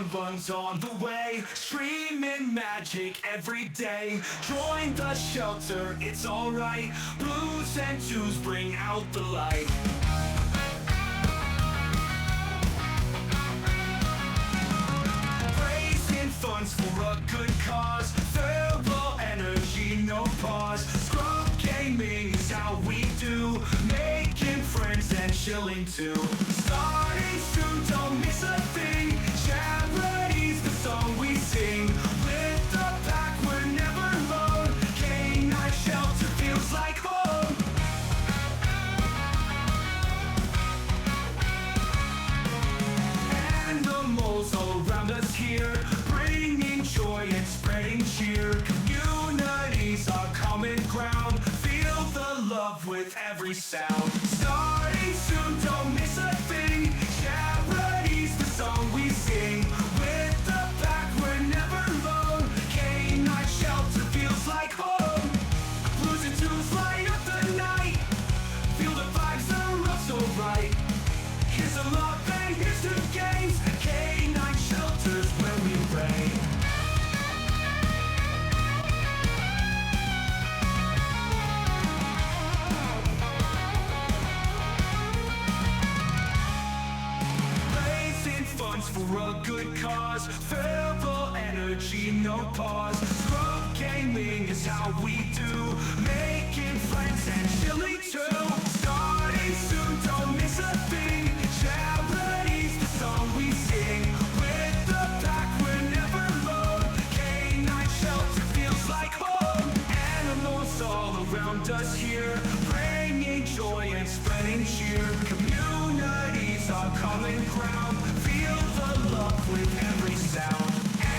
one's on the way, streaming magic every day. Join the shelter, it's alright. Blues and twos bring out the light. Raising funds for a good cause. Verbal energy, no pause. Scrub gaming is how we do. Making friends and chilling too. Starting soon, don't miss a thing. Charity's the song we sing. With the pack, we're never alone. K9 shelter feels like home. Animals all around us here, bringing joy and spreading cheer. Communities are common ground. Feel the love with every sound. Starting soon, don't miss a thing. Charity's the song we sing. With the pack, we're never alone. K9 shelter feels like home. Blues and twos light up the night. Feel the vibes are up so right. Here's a love and here's the games. K9 shelters where we reign. Raising funds for a good cause. Verbal energy, no pause. Scrub gaming is how we do. Making friends and chilling too. Starting soon, don't miss a thing. Charity's the song we sing. With the pack, we're never alone. K9 shelter feels like home. Animals all around us here, bringing joy and spreading cheer. Communities are common ground. Feel the love with every sound.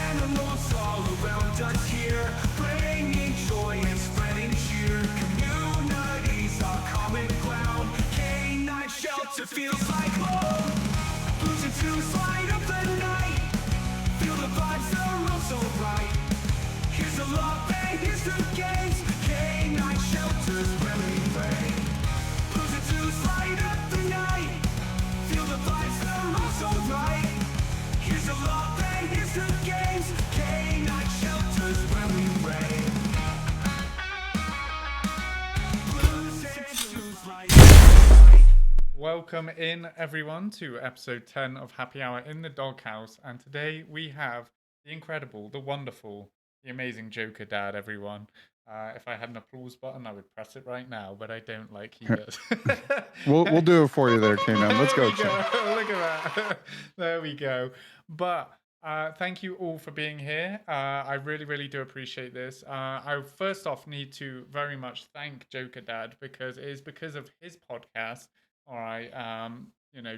Animals all around us here, bringing joy and spreading cheer. Communities are common ground. K9 shelter feels like home. Blues and twos light up the night. Feel the vibes are all so right. Here's the love and here's the games. K9 shelters where we reign. Blues and twos light up the night. Feel the vibes are all so right. Here's the love and here's the games. K9 shelters where we reign. Blues and twos light up the night. Welcome in, everyone, to episode 10 of Happy Hour in the Doghouse. And today we have the incredible, the wonderful, the amazing Joker Dad, everyone. If I had an applause button, I would press it right now, but I don't like he does. We'll do it for you there, K9. Let's go. Look at that. There we go. But thank you all for being here. I really, really do appreciate this. I first off need to very much thank Joker Dad because it is because of his podcast, all right,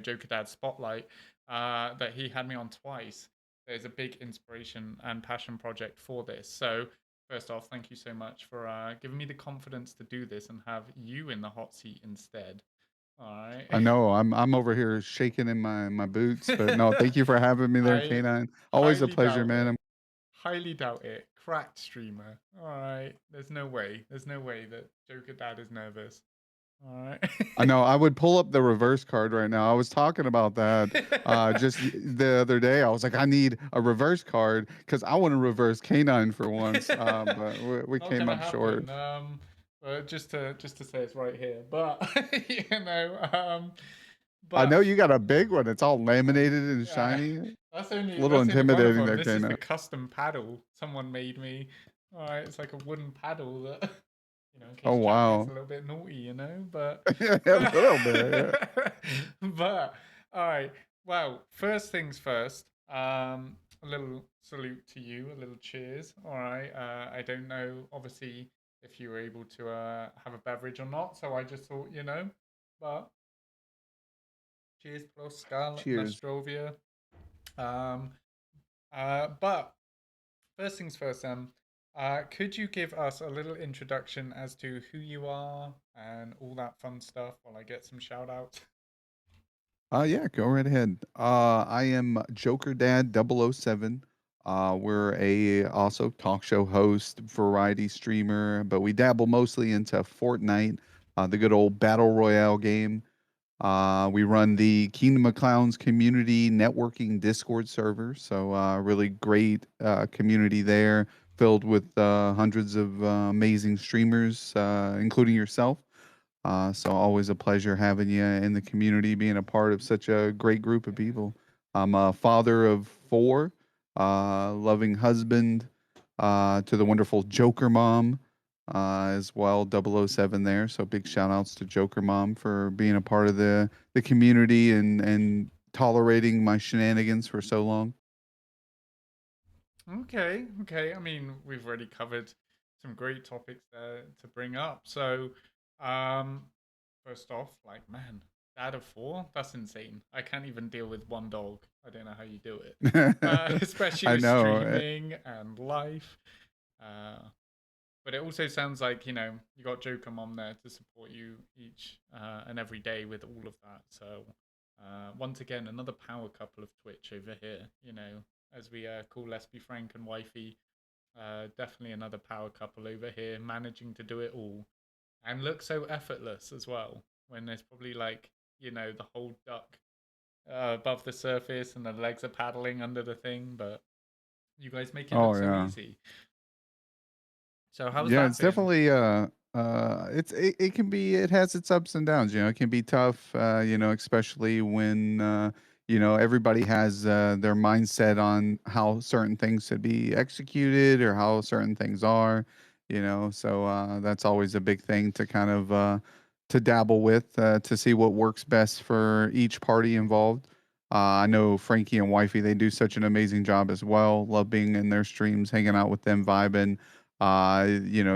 Joker Dad Spotlight, that he had me on twice. There's a big inspiration and passion project for this. So first off, thank you so much for giving me the confidence to do this and have you in the hot seat instead. All right. I know I'm over here shaking in my boots, but no, thank you for having me there, I K9. Always a highly pleasure, doubt man. it. Highly doubt it. Cracked streamer. All right. There's no way. There's no way that Joker Dad is nervous. All right. I know I would pull up the reverse card right now. I was talking about that just the other day. I was like, I need a reverse card because I want to reverse K9 for once, but we Not came gonna up short. happen. Just to say it's right here, but I know but you got a big one. It's all laminated and yeah, shiny. that's A only little that's only one of intimidating them. there, This is K9. the custom paddle someone made me. All right, it's like a wooden paddle that in Oh case Jack gets wow. a little bit naughty, but Yeah, a little bit. but all right. Well, first things first. A little salute to you. A little cheers. All right. I don't know, obviously, if you were able to have a beverage or not. So I just thought, but cheers, plus Scarlet Cheers. Nostrovia. Um, but first things first, could you give us a little introduction as to who you are and all that fun stuff while I get some shout outs? Yeah, go right ahead. I am Joker Dad 007. We're a also talk show host, variety streamer, but we dabble mostly into Fortnite, the good old battle royale game. We run the Kingdom of Clowns community networking Discord server. So, really great community there, filled with hundreds of amazing streamers, including yourself. So, always a pleasure having you in the community, being a part of such a great group of people. I'm a father of four, loving husband to the wonderful Joker mom as well, 007 there. So big shout outs to Joker Mom for being a part of the community and tolerating my shenanigans for so long. Okay, okay. I mean, we've already covered some great topics there to bring up. So, um, first off, like, man, dad of four? That's insane. I can't even deal with one dog. I don't know how you do it. Especially I with know. streaming and life. Uh, but it also sounds like, you got Joker Mom there to support you each and every day with all of that. So, once again, another power couple of Twitch over here, as we call Let's Be Frank and Wifey. Definitely another power couple over here, managing to do it all and look so effortless as well. When there's probably like, the whole duck above the surface and the legs are paddling under the thing, but you guys make it look Oh so yeah. easy. So, how's Yeah, that it's been? definitely it can be, it has its ups and downs, it can be tough, especially when everybody has their mindset on how certain things should be executed or how certain things are, so that's always a big thing to kind of to dabble with to see what works best for each party involved. I know Frankie and Wifey, they do such an amazing job as well. Love being in their streams, hanging out with them, vibing,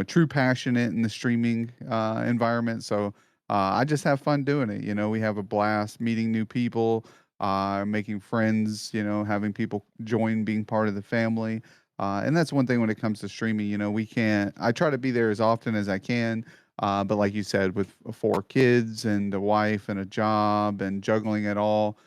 true passionate in the streaming environment. So I just have fun doing it. We have a blast meeting new people, making friends, having people join being part of the family. And that's one thing when it comes to streaming, we can't, I try to be there as often as I can. But like you said, with four kids and a wife and a job and juggling it all,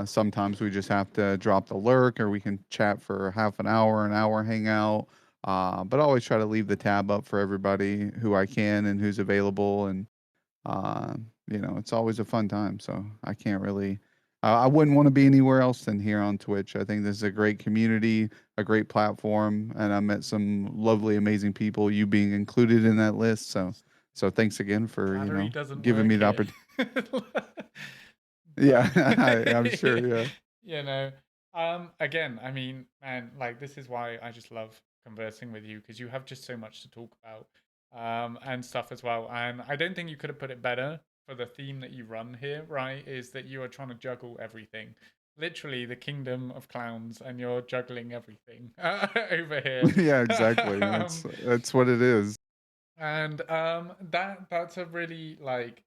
sometimes we just have to drop the lurk or we can chat for half an hour, hang out, but I always try to leave the tab up for everybody who I can and who's available. And, it's always a fun time. So I can't really, I wouldn't want to be anywhere else than here on Twitch. I think this is a great community, a great platform, and I met some lovely, amazing people, you being included in that list. So thanks again for, Flattery doesn't giving me work the here. opportunity. Yeah, But I'm sure. Yeah. you know, again, I mean, man, like this is why I just love conversing with you because you have just so much to talk about, and stuff as well. And I don't think you could have put it better for the theme that you run here, right? Is that you are trying to juggle everything, literally the kingdom of clowns, and you're juggling everything over here. Yeah, exactly. um, That's what it is. and that's a really like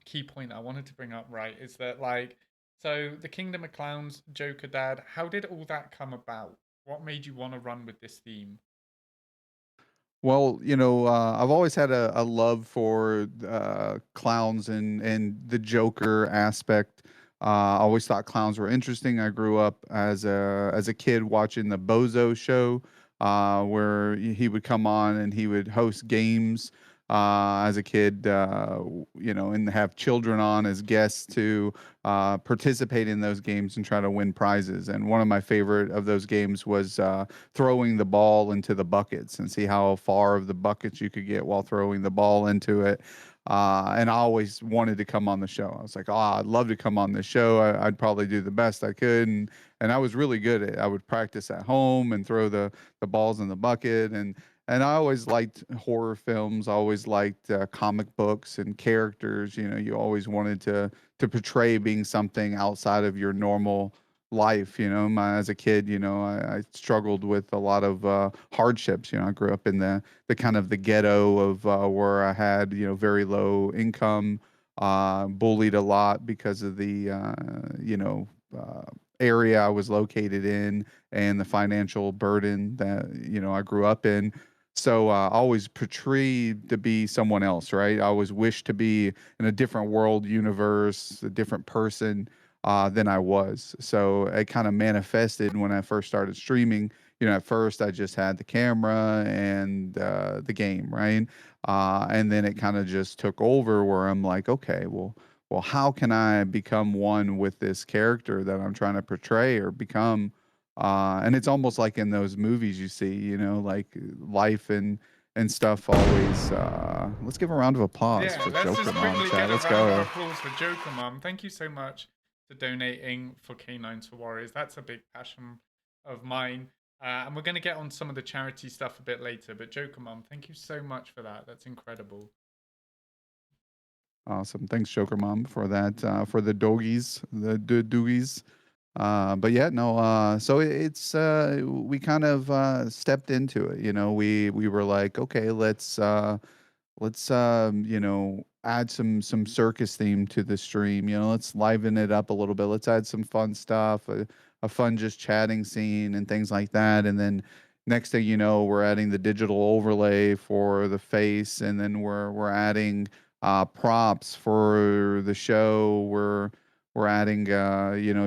key point I wanted to bring up, right? Is that like so the Kingdom of Clowns, Joker Dad, how did all that come about? What made you want to run with this theme? Well, I've always had a love for clowns and the Joker aspect. I always thought clowns were interesting. I grew up as a kid watching the Bozo show, where he would come on and he would host games. As a kid, and have children on as guests to participate in those games and try to win prizes. And one of my favorite of those games was throwing the ball into the buckets and see how far of the buckets you could get while throwing the ball into it. And I always wanted to come on the show. I was like, oh, I'd love to come on the show. I'd probably do the best I could. And I was really good at it. I would practice at home and throw the balls in the bucket. And I always liked horror films. I always liked comic books and characters. You always wanted to portray being something outside of your normal life. As a kid, I struggled with a lot of hardships. I grew up in the kind of the ghetto of where I had very low income, bullied a lot because of the area I was located in and the financial burden that I grew up in. So I always portrayed to be someone else, right? I always wished to be in a different world, universe, a different person than I was. So it kind of manifested when I first started streaming. At first I just had the camera and the game, right? And then it kind of just took over where I'm like, okay, well, well, how can I become one with this character that I'm trying to portray or become? And it's almost like in those movies you see, like life and stuff always. Let's give a round of applause Yeah, for let's Joker just Mom quickly chat. get a Let's round of go. applause for Joker Mum. Thank you so much for donating for Canines for Warriors. That's a big passion of mine. And we're going to get on some of the charity stuff a bit later. But Joker Mum, thank you so much for that. That's incredible. Awesome. Thanks, Joker Mom, for that, for the doggies, the doogies. But yeah, no, so it's we kind of stepped into it, we were like, okay, let's add some circus theme to the stream, let's liven it up a little bit. Let's add some fun stuff, a fun just chatting scene and things like that. And then next thing you know, we're adding the digital overlay for the face, and then we're adding props for the show. We're adding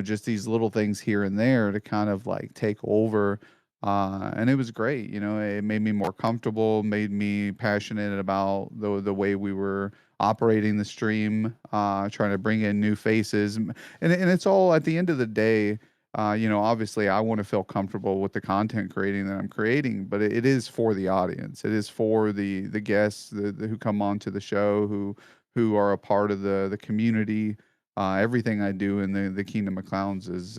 just these little things here and there to kind of like take over, and it was great. It made me more comfortable, made me passionate about the way we were operating the stream, trying to bring in new faces, and it's all at the end of the day. Obviously, I want to feel comfortable with the content creating that I'm creating, but it is for the audience. It is for the guests who come on to the show, who are a part of the community. Everything I do in the Kingdom of Clowns is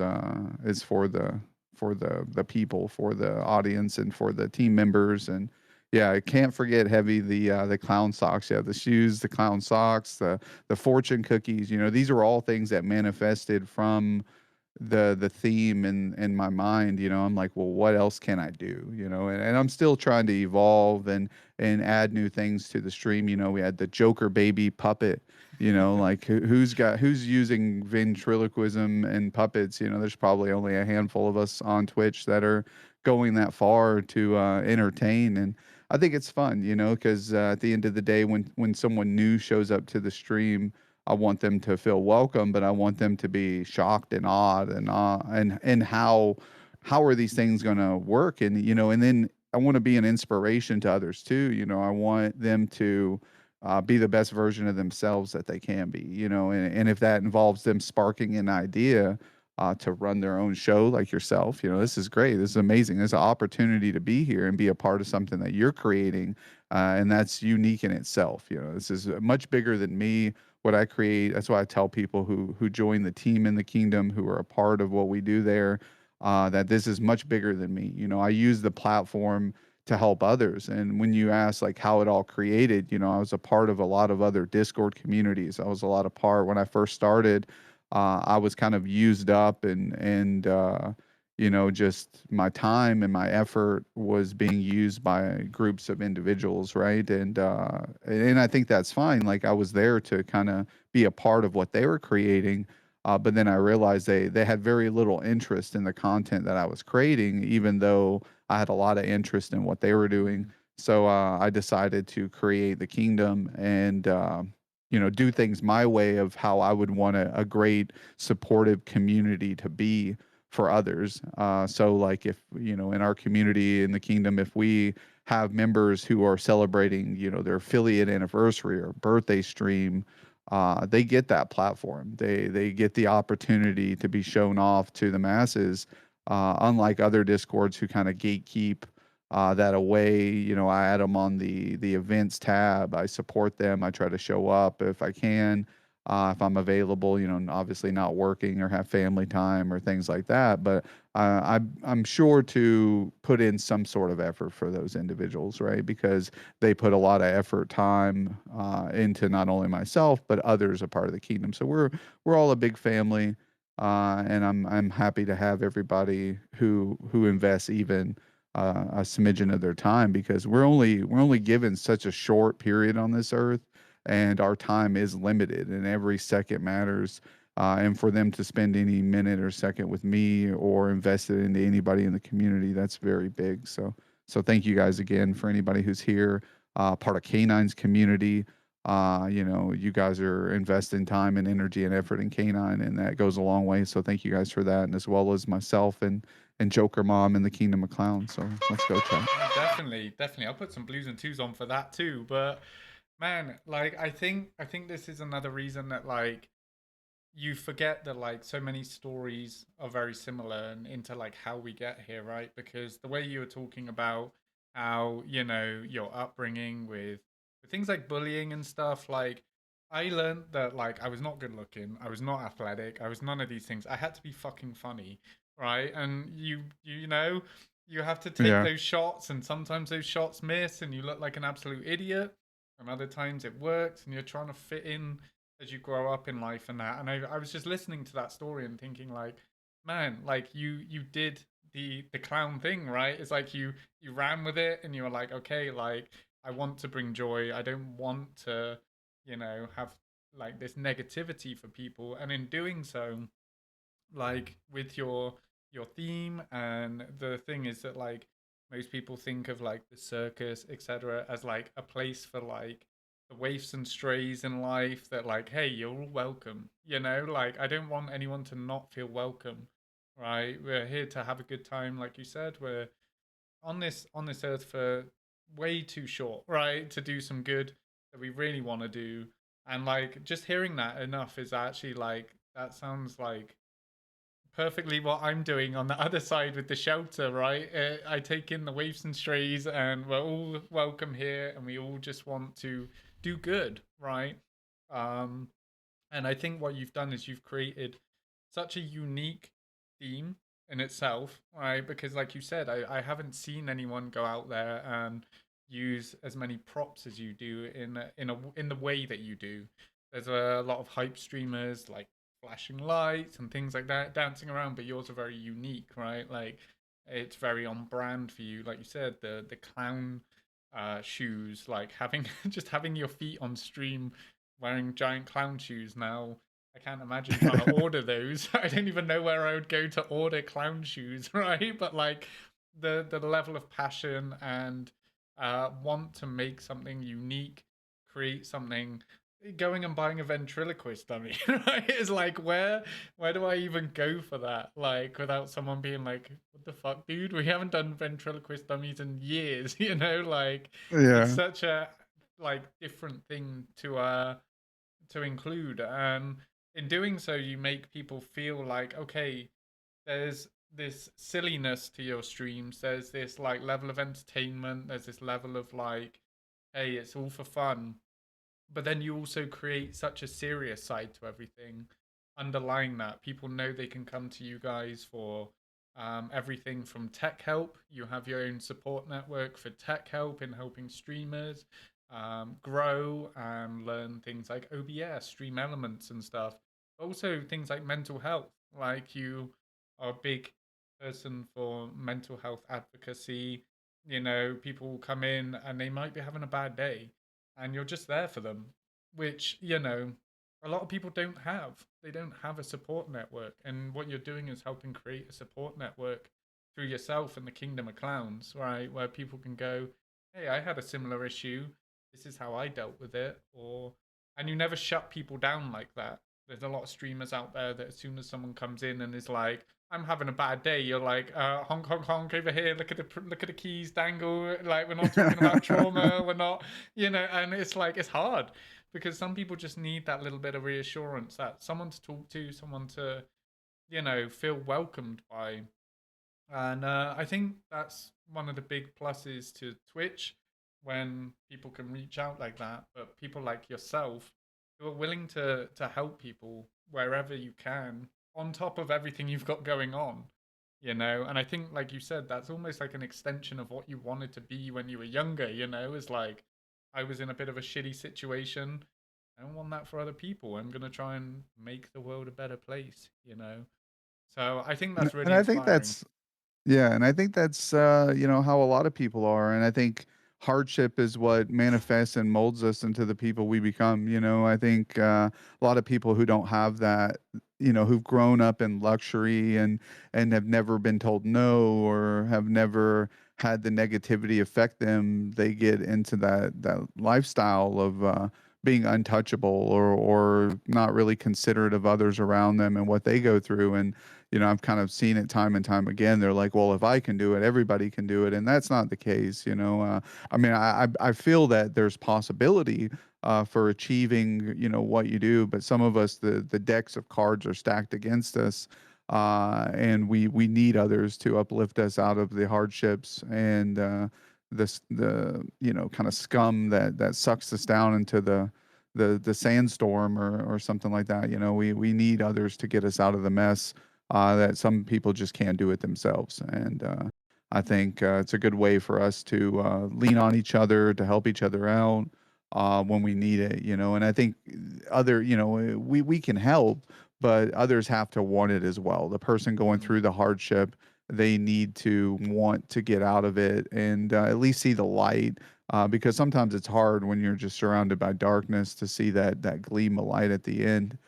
for the people, for the audience, and for the team members. And yeah, I can't forget Heavy the clown socks. Yeah, the shoes, the clown socks, the fortune cookies. These are all things that manifested from the theme in my mind. I'm like, well, what else can I do? And I'm still trying to evolve and add new things to the stream. We had the Joker baby puppet. Like who's using ventriloquism and puppets. There's probably only a handful of us on Twitch that are going that far to entertain. And I think it's fun, because at the end of the day, when someone new shows up to the stream, I want them to feel welcome, but I want them to be shocked and awed and how are these things going to work? And and then I want to be an inspiration to others too. I want them to be the best version of themselves that they can be. And if that involves them sparking an idea to run their own show like yourself, this is great. This is amazing. There's an opportunity to be here and be a part of something that you're creating, and that's unique in itself. This is much bigger than me, what I create. That's why I tell people who join the team in the kingdom, who are a part of what we do there, that this is much bigger than me. I use the platform to help others. And when you ask like how it all created, I was a part of a lot of other Discord communities. I was a lot of part when I first started. I was kind of used up, and just my time and my effort was being used by groups of individuals, right? And I think that's fine. Like I was there to kind of be a part of what they were creating, but then I realized they had very little interest in the content that I was creating, even though I had a lot of interest in what they were doing. So I decided to create the kingdom and do things my way of how I would want a great supportive community to be for others. So like if, in our community in the kingdom, if we have members who are celebrating, their affiliate anniversary or birthday stream, they get that platform. They get the opportunity to be shown off to the masses, unlike other discords who kind of gatekeep that away. I add them on the events tab. I support them. I try to show up if I can, if I'm available. Obviously not working or have family time or things like that. But I'm sure to put in some sort of effort for those individuals, right? Because they put a lot of effort, time into not only myself but others a part of the kingdom. So we're all a big family, and I'm happy to have everybody who invests even a smidgen of their time, because we're only given such a short period on this earth, and our time is limited, and every second matters. And for them to spend any minute or second with me or invest it into anybody in the community, that's very big. So thank you guys again for anybody who's here, part of K9's community. You guys are investing time and energy and effort in K9, and that goes a long way. So thank you guys for that, and as well as myself and Joker Mom in the Kingdom of Clowns. So let's go, chat. Definitely, definitely. I'll put some blues and twos on for that too. But Man, like I think this is another reason that like you forget that like so many stories are very similar and into like how we get here, right? Because the way you were talking about how, you know, your upbringing with things like bullying and stuff, like I learned that like I was not good looking, I was not athletic, I was none of these things. I had to be fucking funny, right? And you know, you have to take Yeah. those shots and sometimes those shots miss and you look like an absolute idiot. And other times it works and you're trying to fit in as you grow up in life and that. And I was just listening to that story and thinking like, man, like you did the clown thing, right? It's like you ran with it and you were like, okay, like I want to bring joy. I don't want to, you know, have like this negativity for people. And in doing so, like with your theme, and the thing is that like most people think of like the circus, etc., as like a place for like the waifs and strays in life, that like, hey, you're all welcome, you know, like I don't want anyone to not feel welcome, right? We're here to have a good time, like you said. We're on this earth for way too short, right, to do some good that we really want to do. And like just hearing that enough is actually like, that sounds like perfectly what I'm doing on the other side with the shelter, right? I take in the waifs and strays, and we're all welcome here, and we all just want to do good, right? Um, and I think what you've done is you've created such a unique theme in itself, right? Because, like you said, I haven't seen anyone go out there and use as many props as you do in the way that you do. There's a lot of hype streamers like flashing lights and things like that dancing around, but yours are very unique, right? Like it's very on brand for you. Like you said, the clown shoes, like having just having your feet on stream wearing giant clown shoes now. I can't imagine trying to order those. I don't even know where I would go to order clown shoes, right? But like the level of passion and want to make something unique, create something. Going and buying a ventriloquist dummy, right? Is like where do I even go for that? Like without someone being like, "What the fuck, dude? We haven't done ventriloquist dummies in years." You know, like it's Yeah. such a like different thing to include. And in doing so, you make people feel like, okay, there's this silliness to your streams. There's this like level of entertainment. There's this level of like, hey, it's all for fun. But then you also create such a serious side to everything. Underlying that, people know they can come to you guys for everything from tech help. You have your own support network for tech help in helping streamers grow and learn things like OBS, stream elements, and stuff. Also, things like mental health. Like you are a big person for mental health advocacy. You know, people come in and they might be having a bad day, and you're just there for them, which, you know, a lot of people don't have. They don't have a support network. And what you're doing is helping create a support network through yourself and the Kingdom of Clowns, right? Where people can go, hey, I had a similar issue. This is how I dealt with it. Or, and you never shut people down like that. There's a lot of streamers out there that as soon as someone comes in and is like, I'm having a bad day, you're like, honk, honk, honk over here. Look at the keys dangle. Like we're not talking about trauma. We're not, you know. And it's like it's hard because some people just need that little bit of reassurance, that someone to talk to, someone to, you know, feel welcomed by. And I think that's one of the big pluses to Twitch, when people can reach out like that. But people like yourself who are willing to help people wherever you can, on top of everything you've got going on, you know. And I think, like you said, that's almost like an extension of what you wanted to be when you were younger, you know. Is like, I was in a bit of a shitty situation. I don't want that for other people. I'm gonna try and make the world a better place, you know. So I think that's And really I think inspiring. that's Yeah, and I think that's how a lot of people are, and I think hardship is what manifests and molds us into the people we become. I think a lot of people who don't have that, who've grown up in luxury and have never been told no, or have never had the negativity affect them, they get into that lifestyle of being untouchable, or not really considerate of others around them and what they go through. And I've kind of seen it time and time again. They're like, well, if I can do it, everybody can do it. And that's not the case. I mean, I feel that there's possibility for achieving, what you do. But some of us, the decks of cards are stacked against us, and we need others to uplift us out of the hardships and the kind of scum that sucks us down into the sandstorm or something like that. We need others to get us out of the mess. That some people just can't do it themselves, and I think it's a good way for us to lean on each other to help each other out when we need it. And I think we can help, but others have to want it as well. The person going Mm, through the hardship, they need to want to get out of it and at least see the light. Because sometimes it's hard when you're just surrounded by darkness to see that gleam of light at the end.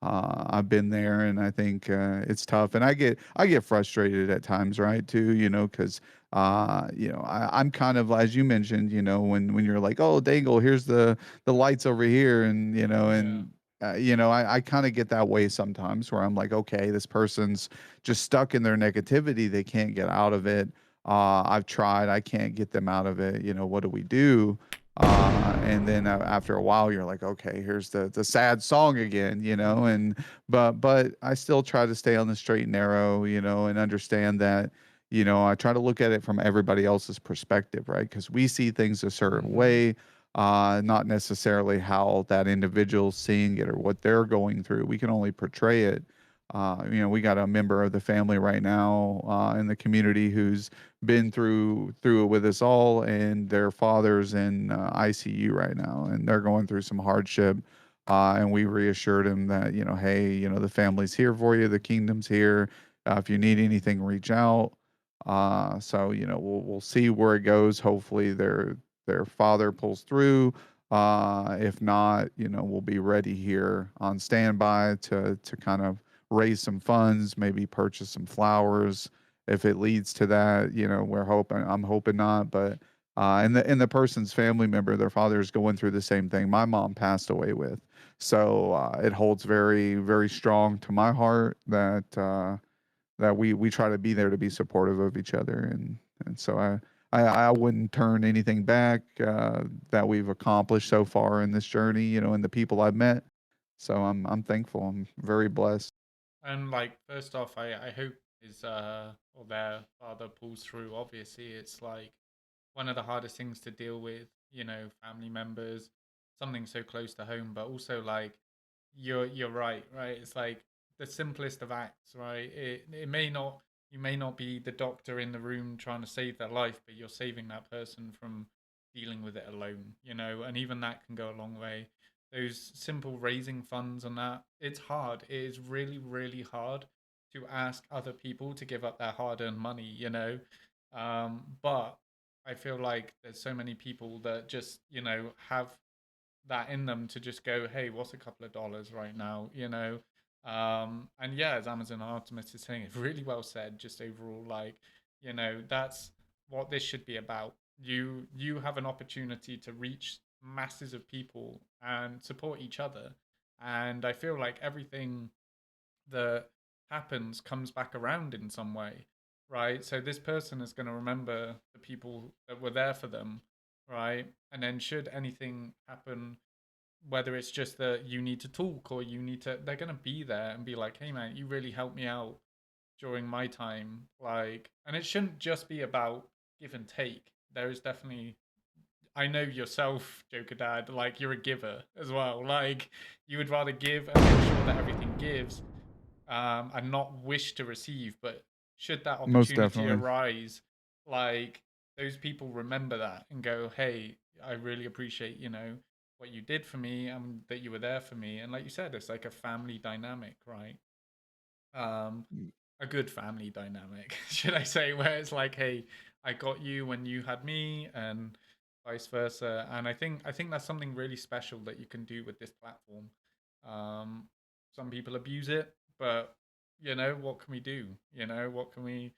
I've been there, and I think it's tough, and I get frustrated at times, right? Too, because I'm kind of, as you mentioned, when you're like, oh, Dangle, here's the lights over here, and yeah. I kind of get that way sometimes, where I'm like, okay, this person's just stuck in their negativity, they can't get out of it. I've tried, I can't get them out of it. What do we do? And then after a while you're like, okay, here's the sad song again, and but I still try to stay on the straight and narrow, and understand that, I try to look at it from everybody else's perspective, right? Because we see things a certain Hmm. way, not necessarily how that individual's seeing it or what they're going through. We can only portray it. We got a member of the family right now in the community who's been through it with us all, and their father's in ICU right now, and they're going through some hardship. And we reassured him that, hey, the family's here for you, the kingdom's here. If you need anything, reach out. So we'll see where it goes. Hopefully their father pulls through. If not, we'll be ready here on standby to kind of raise some funds, maybe purchase some flowers. If it leads to that, I'm hoping not, but and the person's family member, their father is going through the same thing my mom passed away with. So it holds very, very strong to my heart that we try to be there to be supportive of each other, and so I wouldn't turn anything back that we've accomplished so far in this journey, and the people I've met. So I'm thankful. I'm very blessed. And like, first off, I hope his or their father pulls through. Obviously, it's like one of the hardest things to deal with, family members, something so close to home, but also like you're right, right? It's like the simplest of acts, right? It may not, you may not be the doctor in the room trying to save their life, but you're saving that person from dealing with it alone, and even that can go a long way. Those simple raising funds and that, it's hard. It is really, really hard to ask other people to give up their hard-earned money, but I feel like there's so many people that just, have that in them to just go, hey, what's a couple of dollars right now, and yeah, as Amazon Artemis is saying, it's really well said. Just overall, like, that's what this should be about. You have an opportunity to reach masses of people and support each other, and I feel like everything that happens comes back around in some way, right? So this person is going to remember the people that were there for them, right? And then should anything happen, whether it's just that you need to talk or you need to, they're going to be there and be like, hey man, you really helped me out during my time. Like, and it shouldn't just be about give and take. There is definitely, I know yourself, Joker Dad, like you're a giver as well. Like, you would rather give and make sure that everything gives, and not wish to receive. But should that Most opportunity definitely. arise, like, those people remember that and go, "Hey, I really appreciate what you did for me and that you were there for me." And like you said, it's like a family dynamic, right? Um, a good family dynamic, should I say, where it's like, "Hey, I got you when you had me," and vice versa. And I think that's something really special that you can do with this platform. Um, some people abuse it, but what can we do? What can we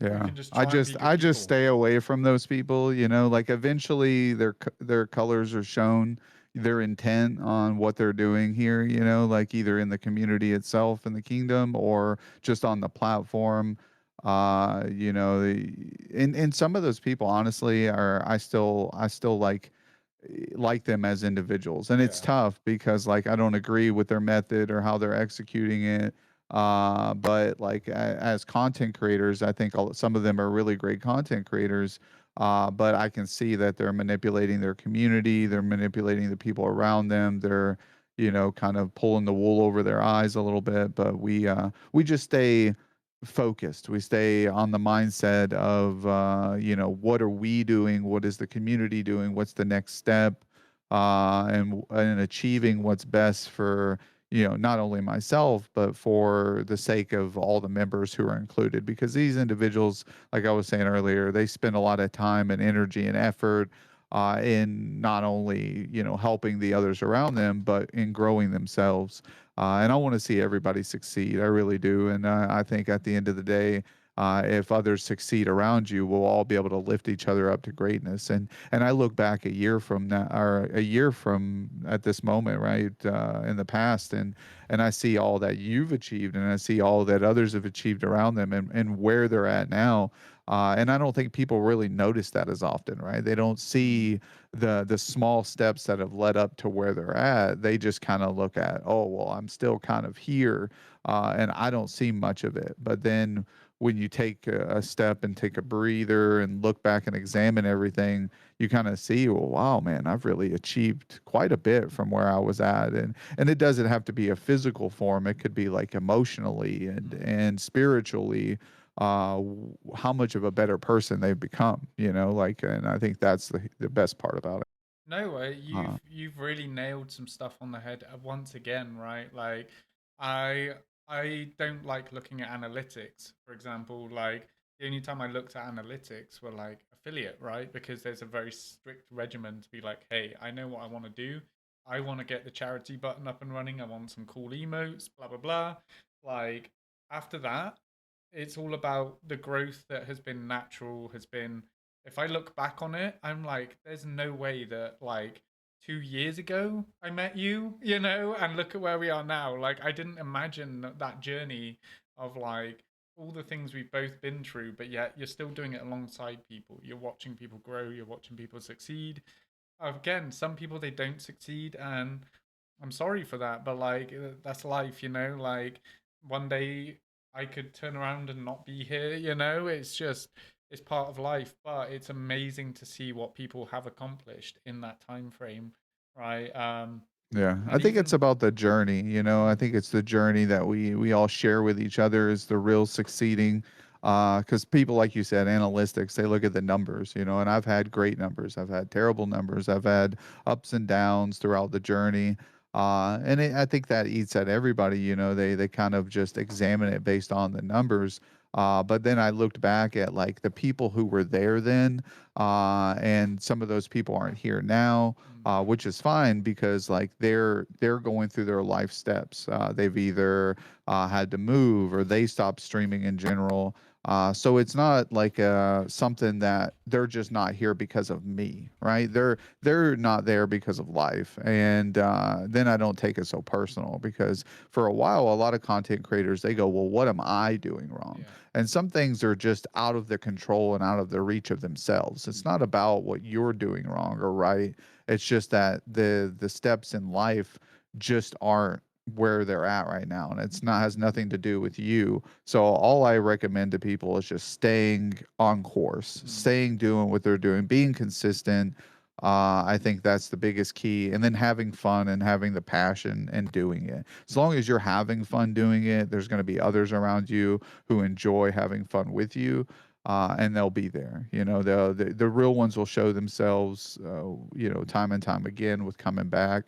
Yeah. can just I try and be just good I just people. stay away from those people, like eventually their colors are shown, their intent on what they're doing here, like either in the community itself in the kingdom or just on the platform. And some of those people honestly are I still like like them as individuals. And it's Yeah. tough because like I don't agree with their method or how they're executing it. But like as content creators, I think some of them are really great content creators. But I can see that they're manipulating their community, they're Mm, manipulating the people around them, they're kind of pulling the wool over their eyes a little bit. But we just stay focused. We stay on the mindset of, what are we doing? What is the community doing? What's the next step? And achieving what's best for, not only myself, but for the sake of all the members who are included. Because these individuals, like I was saying earlier, they spend a lot of time and energy and effort in not only, helping the others around them, but in growing themselves. And I want to see everybody succeed. I really do. And I think at the end of the day, if others succeed around you, we'll all be able to lift each other up to greatness. And I look back a year from now, or a year from at this moment, right, in the past, and I see all that you've achieved, and I see all that others have achieved around them, and where they're at now. And I don't think people really notice that as often, right? They don't mm, see the small steps that have led up to where they're at. They just kind of look at, oh, well, I'm still kind of here, and I don't see much of it. But then when you take a step and take a breather and look back and examine everything, you kind of see, well, wow, man, I've really achieved quite a bit from where I was at. And it doesn't have to be a physical form. It could be like emotionally mm. and spiritually, how much of a better person they've become, like, and I think that's the best part about it. No way, Uh, you've really nailed some stuff on the head once again, right? Like, I I don't like looking at analytics, for example. Like, the only time I looked at analytics were like affiliate, right? Because there's a very strict regimen to be like, hey, I know what I want to do. I want to get the charity button up and running. I want some cool emotes, blah blah blah. Like, after that, it's all about the growth that has been natural, has been, if I look back on it, I'm like, there's no way that like 2 years ago I met you, and look at where we are now. Like, I didn't imagine that journey of like all the things we've both been through, but yet you're still doing it alongside people. You're watching people grow, you're watching people succeed. Again, some people they don't succeed, and I'm sorry for that, but like that's life, Like, one day I could turn around and not be here, It's just it's part of life, but it's amazing to see what people have accomplished in that time frame, right? Yeah, I And think it's even about the journey, I mm, think it's the journey that we all share with each other is the real succeeding. Because people, like you said, analytics, they look at the numbers, and I've had great numbers, I've had terrible numbers, I've had ups and downs throughout the journey. I think that eats at everybody, they kind of just examine it based on the numbers. But then I looked back at like the people who were there then, and some of those people aren't here now, mm, which is fine because like they're going through their life steps. They've either had to move or they stopped streaming in general. So it's not like something that they're just not here because of me, right? They're not there because of life, and then I don't take it so personal because for a while, a lot of content creators they go, well, what am I doing wrong? yeah, And some things are just out of the control and out of the reach of themselves. It's not mm, about what you're doing wrong or right. It's just that the steps in life just aren't where they're at right now, and it's not has nothing to do with you. So all I recommend to people is just staying on course, mm, staying doing what they're doing, being consistent. I think that's the biggest key, and then having fun and having the passion and doing it. As long as you're having fun doing it, there's going to be others around you who enjoy having fun with you, and they'll be there. The real ones will show themselves, time and time again with coming back,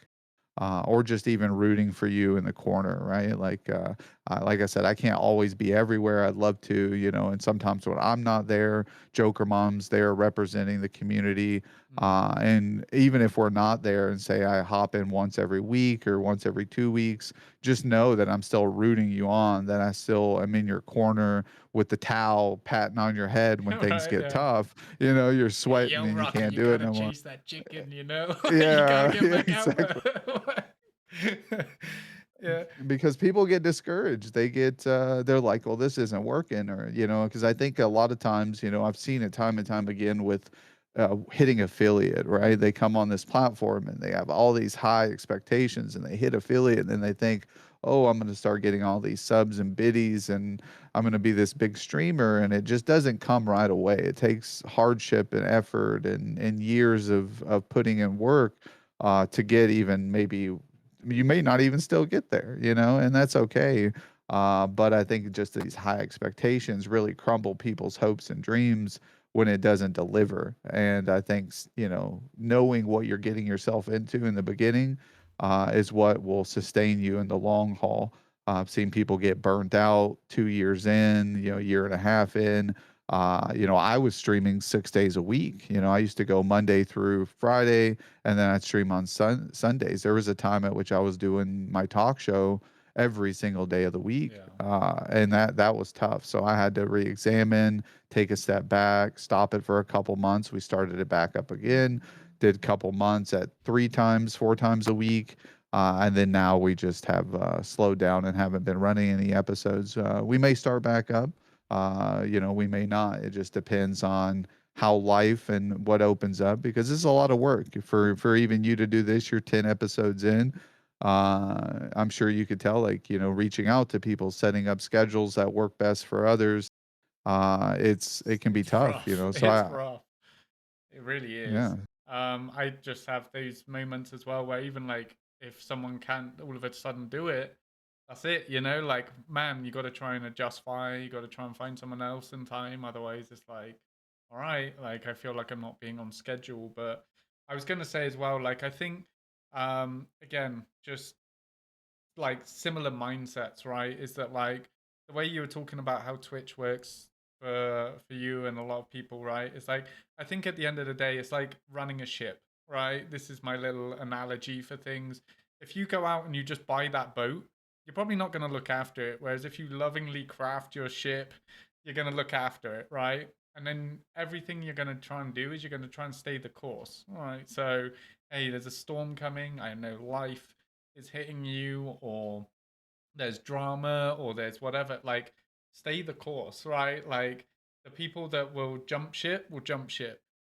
or just even rooting for you in the corner, right? Like I said, I can't always be everywhere. I'd love to, and sometimes when I'm not there, Joker Mom's there representing the community. mm. And even if we're not there and say I hop in once every week or once every 2 weeks, just know that I'm still rooting you on, that I still am in your corner with the towel patting on your head when things Right, get yeah. tough. You're Hey, sweating yo, and you Rocky, can't you do it gotta no more. chase that chicken. You gotta Yeah, get yeah, back out exactly. there. Yeah. Because people get discouraged. They're like, well, this isn't working, or, because I think a lot of times, I've seen it time and time again with hitting affiliate, right? They come on this platform and they have all these high expectations and they hit affiliate and then they think, oh, I'm going to start getting all these subs and biddies and I'm going to be this big streamer. And it just doesn't come right away. It takes hardship and effort and years of putting in work to get even maybe you may not even still get there, and that's okay. But I think just these high expectations really crumble people's hopes and dreams when it doesn't deliver. And I think, knowing what you're getting yourself into in the beginning is what will sustain you in the long haul. I've seen people get burnt out 2 years in, a year and a half in. I was streaming 6 days a week. I used to go Monday through Friday, and then I'd stream on Sundays. There was a time at which I was doing my talk show every single day of the week, Yeah. and that was tough. So I had to re-examine, take a step back, stop it for a couple months. We started it back up again, did a couple months at 3 times, 4 times a week. And then now we just have slowed down and haven't been running any episodes. We may start back up. We may not. It just depends on how life and what opens up because this is a lot of work for even you to do this. You're 10 episodes in. I'm sure you could tell, like, reaching out to people, setting up schedules that work best for others. It can be It's tough, rough. So It's rough. It really is. yeah, I just have those moments as well where even like if someone can't all of a sudden do it, that's it, like man, you got to try and adjust fire, you got to try and find someone else in time. Otherwise, it's like, all right, like I feel like I'm not being on schedule. But I was gonna say as well, like I think, again, just like similar mindsets, right? Is that like the way you were talking about how Twitch works for you and a lot of people, right? It's like I think at the end of the day, it's like running a ship, right? This is my little analogy for things. If you go out and you just buy that boat, you're probably not going to look after it. Whereas if you lovingly craft your ship, you're going to look after it, right? And then everything you're going to try and do is you're going to try and stay the course, right? So, hey, there's a storm coming. I know life is hitting you, or there's drama, or there's whatever. Like, stay the course, right? Like, the people that will jump ship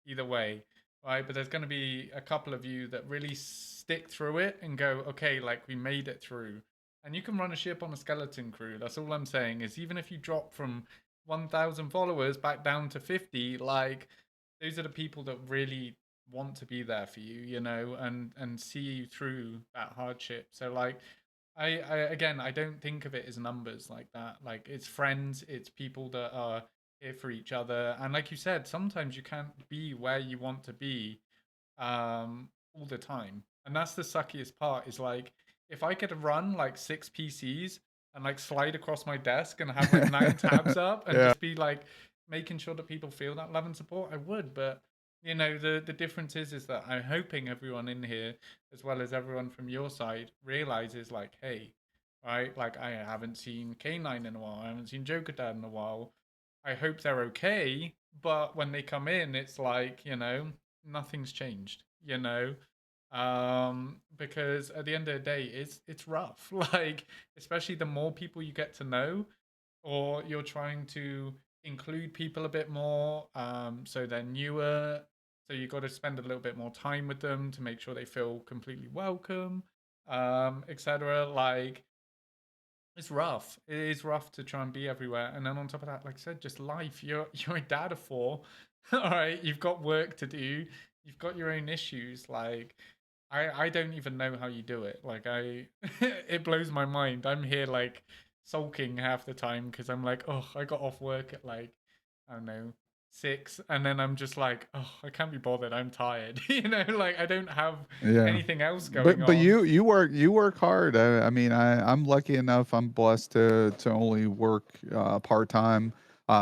either way, right? But there's going to be a couple of you that really stick through it and go, okay, like we made it through. And you can run a ship on a skeleton crew. That's all I'm saying is even if you drop from 1,000 followers back down to 50, like those are the people that really want to be there for you, and see you through that hardship. So like I again, I don't think of it as numbers like that. Like it's friends, it's people that are here for each other. And like you said, sometimes you can't be where you want to be all the time. And that's the suckiest part is like if I could run like 6 PCs and like slide across my desk and have like 9 tabs up and yeah, just be like making sure that people feel that love and support, I would. But the difference is that I'm hoping everyone in here, as well as everyone from your side, realizes like, hey, right, like I haven't seen K9 in a while, I haven't seen Joker Dad in a while. I hope they're okay, but when they come in, it's like, nothing's changed, because at the end of the day, it's rough. Like, especially the more people you get to know, or you're trying to include people a bit more, so they're newer, so you got to spend a little bit more time with them to make sure they feel completely welcome, etc. Like it's rough. It is rough to try and be everywhere. And then on top of that, like I said, just life. You're a dad of four. All right, you've got work to do. You've got your own issues. Like I don't even know how you do it. Like it blows my mind. I'm here like sulking half the time because I'm like, oh, I got off work at like, I don't know, 6, and then I'm just like, oh, I can't be bothered. I'm tired. Like I don't have yeah. anything else going But on. you work hard. I mean, I'm lucky enough. I'm blessed to only work part time,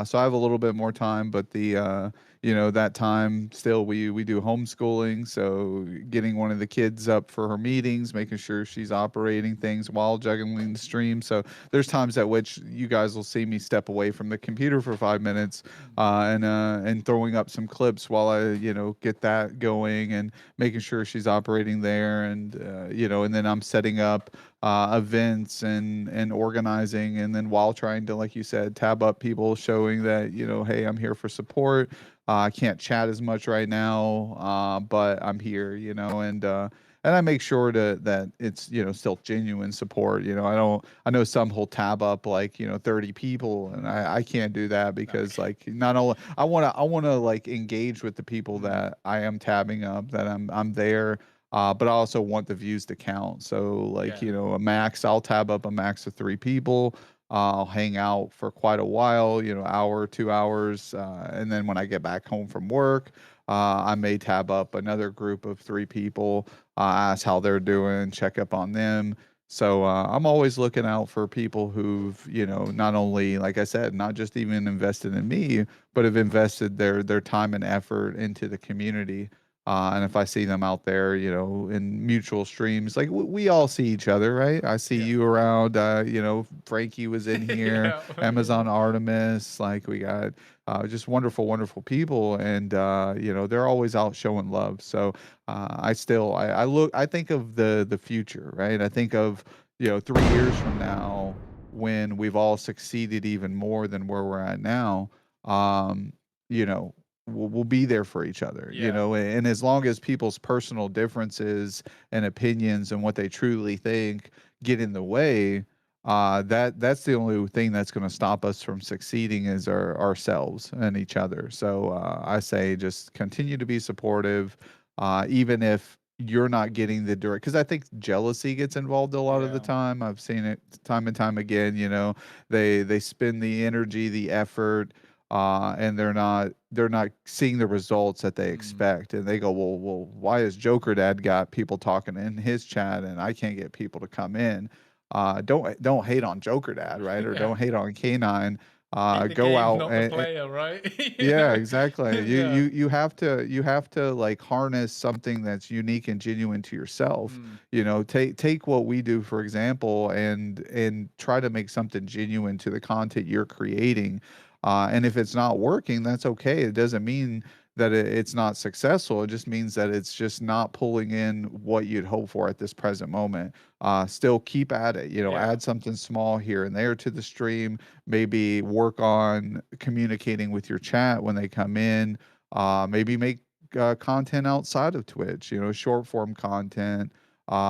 so I have a little bit more time. But that time still we do homeschooling. So getting one of the kids up for her meetings, making sure she's operating things while juggling the stream. So there's times at which you guys will see me step away from the computer for 5 minutes, Mm. and throwing up some clips while I get that going and making sure she's operating there, and and then I'm setting up events and organizing, and then while trying to, like you said, tab up people, showing that hey, I'm here for support. I can't chat as much right now, but I'm here, and I make sure that it's, still genuine support. I know some will tab up like, 30 people, and I can't do that No. because like not only I wanna like engage with the people Mm. that I am tabbing up, that I'm there. But I also want the views to count. So like, Yeah. I'll tab up a max of 3 people. I'll hang out for quite a while, hour, 2 hours, and then when I get back home from work, I may tab up another group of 3 people, ask how they're doing, check up on them. So I'm always looking out for people who've, not only, like I said, not just even invested in me, but have invested their time and effort into the community. And if I see them out there, in mutual streams, like we all see each other, right? I see Yeah. you around. Frankie was in here, Yeah. Amazon Artemis. Like we got just wonderful, wonderful people, and they're always out showing love. So I think of the future, right? I think of 3 years from now when we've all succeeded even more than where we're at now. Um, you know, we'll be there for each other, Yeah. and as long as people's personal differences and opinions and what they truly think get in the way, that's the only thing that's going to stop us from succeeding is ourselves and each other. So I say just continue to be supportive, even if you're not getting the direct, because I think jealousy gets involved a lot of the Yeah. time. I've seen it time and time again. They spend the energy, the effort, and they're not seeing the results that they Mm. expect, and they go, well, why has Joker Dad got people talking in his chat and I can't get people to come in? Don't hate on Joker Dad, right? Or Yeah. don't hate on K9. Hate the Go game, out not the player, right? yeah, exactly. You Yeah. you you have to like harness something that's unique and genuine to yourself. Mm. Take what we do, for example, and try to make something genuine to the content you're creating. And if it's not working, that's okay. It doesn't mean that it's not successful. It just means that it's just not pulling in what you'd hope for at this present moment. Still keep at it. Yeah. Add something small here and there to the stream, maybe work on communicating with your chat when they come in, maybe make content outside of Twitch, short form content.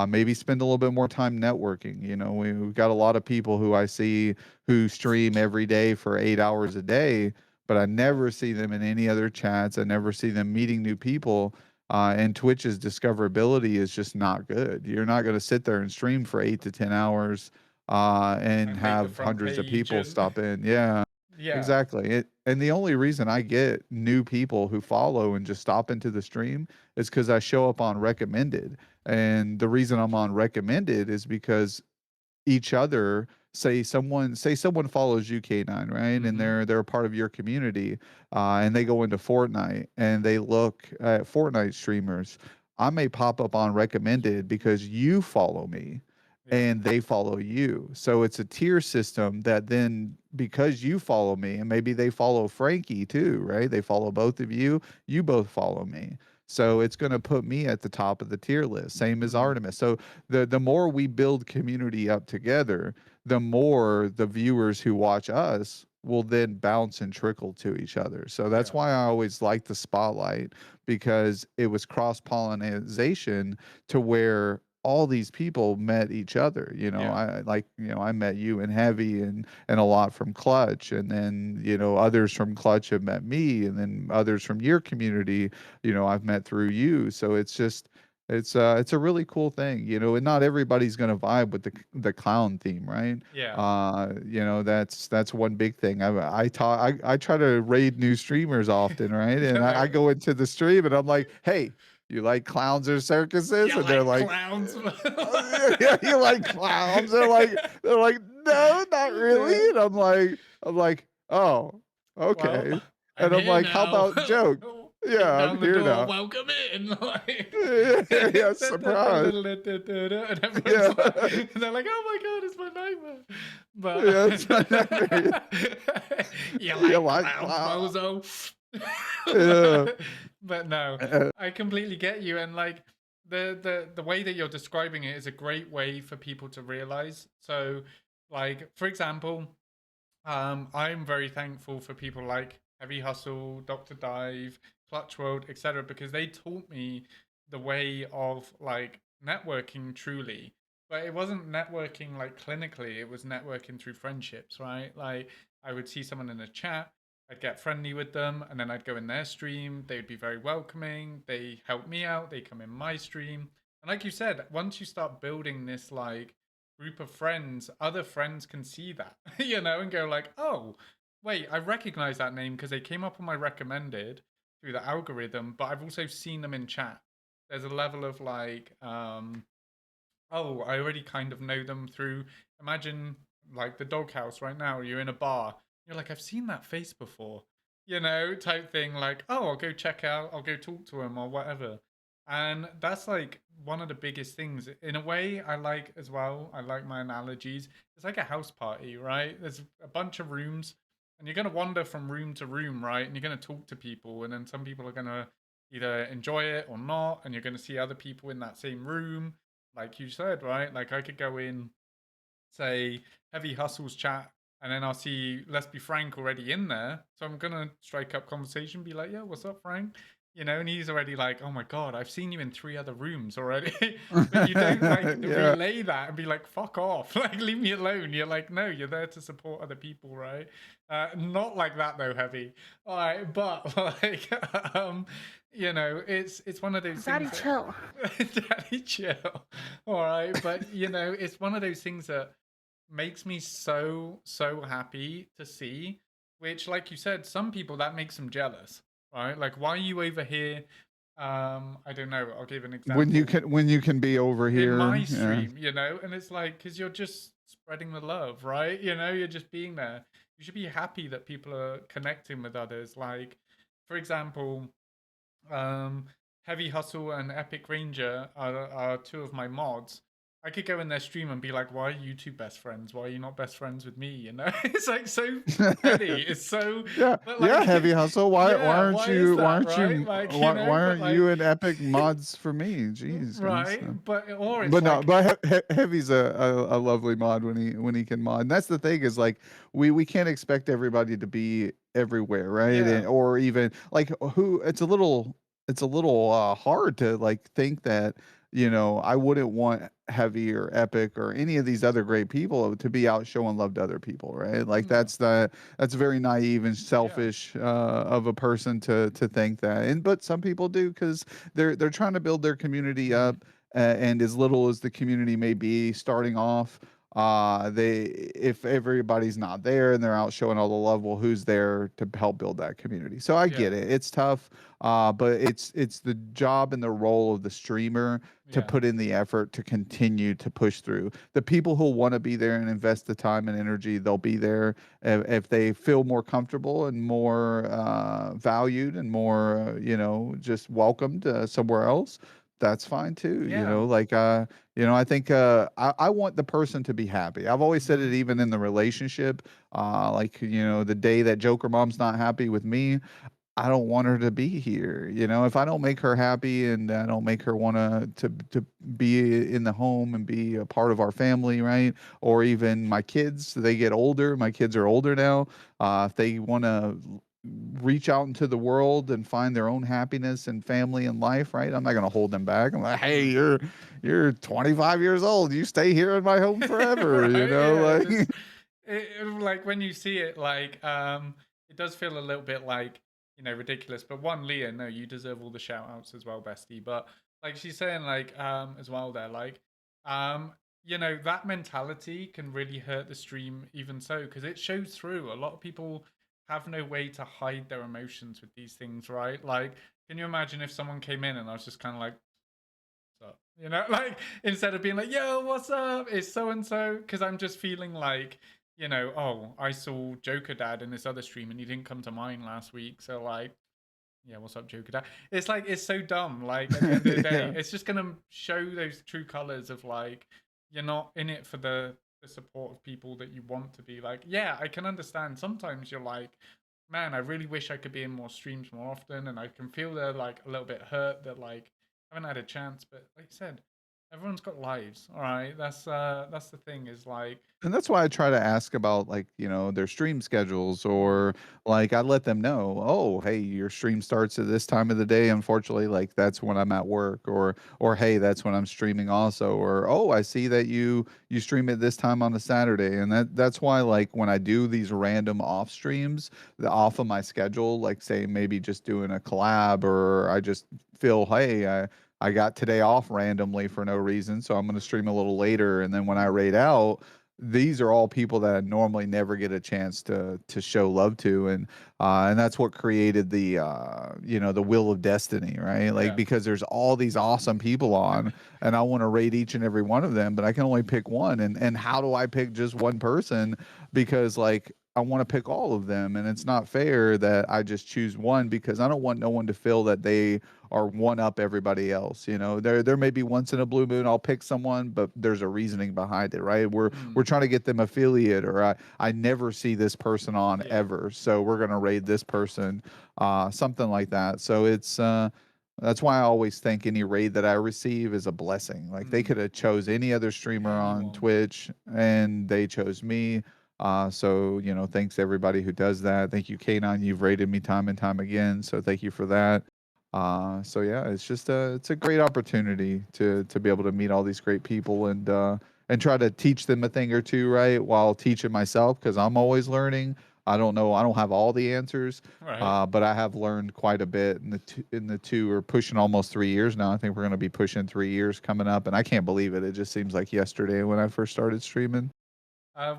Maybe spend a little bit more time networking. We've got a lot of people who I see who stream every day for 8 hours a day, but I never see them in any other chats. I never see them meeting new people. And Twitch's discoverability is just not good. You're not going to sit there and stream for 8 to 10 hours and And make the have front hundreds of page people and stop in. Yeah, yeah. exactly. And the only reason I get new people who follow and just stop into the stream is because I show up on recommended. And the reason I'm on recommended is because each other, say someone follows you, K9, right, and Mm-hmm. they're a part of your community, and they go into Fortnite and they look at Fortnite streamers. I may pop up on recommended because you follow me Yeah. and they follow you, so it's a tier system that then, because you follow me and maybe they follow Frankie too, right, they follow both of you, you both follow me, so it's going to put me at the top of the tier list, same as Mm. Artemis. So the more we build community up together, the more the viewers who watch us will then bounce and trickle to each other. So that's Yeah. why I always like the spotlight, because it was cross pollination to where all these people met each other. Yeah. I met you and Heavy and a lot from Clutch, and then others from Clutch have met me, and then others from your community I've met through you. So it's a really cool thing, and not everybody's gonna vibe with the clown theme, right? Yeah. That's one big thing. I try to raid new streamers often, right? And I go into the stream and I'm like, hey, you like clowns or circuses? Yeah, And they're like like, clowns. yeah, you like clowns? They're like, no, not really. And I'm like, oh, Well, okay. I'm And I'm here like, how now. about joke? Kick Yeah, I'm down the here door, now. welcome in. Like Yeah, the surprise. little and everyone's Yeah. like, and they're like, oh my god, it's my nightmare. Yeah, it's my nightmare. But you You like like clowns, clown? bozo. Yeah. But no, Uh, I completely get you, and like the way that you're describing it is a great way for people to realize. So, like for example, I'm very thankful for people like Heavy Hustle, Dr. Dive, Clutch World, etc., because they taught me the way of like networking truly. But it wasn't networking like clinically, it was networking through friendships, right? Like I would see someone in a chat, I'd get friendly with them, and then I'd go in their stream. They'd be very welcoming. They help me out. They come in my stream. And like you said, once you start building this like group of friends, other friends can see that, and go like, oh, wait, I recognize that name because they came up on my recommended through the algorithm, but I've also seen them in chat. There's a level of like, oh, I already kind of know them through. Imagine like the Doghouse right now. You're in a bar. You're like, I've seen that face before, type thing. Like, oh, I'll go check out. I'll go talk to him or whatever. And that's like one of the biggest things. In a way, I like as well. I like my analogies. It's like a house party, right? There's a bunch of rooms, and you're gonna wander from room to room, right? And you're gonna talk to people, and then some people are gonna either enjoy it or not, and you're gonna see other people in that same room like you said, right? Like I could go in, say, Heavy Hustles chat, and then I'll see Let's Be Frank already in there. So I'm gonna strike up conversation, be like, "Yeah, what's up, Frank?" And he's already like, "Oh my god, I've seen you in 3 other rooms already." But you don't like Yeah. relay that and be like, "Fuck off!" Like, leave me alone. You're like, no, you're there to support other people, right? Not like that though, Heavy. All right, but like, it's one of those Daddy, things that chill. Daddy chill. All right. But it's one of those things that makes me so happy to see, which like you said, some people that makes them jealous, right? Like why are you over here? I don't know. I'll give an example. When you can be over In here, my yeah. stream, and it's like because you're just spreading the love, right? You're just being there. You should be happy that people are connecting with others. Like, for example, um, Heavy Hustle and Epic Ranger are two of my mods. I could go in their stream and be like, "Why are you two best friends? Why are you not best friends with me?" It's like so petty. It's so, Yeah, but yeah, like, Heavy Hustle. Why yeah, aren't why is you that, right? Like, why but aren't you like, an epic mods for me? Jeez, guys. right? But or it's But no, like, but Heavy's a lovely mod when he can mod. And that's the thing is like we can't expect everybody to be everywhere, right? yeah, Or even like who it's a little hard to like think that I wouldn't want Heavy or Epic or any of these other great people to be out showing love to other people, right? Like no, that's very naive and yeah, selfish of a person to think that. And but some people do because they're trying to build their community mm, up, and as little as the community may be starting off, they if everybody's not there and they're out showing all the love, well, who's there to help build that community? So I yeah, get it, it's tough, but it's the job and the role of the streamer to yeah, put in the effort to continue to push through. The people who want to be there and invest the time and energy, they'll be there if they feel more comfortable and more valued and more just welcomed somewhere else. That's fine too, yeah, like I think I want the person to be happy. I've always said mm-hmm, it even in the relationship. Like, the day that Joker mom's not happy with me, I don't want her to be here. If I don't make her happy and I don't make her want to be in the home and be a part of our family, right? Or even my kids, they get older. My kids are older now. If they want to reach out into the world and find their own happiness and family and life, right? I'm not going to hold them back. I'm like, hey, mm. you're 25 years old. You stay here in my home forever. Right? Yeah, Like like when you see it, like it does feel a little bit like ridiculous. But one, Leah, no, you deserve all the shout outs as well, bestie. But like she's saying, like as well, there, like um, that mentality can really hurt the stream, even so, because it shows through. A lot of people have no way to hide their emotions with these things, right? Like, can you imagine if someone came in and I was just kind of like, up? Like instead of being like, yo, what's up? It's so and so. Because I'm just feeling like, oh, I saw Joker Dad in this other stream and he didn't come to mine last week. So, like, yeah, what's up, Joker Dad? It's like, it's so dumb. Like, at the end of the day, yeah. it's just going to show those true colors of like, you're not in it for the support of people that you want to be. Like, yeah, I can understand. Sometimes you're like, man, I really wish I could be in more streams more often. And I can feel they're like a little bit hurt that like, I haven't had a chance. But like I said, Everyone's got lives, all right? That's the thing is like, And that's why I try to ask about, like, their stream schedules, mm, or like I let them know, "Oh, hey, your stream starts at this time of the day. Unfortunately, like that's when I'm at work," or hey, that's when I'm streaming also, or oh, I see that you stream at this time on a Saturday. And that's why, like, when I do these random off streams, the off of my schedule, like say maybe just doing a collab, or I just feel, hey, I got today off randomly for no reason, so I'm going to stream a little later. And then when I mm, raid out, these are all people that I normally never get a chance to show love to. And that's what created the wheel of destiny, right? Like, yeah, because there's all these awesome people on, and I want to rate each and every one of them, but I can only pick one. And how do I pick just one person? Because, like, I want to pick all of them, and it's not fair that I just choose one, because I don't want no one to feel that they are one up everybody else. There may be once in a blue moon I'll pick someone, but there's a reasoning behind it, right? We're mm, trying to get them affiliate, or I never see this person on yeah, ever, so we're gonna raid this person, something like that. So that's why I always think any raid that I receive is a blessing. Like, they could mm, have chose any other streamer on anyone. Twitch, and they chose me. So, thanks to everybody who does that. Thank you, K9. You've rated me time and time again, so thank you for that. So yeah, it's a great opportunity to be able to meet all these great people, and try to teach them a thing or two, right, while teaching myself, because I'm always learning. I don't know, I don't have all the answers, Right. but I have learned quite a bit in the 2 or pushing almost 3 years now. I think we're going to be pushing 3 years coming up, and I can't believe it. It just seems like yesterday when I first started streaming.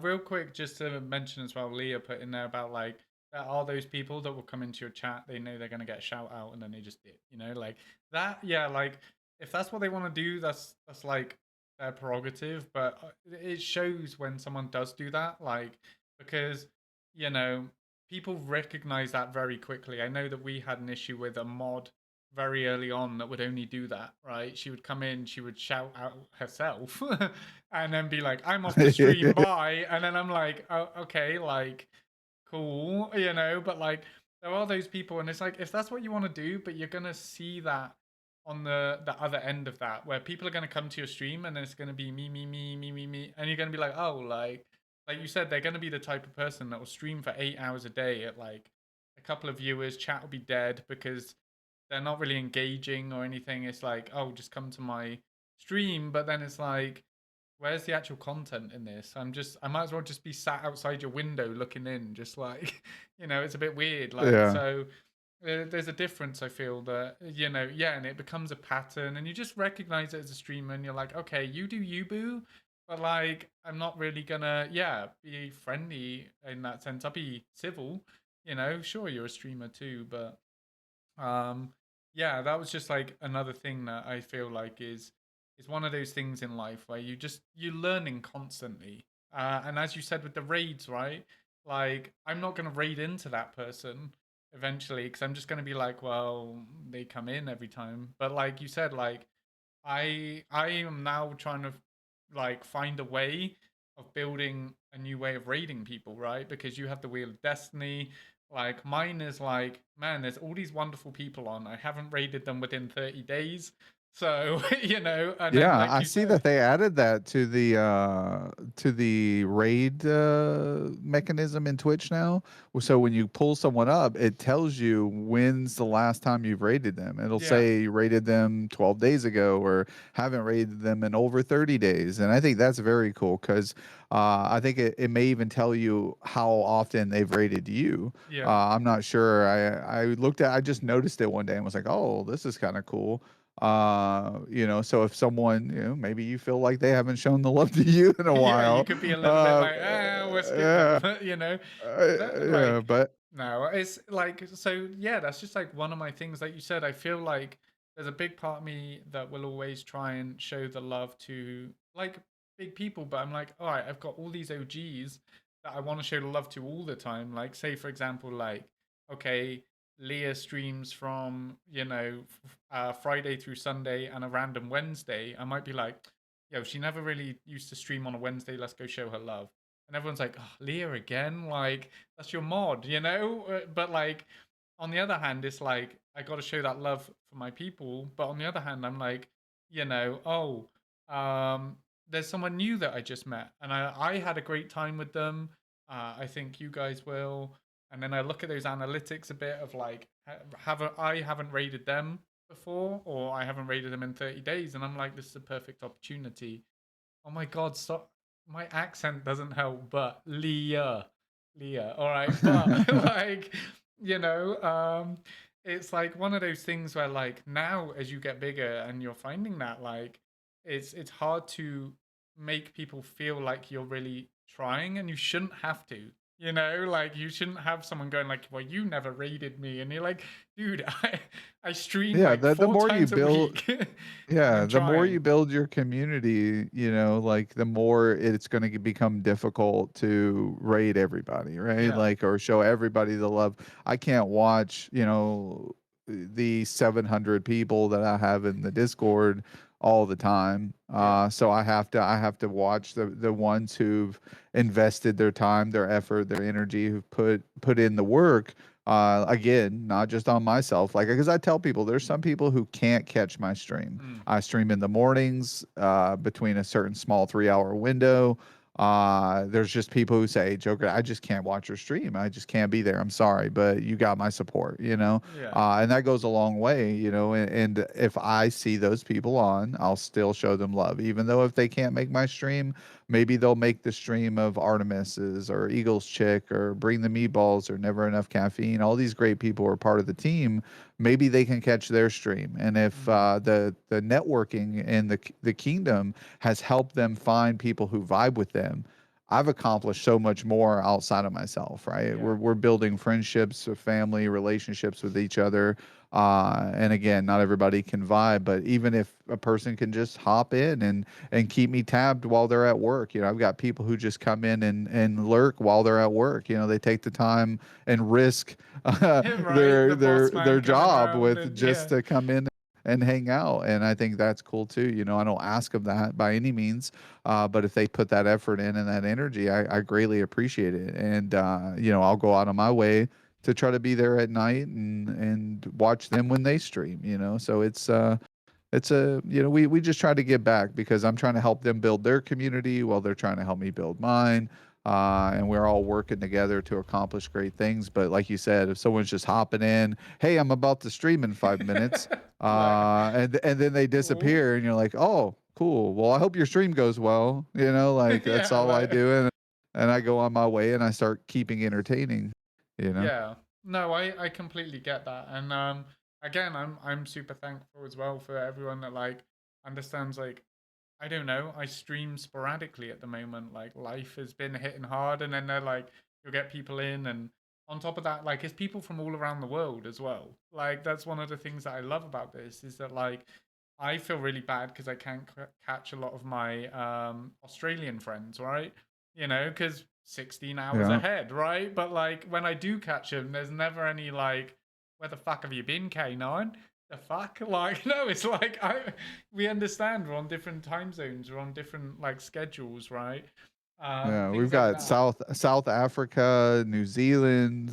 Real quick, just to mention as well, Leah put in there about like there are those people that will come into your chat, they know they're gonna get a shout out, and then they just dip, like that. Yeah, like if that's what they want to do, that's like their prerogative. But it shows when someone does do that, like because you know people recognize that very quickly. I know that we had an issue with a mod very early on that would only do that, right? She would come in, she would shout out herself, and then be like, "I'm off to stream, bye." And then I'm like, "Oh, okay, like, cool, But like, there are those people, and it's like, if that's what you want to do, but you're gonna see that on the other end of that, where people are gonna come to your stream, and then it's gonna be me, me, me, me, me, me, and you're gonna be like, oh, like you said, they're gonna be the type of person that will stream for 8 hours a day at like a couple of viewers, chat will be dead because they're not really engaging or anything. It's like, oh, just come to my stream, but then it's like, where's the actual content in this? I might as well just be sat outside your window looking in, just like, it's a bit weird. Like, Yeah. so there's a difference, I feel that, yeah, and it becomes a pattern and you just recognize it as a streamer and you're like, okay, you do you, boo. But like, I'm not really gonna, yeah, be friendly in that sense. I'll be civil, sure, you're a streamer too, but um, yeah, that was just like another thing that I feel like is one of those things in life where you're learning constantly. And as you said with the raids, right? Like I'm not gonna raid into that person eventually because I'm just gonna be like, well, they come in every time. But like you said, like I am now trying to like find a way of building a new way of raiding people, right? Because you have the Wheel of Destiny. Like mine is like, man, there's all these wonderful people on. I haven't raided them within 30 days. So, and then Yeah, like I you see that said, they added that to the raid mechanism in Twitch now. So when you pull someone up, it tells you when's the last time you've raided them. It'll yeah, say you raided them 12 days ago, or haven't raided them in over 30 days. And I think that's very cool, because I think it may even tell you how often they've raided you. yeah. I'm not sure. I just noticed it one day and was like, oh, this is kind of cool. So if someone, maybe you feel like they haven't shown the love to you in a Yeah, you while, could be a little bit like, we'll skip them, yeah, That, yeah, like, but no, it's like, so yeah, that's just like one of my things. Like you said, I feel like there's a big part of me that will always try and show the love to like big people, but I'm like, all right, I've got all these OGs that I want to show the love to all the time. Like, say, for example, like, okay, Leah streams from, Friday through Sunday and a random Wednesday. I might be like, yo, she never really used to stream on a Wednesday. Let's go show her love. And everyone's like, oh, Leah again? Like, that's your mod, But like, on the other hand, it's like, I got to show that love for my people. But on the other hand, I'm like, oh, um, there's someone new that I just met, and I had a great time with them. I think you guys will. And then I look at those analytics a bit of like, I haven't rated them before, or I haven't rated them in 30 days, and I'm like, this is a perfect opportunity. Oh my God, stop. My accent doesn't help, but Leah. All right. But like, you know, it's like one of those things where like now as you get bigger and you're finding that like it's hard to make people feel like you're really trying and you shouldn't have to. You know, like you shouldn't have someone going like, "Well, you never rated me," and you're like, "Dude, I stream Yeah, like the four more you times a build, week. yeah, I'm the more trying." you build your community, like the more it's going to become difficult to rate everybody, right? Yeah. Like, or show everybody the love. I can't watch, the 700 people that I have in the Discord all the time. Yeah. So I have to watch the ones who've invested their time, their effort, their energy, who've put in the work. Again, not just on myself, like, because I tell people there's some people who can't catch my stream. Mm. I stream in the mornings, between a certain small 3 hour window. There's just people who say, Joker, I just can't watch your stream. I just can't be there. I'm sorry, but you got my support. Yeah. And that goes a long way. And if I see those people on, I'll still show them love, even though if they can't make my stream, maybe they'll make the stream of Artemis's or Eagles Chick or Bring the Meatballs or Never Enough Caffeine. All these great people are part of the team. Maybe they can catch their stream. And if Mm. the networking and the kingdom has helped them find people who vibe with them, I've accomplished so much more outside of myself, right? Yeah. We're building friendships, family relationships with each other. And again, not everybody can vibe, but even if a person can just hop in and keep me tabbed while they're at work. I've got people who just come in and lurk while they're at work. They take the time and risk Right. their The boss their man their coming job round with and just yeah. to come in and hang out. And I think that's cool too. I don't ask of that by any means, but if they put that effort in and that energy, I greatly appreciate it. And I'll go out of my way to try to be there at night and watch them when they stream. So we just try to give back because I'm trying to help them build their community while they're trying to help me build mine. And we're all working together to accomplish great things. But like you said, if someone's just hopping in, hey, I'm about to stream in 5 minutes, Like, and then they oh, disappear, and you're like, oh, cool. Well, I hope your stream goes well. Like that's yeah, all I like do, and I go on my way and I start keeping entertaining. You know. yeah. No, I completely get that. And again, I'm super thankful as well for everyone that like understands like I don't know, I stream sporadically at the moment. Like life has been hitting hard and then they're like you'll get people in and on top of that like it's people from all around the world as well. Like that's one of the things that I love about this is that like I feel really bad because I can't catch a lot of my Australian friends, right? Because 16 hours Yeah. ahead, right? But like when I do catch them, there's never any like, where the fuck have you been, K9? The fuck? Like, no, it's like we understand we're on different time zones, we're on different like schedules, right? Yeah, we've Things like got that. South Africa, New Zealand,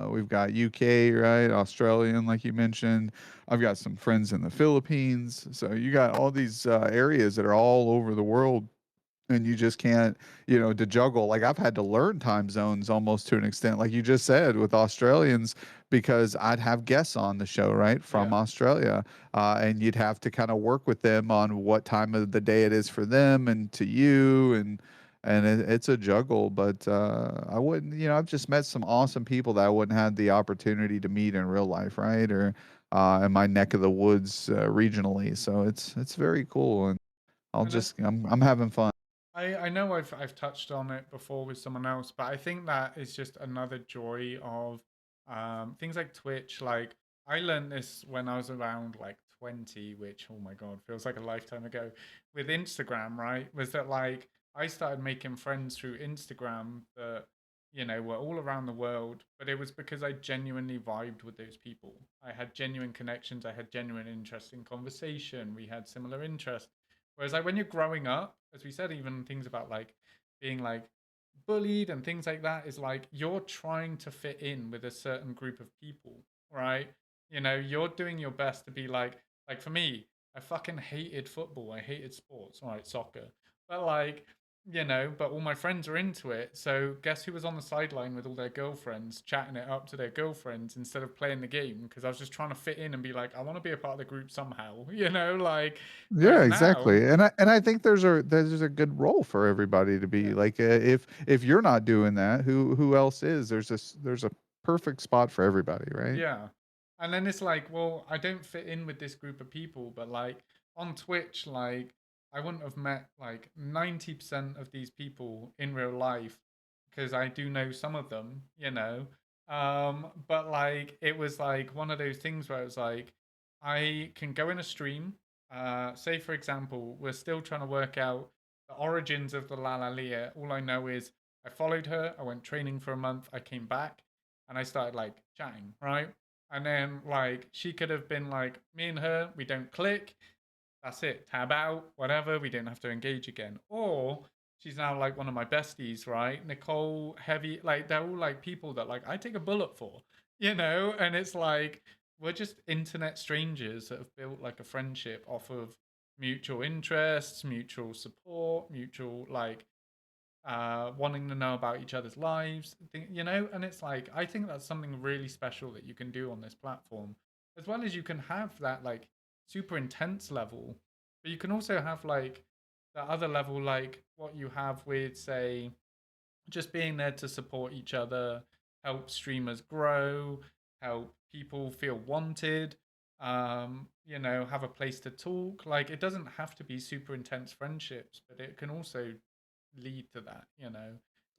we've got UK, right? Australian, like you mentioned. I've got some friends in the Philippines. So you got all these areas that are all over the world, and you just can't, to juggle. Like I've had to learn time zones almost to an extent, like you just said with Australians, because I'd have guests on the show, right, from Yeah. Australia, and you'd have to kind of work with them on what time of the day it is for them and to you, and it's a juggle. But I wouldn't, I've just met some awesome people that I wouldn't have the opportunity to meet in real life, right, or in my neck of the woods regionally. So it's very cool, and And then I'm having fun. I know I've touched on it before with someone else, but I think that is just another joy of things like Twitch. Like I learned this when I was around like 20, which oh my god, feels like a lifetime ago. With Instagram, right? Was that like I started making friends through Instagram that were all around the world, but it was because I genuinely vibed with those people. I had genuine connections, I had genuine interest in conversation, we had similar interests. Whereas like when you're growing up, as we said, even things about like being like bullied and things like that is like you're trying to fit in with a certain group of people, right? You're doing your best to be like for me, I fucking hated football. I hated sports. All right, soccer. But like, but all my friends are into it. So guess who was on the sideline with all their girlfriends, chatting it up to their girlfriends instead of playing the game? Because I was just trying to fit in and be like, I want to be a part of the group somehow, like. Yeah, Whereas now, exactly. And I think there's a good role for everybody to be yeah, like, if you're not doing that, who else is? There's a perfect spot for everybody, right? yeah. And then it's like, well, I don't fit in with this group of people, but like on Twitch, like I wouldn't have met like 90% of these people in real life because I do know some of them. But like it was like one of those things where it was like I can go in a stream, say for example, we're still trying to work out the origins of the La Lia. All I know is I followed her, I went training for a month, I came back and I started like chatting, right? And then like she could have been like, me and her, we don't click. That's it. Tab out, whatever. We didn't have to engage again. Or she's now like one of my besties, right? Nicole, Heavy, like they're all like people that like I take a bullet for. And it's like we're just internet strangers that have built like a friendship off of mutual interests, mutual support, mutual like wanting to know about each other's lives, and it's like I think that's something really special that you can do on this platform, as well as you can have that like super intense level, but you can also have like the other level, like what you have with, say, just being there to support each other, help streamers grow, help people feel wanted, have a place to talk. Like it doesn't have to be super intense friendships, but it can also lead to that.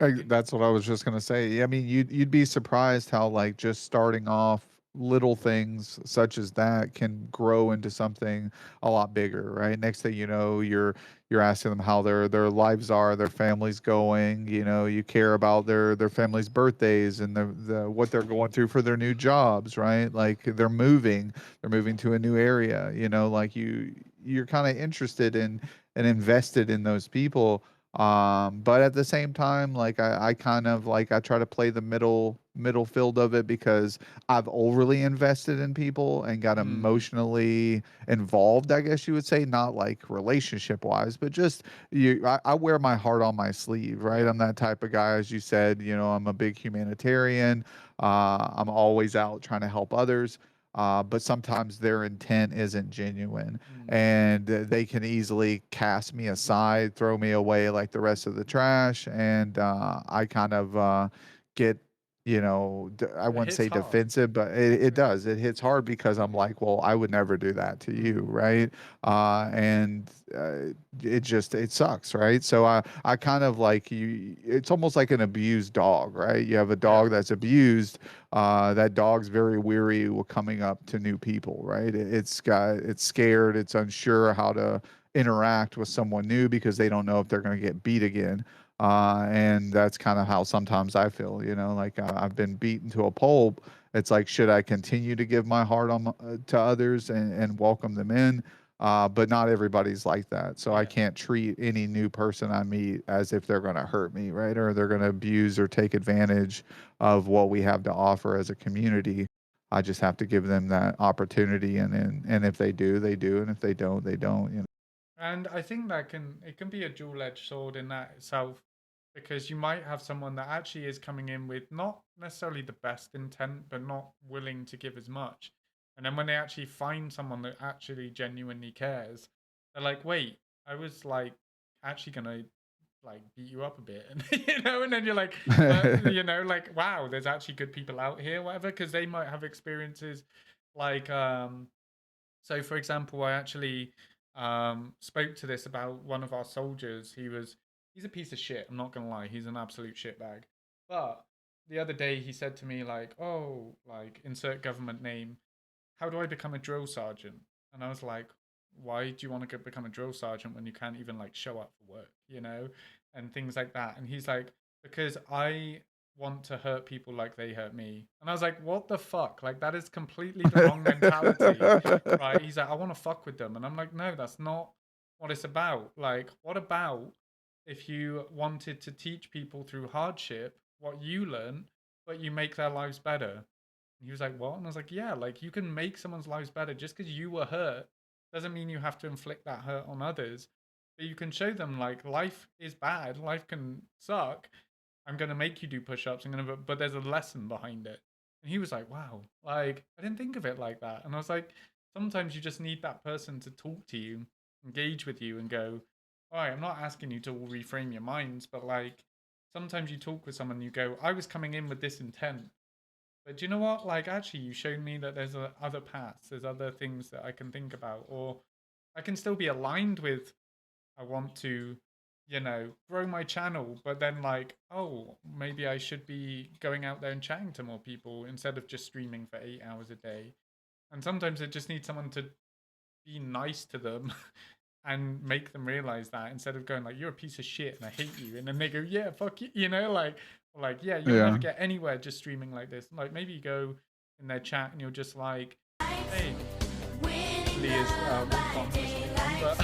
I think That's what I was just gonna say. Yeah, I mean, you'd be surprised how like just starting off little things such as that can grow into something a lot bigger, right? Next thing you know, you're asking them how their lives are, their family's going. You care about their family's birthdays and the what they're going through for their new jobs, right? Like they're moving to a new area. Like you're kind of interested in and invested in those people, but at the same time, like I kind of like I try to play the middle field of it because I've overly invested in people and got mm, emotionally involved, I guess you would say, not like relationship wise, but just I wear my heart on my sleeve, right? yeah, I'm that type of guy, as you said. I'm a big humanitarian. I'm always out trying to help others. But sometimes their intent isn't genuine, mm, and they can easily cast me aside, throw me away like the rest of the trash, and I kind of get, I it wouldn't hits say hard. defensive, but it Yeah, does. It hits hard because I'm like, well, I would never do that to you, mm, right? And it sucks, right? So I kind of like you. It's almost like an abused dog, right? You have a yeah, dog that's abused. That dog's very weary with coming up to new people, right? It's scared, it's unsure how to interact with someone new because they don't know if they're going to get beat again. And that's kind of how sometimes I feel, like I've been beaten to a pulp. It's like, should I continue to give my heart to others and welcome them in? But not everybody's like that. So I yeah. can't treat any new person I meet as if they're going to hurt me, right? Or they're going to abuse or take advantage of what we have to offer as a community. I just have to give them that opportunity, and if they do, they do, and if they don't, they don't. And I think that it can be a dual-edged sword in that itself, because you might have someone that actually is coming in with not necessarily the best intent, but not willing to give as much. And then when they actually find someone that actually genuinely cares, they're like, wait, I was like actually gonna like beat you up a bit, and and then you're like, like wow, there's actually good people out here, whatever, because they might have experiences like so, for example, I actually spoke to this about one of our soldiers. He's a piece of shit. I'm not gonna lie. He's an absolute shitbag. But the other day he said to me like, "Oh, like insert government name. How do I become a drill sergeant?" And I was like, "Why do you want to become a drill sergeant when you can't even like show up for work, and things like that?" And he's like, "Because I want to hurt people like they hurt me." And I was like, "What the fuck? Like that is completely the wrong mentality." Right? He's like, "I want to fuck with them." And I'm like, "No, that's not what it's about. Like, what about if you wanted to teach people through hardship what you learn, but you make their lives better?" And he was like, "What?" And I was like, "Yeah, like you can make someone's lives better just because you were hurt. Doesn't mean you have to inflict that hurt on others, but you can show them like life is bad, life can suck. I'm gonna make you do push-ups. I'm gonna, but there's a lesson behind it. And he was like, "Wow, like I didn't think of it like that." And I was like, "Sometimes you just need that person to talk to you, engage with you, and go, all right, I'm not asking you to all reframe your minds, but like sometimes you talk with someone, and you go, I was coming in with this intent, but do you know what? Like actually, you showed me that there's other paths, there's other things that I can think about, or I can still be aligned with I want to, grow my channel, but then like, oh, maybe I should be going out there and chatting to more people instead of just streaming for 8 hours a day. And sometimes it just needs someone to be nice to them and make them realize that instead of going like, you're a piece of shit and I hate you. And then they go, yeah, fuck you, like, yeah, you'll never Yeah. get anywhere just streaming like this. Like maybe you go in their chat and you're just like, hey, Leah's not listening, but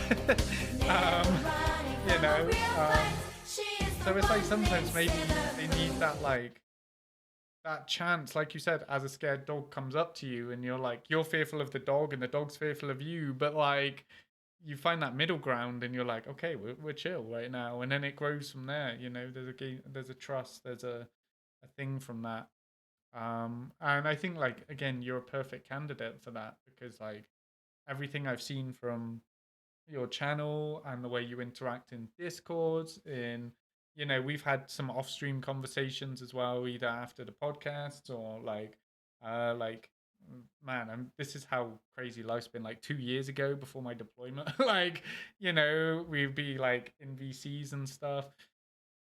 you know, um, so it's like sometimes maybe they need that like that chance, like you said, as a scared dog comes up to you and you're like you're fearful of the dog and the dog's fearful of you, but like you find that middle ground and you're like, okay, we're chill right now, and then it grows from there. There's a game, there's a trust, there's a thing from that. And I think like again, you're a perfect candidate for that because like everything I've seen from your channel and the way you interact in discords in we've had some off stream conversations as well, either after the podcast or like man, this is how crazy life's been. Like 2 years ago before my deployment, like we'd be like in VCs and stuff,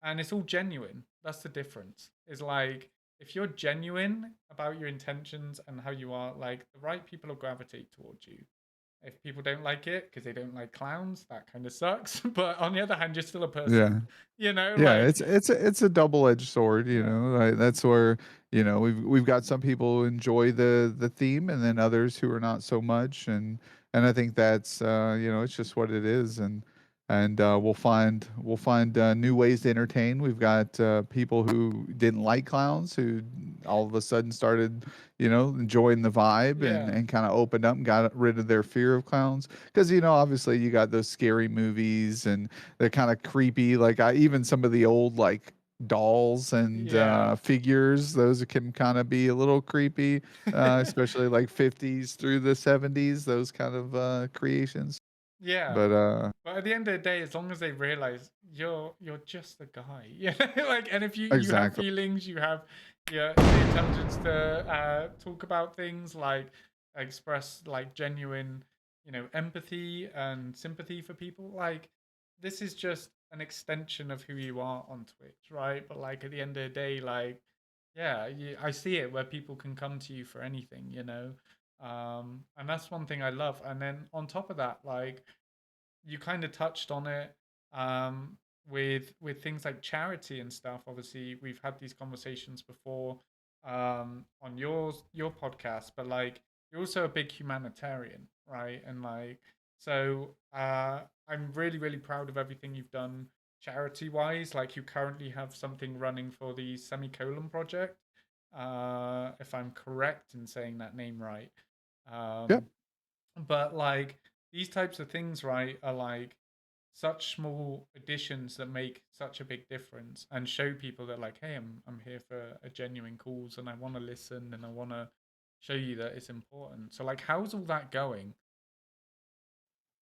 and it's all genuine. That's the difference. Is like if you're genuine about your intentions and how you are, like the right people will gravitate towards you. If people don't like it because they don't like clowns, that kind of sucks. But on the other hand, you're still a person. Yeah. Yeah, Like it's a double-edged sword, yeah, like, that's where, we've got some people who enjoy the theme and then others who are not so much, and I think that's, it's just what it is, and we'll find new ways to entertain. We've got people who didn't like clowns who all of a sudden started, enjoying the vibe and yeah, and kind of opened up and got rid of their fear of clowns because obviously you got those scary movies and they're kind of creepy. Like I even some of the old like dolls and yeah, figures, those can kind of be a little creepy, especially like 50s through the 70s, those kind of creations. yeah. But But at the end of the day, as long as they realize you're just a guy, like, and if you have exactly. feelings, you have the intelligence to talk about things, like express like genuine, empathy and sympathy for people. Like, this is just an extension of who you are on Twitch, right? But like at the end of the day, like, yeah, I see it where people can come to you for anything. And that's one thing I love. And then on top of that, like you kind of touched on it with things like charity and stuff. Obviously, we've had these conversations before on your podcast, but like you're also a big humanitarian, right? And like so, I'm really really proud of everything you've done charity wise. Like you currently have something running for the Semicolon Project, if I'm correct in saying that name right. Yep. Um, but like these types of things, right, are like such small additions that make such a big difference and show people that like, hey, I'm here for a genuine cause and I want to listen and I want to show you that it's important. So like, how's all that going?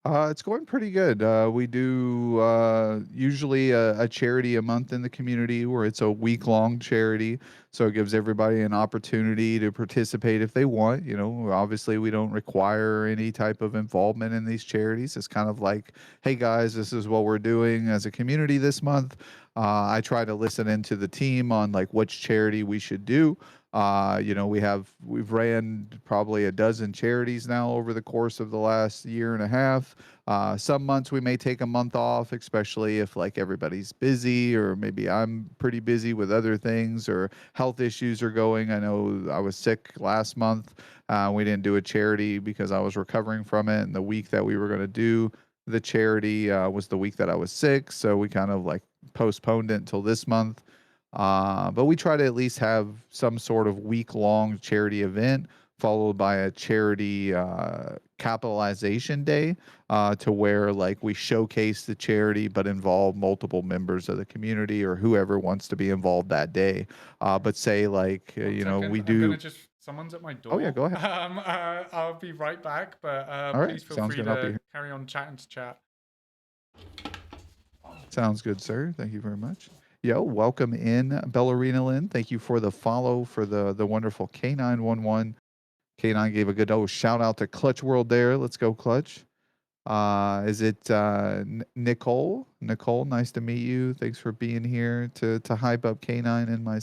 It's going pretty good. We do usually a charity a month in the community where it's a week long charity. So it gives everybody an opportunity to participate if they want. Obviously, we don't require any type of involvement in these charities. It's kind of like, hey guys, this is what we're doing as a community this month. I try to listen into the team on like which charity we should do. We've ran probably a dozen charities now over the course of the last year and a half. Some months we may take a month off, especially if like everybody's busy, or maybe I'm pretty busy with other things, or health issues are going. I know I was sick last month. We didn't do a charity because I was recovering from it, and the week that we were going to do the charity was the week that I was sick, so we kind of like postponed it until this month. But we try to at least have some sort of week long charity event followed by a charity capitalization day, to where like we showcase the charity but involve multiple members of the community or whoever wants to be involved that day. But say like One we second, I'm gonna do. just. Someone's at my Oh yeah, door. go ahead. I'll be right back, but All right, please feel sounds free good. I'll be to here. carry on chatting to chat. Sounds good, sir. Thank you very much. Yo, welcome in, Ballerina Lynn. Thank you for the follow for the wonderful K911. K9 gave a good shout out to Clutch World there. Let's go, Clutch. Is it Nicole? Nicole, nice to meet you. Thanks for being here to hype up K9 and my.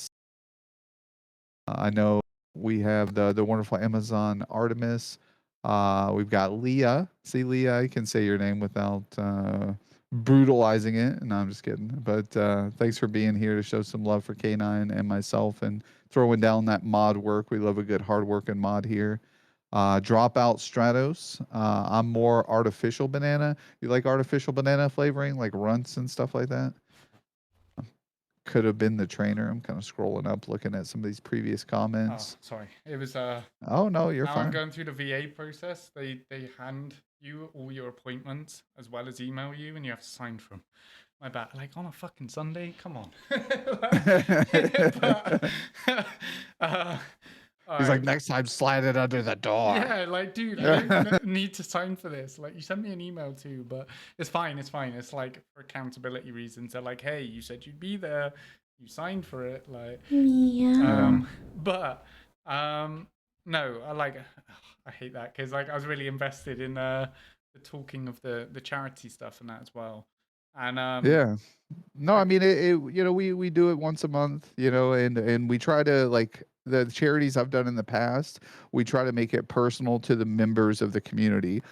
I know we have the wonderful Amazon Artemis. We've got Leah. See, Leah, I can say your name without brutalizing it. No, I'm just kidding. But thanks for being here to show some love for K9 and myself and throwing down that mod work. We love a good hard working mod here. Dropout Stratos. I'm more artificial banana. You like artificial banana flavoring, like runts and stuff like that? Could have been the trainer. I'm kind of scrolling up, looking at some of these previous Oh, comments. sorry. It was Oh no, you're now I'm fine. going through the VA process. They hand you all your appointments as well as email you, and you have to sign for them. My bad. Like on a fucking Sunday? Come on. But uh, all He's like, right. next time, slide it under the door. Yeah, like, dude, I don't even need to sign for this. Like, you sent me an email too, but it's fine. It's fine. It's like for accountability reasons. They're like, hey, you said you'd be there. You signed for it. Like, Yeah. but no, I like. I hate that because like I was really invested in the talking of the charity stuff and that as well. And Yeah. No, I like mean we do it once a month, and we try to like the charities I've done in the past, we try to make it personal to the members of the community.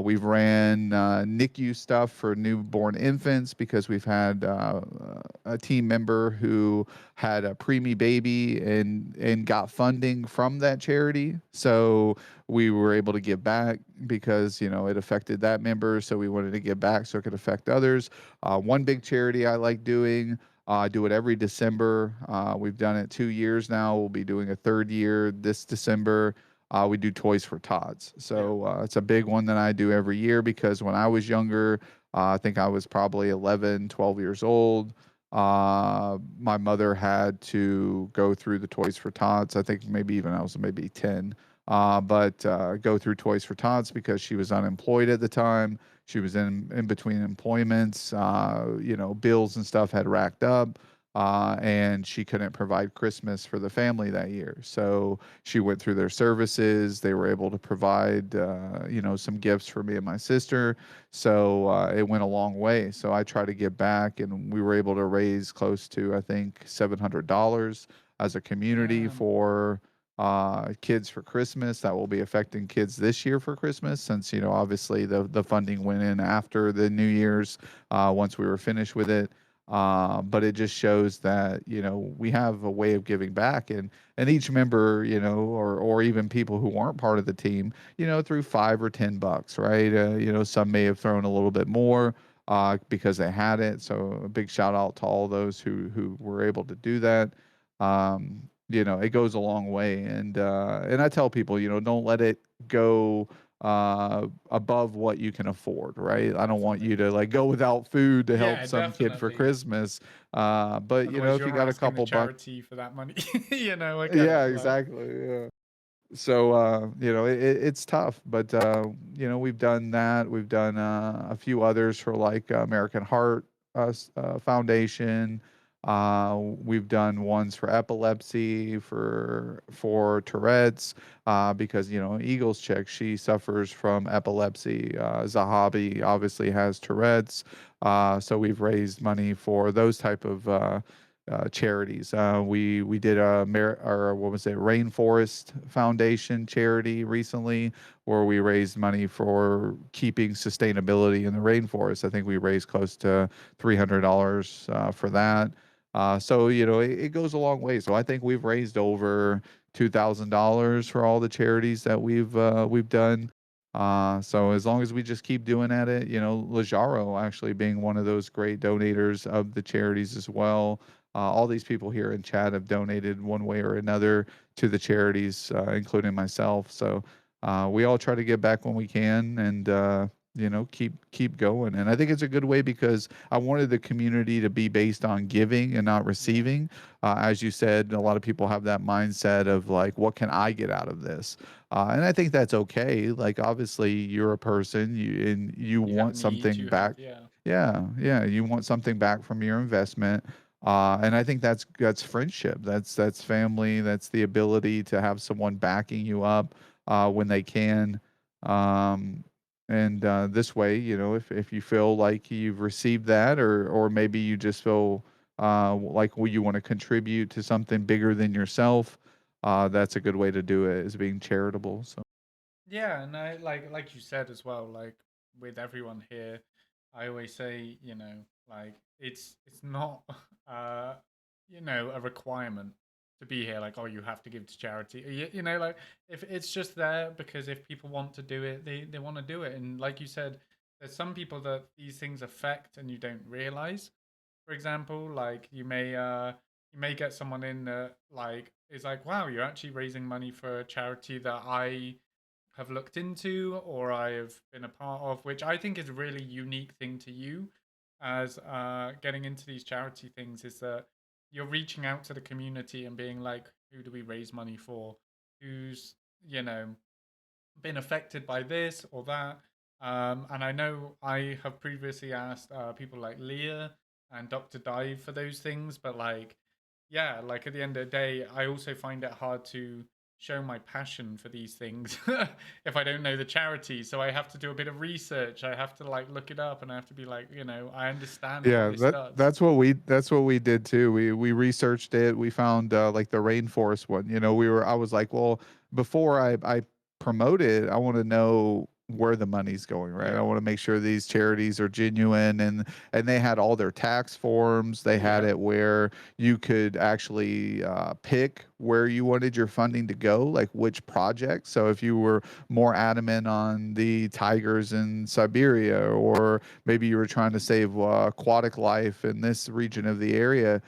We've ran NICU stuff for newborn infants because we've had a team member who had a preemie baby and got funding from that charity. So we were able to give back because it affected that member. So we wanted to give back so it could affect others. One big charity I like doing. I do it every December. We've done it 2 years now. We'll be doing a third year this December. We do Toys for Tots. yeah, So it's a big one that I do every year because when I was younger, I think I was probably 11, 12 years old. My mother had to go through the Toys for Tots. I think maybe even I was maybe 10. But go through Toys for Tots because she was unemployed at the time. She was in between employments. Bills and stuff had racked up, and she couldn't provide Christmas for the family that year. So she went through their services. They were able to provide, some gifts for me and my sister. So it went a long way. So I try to give back, and we were able to raise close to, I think, $700 as a community damn, for kids for Christmas. That will be affecting kids this year for Christmas, since obviously the funding went in after the New Year's, once we were finished with it. But it just shows that we have a way of giving back, and each member, or even people who aren't part of the team, through $5 or $10, right? Some may have thrown a little bit more because they had it. So a big shout out to all those who were able to do that. It goes a long way, and I tell people, don't let it go above what you can afford, right? I don't want definitely. you to like go without food to help Yeah, some kid for definitely. Christmas. But Otherwise, if you you're got a asking the couple bucks. charity for that money. I get Yeah, it. Like, exactly. Yeah. So it's tough, but we've done that. We've done a few others for like American Heart Foundation. We've done ones for epilepsy, for Tourette's, because Eagles Check, she suffers from epilepsy. Zahabi obviously has Tourette's, so we've raised money for those type of charities. We did or what was it, Rainforest Foundation charity recently, where we raised money for keeping sustainability in the rainforest. I think we raised close to $300 for that. So it goes a long way. So I think we've raised over $2,000 for all the charities that we've done. So as long as we just keep doing at it, you know, Lajaro actually being one of those great donators of the charities as well. All these people here in chat have donated one way or another to the charities, including myself. So we all try to give back when we can, and you know, keep going. And I think it's a good way because I wanted the community to be based on giving and not Yeah. receiving. As you said, a lot of people have that mindset of like, what can I get out of this? And I think that's okay. Like, obviously, you're a person, and you You have want needs, something you have, back. yeah. Yeah, yeah, you want something back from your investment. And I think that's friendship. That's family. That's the ability to have someone backing you up when they can. Um, and this way, you know, if you feel like you've received that, or maybe you just feel like well, you want to contribute to something bigger than yourself, that's a good way to do it, is being charitable. So Yeah, and I like you said as well, like with everyone here, I always say, like it's not a requirement to be here, like, oh, you have to give to charity. Like if it's just there because if people want to do it, they want to do it. And like you said, there's some people that these things affect and you don't realize. For example, like you may get someone in that like is like, wow, you're actually raising money for a charity that I have looked into or I have been a part of, which I think is a really unique thing to you as getting into these charity things is that you're reaching out to the community and being like, who do we raise money for? Who's, you know, been affected by this or that. And I know I have previously asked people like Leah and Dr. Dive for those things, but like, yeah, like at the end of the day, I also find it hard to show my passion for these things if I don't know the charity. So I have to do a bit of research. I have to like look it up and I have to be like, I understand what yeah, this does. that's what we did too. We researched it. We found like the rainforest one. You know, I was like, well, before I promote it, I want to know where the money's going, right? I Yeah. want to make sure these charities are genuine, and they had all their tax forms. They Oh, had yeah. it where you could actually pick where you wanted your funding to go, like which project. So if you were more adamant on the tigers in Siberia, or maybe you were trying to save aquatic life in this region of the area,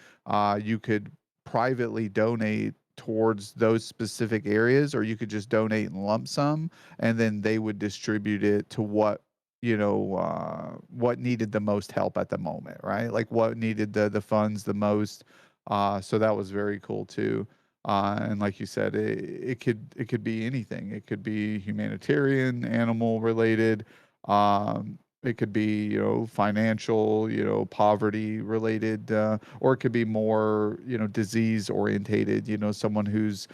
you could privately donate towards those specific areas, or you could just donate in lump sum, and then they would distribute it to what needed the most help at the moment, right? Like what needed the funds the most. So that was very cool too. And like you said, it could be anything. It could be humanitarian, animal related. It could be, financial, poverty related, or it could be more, disease orientated, someone who's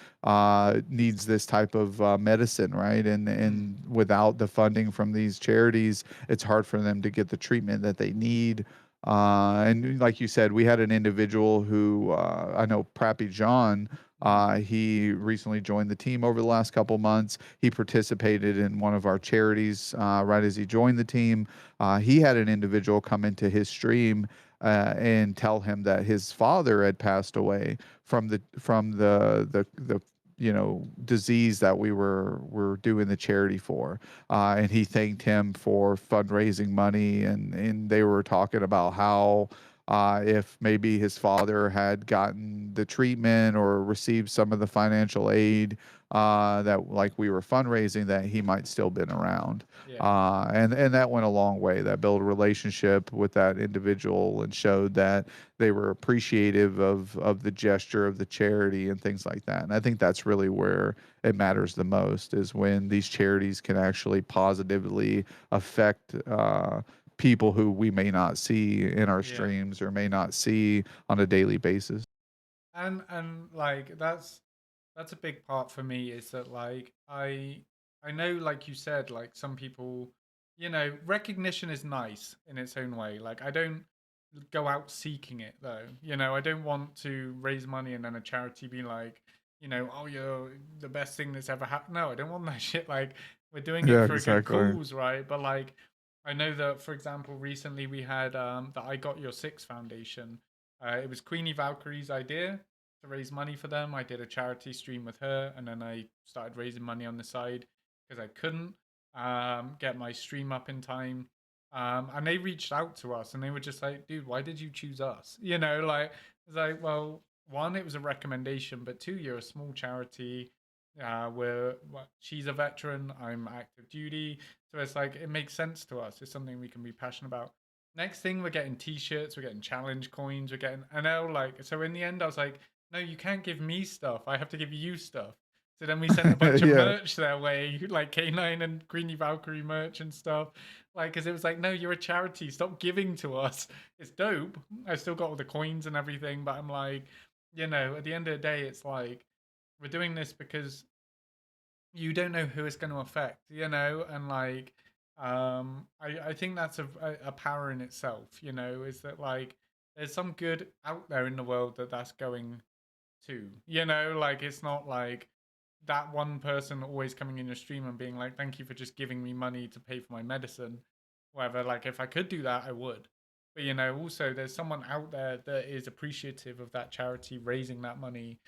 needs this type of medicine, right? And Mm. without the funding from these charities, it's hard for them to get the treatment that they need. And like you said, we had an individual who I know, Prappy John. Mm. He recently joined the team over the last couple months. He participated in one of our charities right as he joined the team. He had an individual come into his stream and tell him that his father had passed away from the disease that we were doing the charity for. And he thanked him for fundraising money, and they were talking about how if maybe his father had gotten the treatment or received some of the financial aid that like we were fundraising, that he might still been around. Yeah. And that went a long way. That built a relationship with that individual and showed that they were appreciative of the gesture of the charity and things like that. And I think that's really where it matters the most, is when these charities can actually positively affect people who we may not see in our Yeah. streams or may not see on a daily basis. And like that's a big part for me is that like I know like you said like some people recognition is nice in its own way. Like I don't go out seeking it though. I don't want to raise money and then a charity be like, oh, you're the best thing that's ever happened. No, I don't want that shit. Like we're doing it Yeah, for a good exactly. cause, right? But like I know that for example recently we had the I Got Your Six Foundation. It was Queenie Valkyrie's idea to raise money for them. I did a charity stream with her, and then I started raising money on the side because I couldn't. get my stream up in time. And they reached out to us and they were just like, dude, why did you choose us? You know, like, it's like, well, one, it was a recommendation, but two, you're a small charity. She's a veteran, I'm active duty. So it's like, it makes sense to us. It's something we can be passionate about. Next thing, we're getting t-shirts, we're getting challenge coins, we're getting, and now like, so in the end, I was like, no, you can't give me stuff. I have to give you stuff. So then we sent a bunch of Yeah. merch their way, like K9 and Greeny Valkyrie merch and stuff. Like, because it was like, no, you're a charity. Stop giving to us. It's dope. I still got all the coins and everything, but I'm like, you know, at the end of the day, it's like, we're doing this because you don't know who it's going to affect, you know, and like, I think that's a power in itself, you know, is that like, there's some good out there in the world that's going to, you know, like it's not like that one person always coming in your stream and being like, thank you for just giving me money to pay for my medicine, whatever. Like if I could do that, I would. But you know, also there's someone out there that is appreciative of that charity raising that money.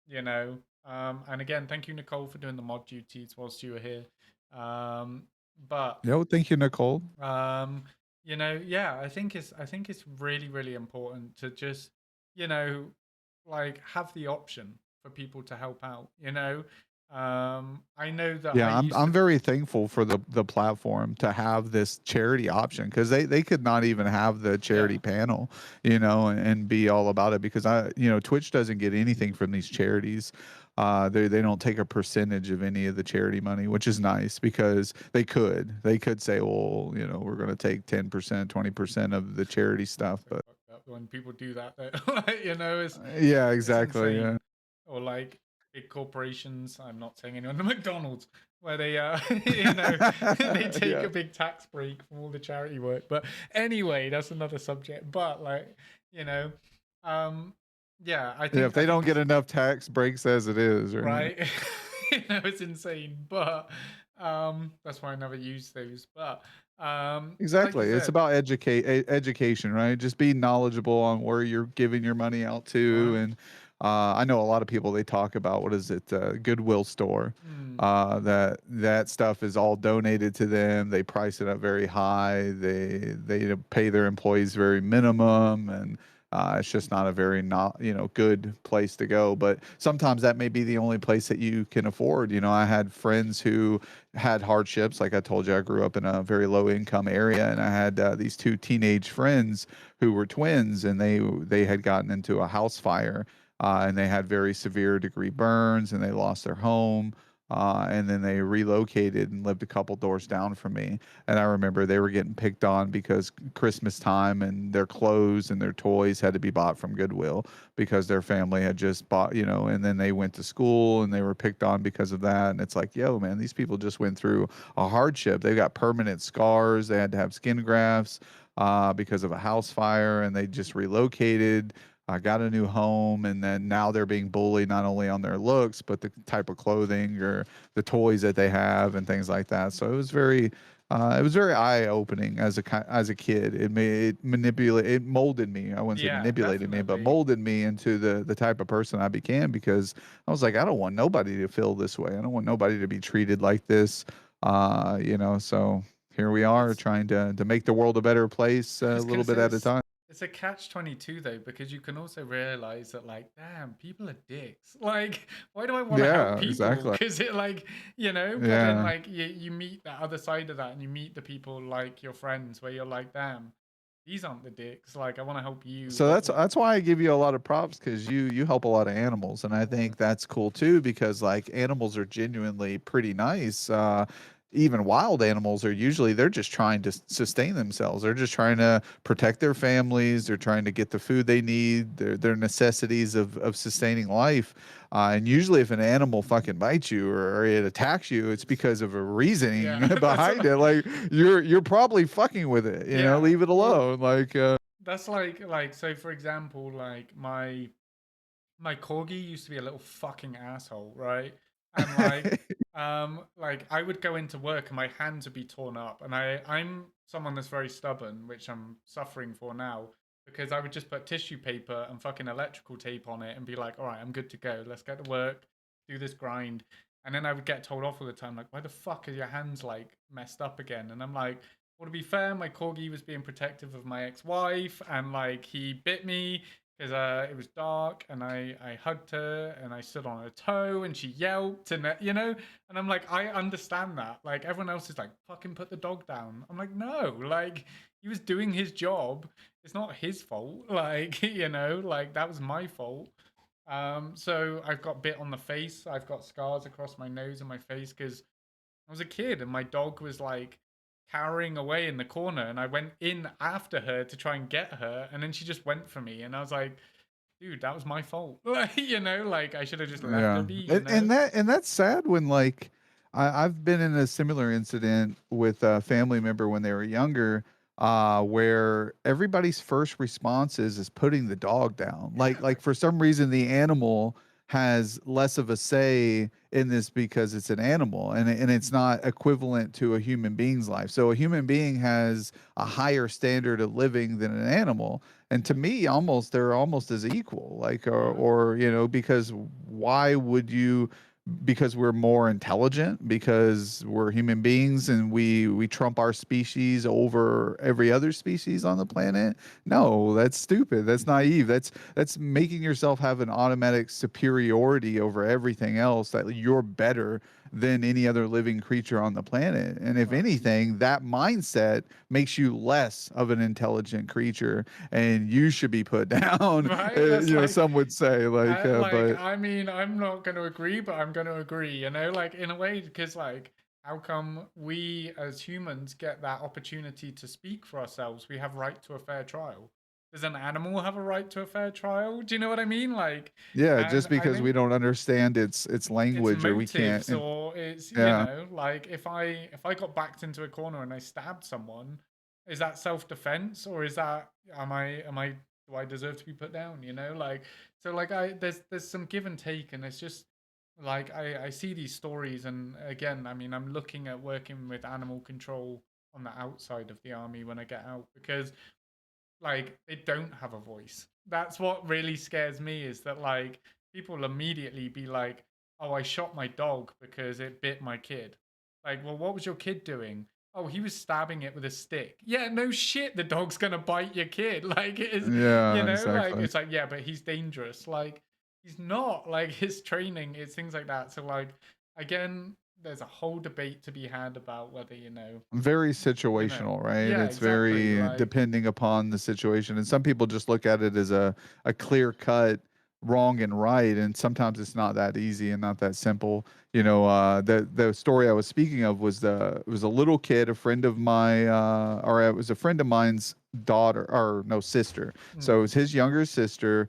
You know, and again, thank you, Nicole, for doing the mod duties whilst you were here. Um, but No, thank you, Nicole. um, you know, yeah, I think it's really, really important to just, you know, like have the option for people to help out, you know. I know that I Yeah, I'm used I'm to, very thankful for the platform to have this charity option because they could not even have the charity yeah, panel, and be all about it because Twitch doesn't get anything from these charities. They don't take a percentage of any of the charity money, which is nice because they could say, well, we're going to take 10%, 20% of the charity stuff, so but fucked up when people do that, like, you know, yeah, it's exactly. Yeah. insane. Or like big corporations, I'm not saying anyone, the McDonald's, where they you know, they take Yeah. a big tax break from all the charity work. But anyway, that's another subject. But like, you know, um yeah, I Yeah, think if I they think don't get it's enough tax breaks as it is, right? right. You know, it's insane. But that's why I never use those. But like you Exactly. It's said, about education, right? Just be knowledgeable on where you're giving your money out to. right? And I know a lot of people they talk about what is it, Goodwill store. Hmm. That stuff is all donated to them. They price it up very high. They pay their employees very minimum, and it's just not a very not good place to go. But sometimes that may be the only place that you can afford. I had friends who had hardships. Like I told you, I grew up in a very low income area, and I had these two teenage friends who were twins, and they had gotten into a house fire, and they had very severe degree burns, and they lost their home. And then they relocated and lived a couple doors down from me. And I remember they were getting picked on because Christmas time and their clothes and their toys had to be bought from Goodwill because their family had just bought, and then they went to school and they were picked on because of that. And it's like, yo, man, these people just went through a hardship. They've got permanent scars. They had to have skin grafts because of a house fire, and they just relocated. I got a new home, and then now they're being bullied not only on their looks, but the type of clothing or the toys that they have and things like that. So it was very eye opening as a kid. It molded me. I wouldn't say Yeah, manipulated me, but definitely. molded me into the type of person I became because I was like, I don't want nobody to feel this way. I don't want nobody to be treated like this. So here we are It's trying to make the world a better place I a was gonna little bit say at a time. it's a catch 22 though, because you can also realize that like, damn, people are dicks. Like, why do I want to help Yeah, people? exactly. Because it like, you know, but then Yeah. like you meet that other side of that and you meet the people like your friends where you're like, damn, these aren't the dicks. Like I want to help you, So but that's why I give you a lot of props because you help a lot of animals, and I uh, think that's cool too because like animals are genuinely pretty nice. Even wild animals are usually they're just trying to sustain themselves. They're just trying to protect their families. They're trying to get the food they need. Their necessities of sustaining life. And usually, if an animal fucking bites you or it attacks you, it's it's because of a reasoning yeah, that's behind it. Like you're probably fucking with it. yeah. Leave it Well, alone. Like. that's like so for example, like my corgi used to be a little fucking asshole, right? And like I would go into work and my hands would be torn up, and I'm someone that's very stubborn, which I'm suffering for now because I would just put tissue paper and fucking electrical tape on it and be like, all right, I'm good to go. Let's get to work, do this grind. And then I would get told off all the time, like, why the fuck are your hands like messed up again? And I'm like, well, to be fair, my corgi was being protective of my ex-wife, and like he bit me because it was dark, and I hugged her and I stood on her toe, and she yelped, and you know, and I'm like, I understand that. Like everyone else is like, fucking put the dog down. I'm like, no, like he was doing his job. It's not his fault. Like you know, like that was my fault. So I've got bit on the face. I've got scars across my nose and my face because I was a kid and my dog was like cowering away in the corner, and I went in after her to try and get her, and then she just went for me, and I was like, dude, that was my fault. Like, you know, like I should have just left her Yeah, be, you and know? that's sad when like I've been in a similar incident with a family member when they were younger, where everybody's first response is putting the dog down. Yeah, Like for some reason the animal has less of a say in this because it's an animal and it's not equivalent to a human being's life. So a human being has a higher standard of living than an animal, and to me almost they're almost as equal, like yeah, or you know, because why would you, because we're more intelligent, because we're human beings and we trump our species over every other species on the planet? No, that's stupid, that's naive, that's making yourself have an automatic superiority over everything else, that you're better than any other living creature on the planet. And if right, anything, that mindset makes you less of an intelligent creature and you should be put down. right. That's You know, some would say like, but I mean, I'm not going to agree, but I'm going to agree, you know, like in a way, because like, how come we as humans get that opportunity to speak for ourselves? We have right to a fair trial. Does an animal have a right to a fair trial? Do you know what I mean? Like, yeah, and just I because we think don't understand its it's language or we can't motives, or it's, you yeah. know, like if I got backed into a corner and I stabbed someone, is that self-defense, or is that, am I do I deserve to be put down, you know? Like, so like I there's some give and take, and it's just like I see these stories, and again, I mean, I'm looking at working with animal control on the outside of the army when I get out, because like they don't have a voice. That's what really scares me, is that like people will immediately be like, "Oh, I shot my dog because it bit my kid." Like, well, what was your kid doing? Oh, he was stabbing it with a stick. Yeah, no shit, the dog's gonna bite your kid. Like it is, you Yeah, know, like exactly. it's like, yeah, but he's dangerous. Like he's not. Like his training, it's things like that. So like again, there's a whole debate to be had about whether, Very you know, situational, right? yeah, It's exactly. very Like, depending upon the situation. And some people just look at it as a clear cut wrong and right. And sometimes it's not that easy and not that simple. You know, the story I was speaking of was it was a little kid, a friend of my or it was a friend of mine's daughter, or no, sister. So it mm, was his younger sister.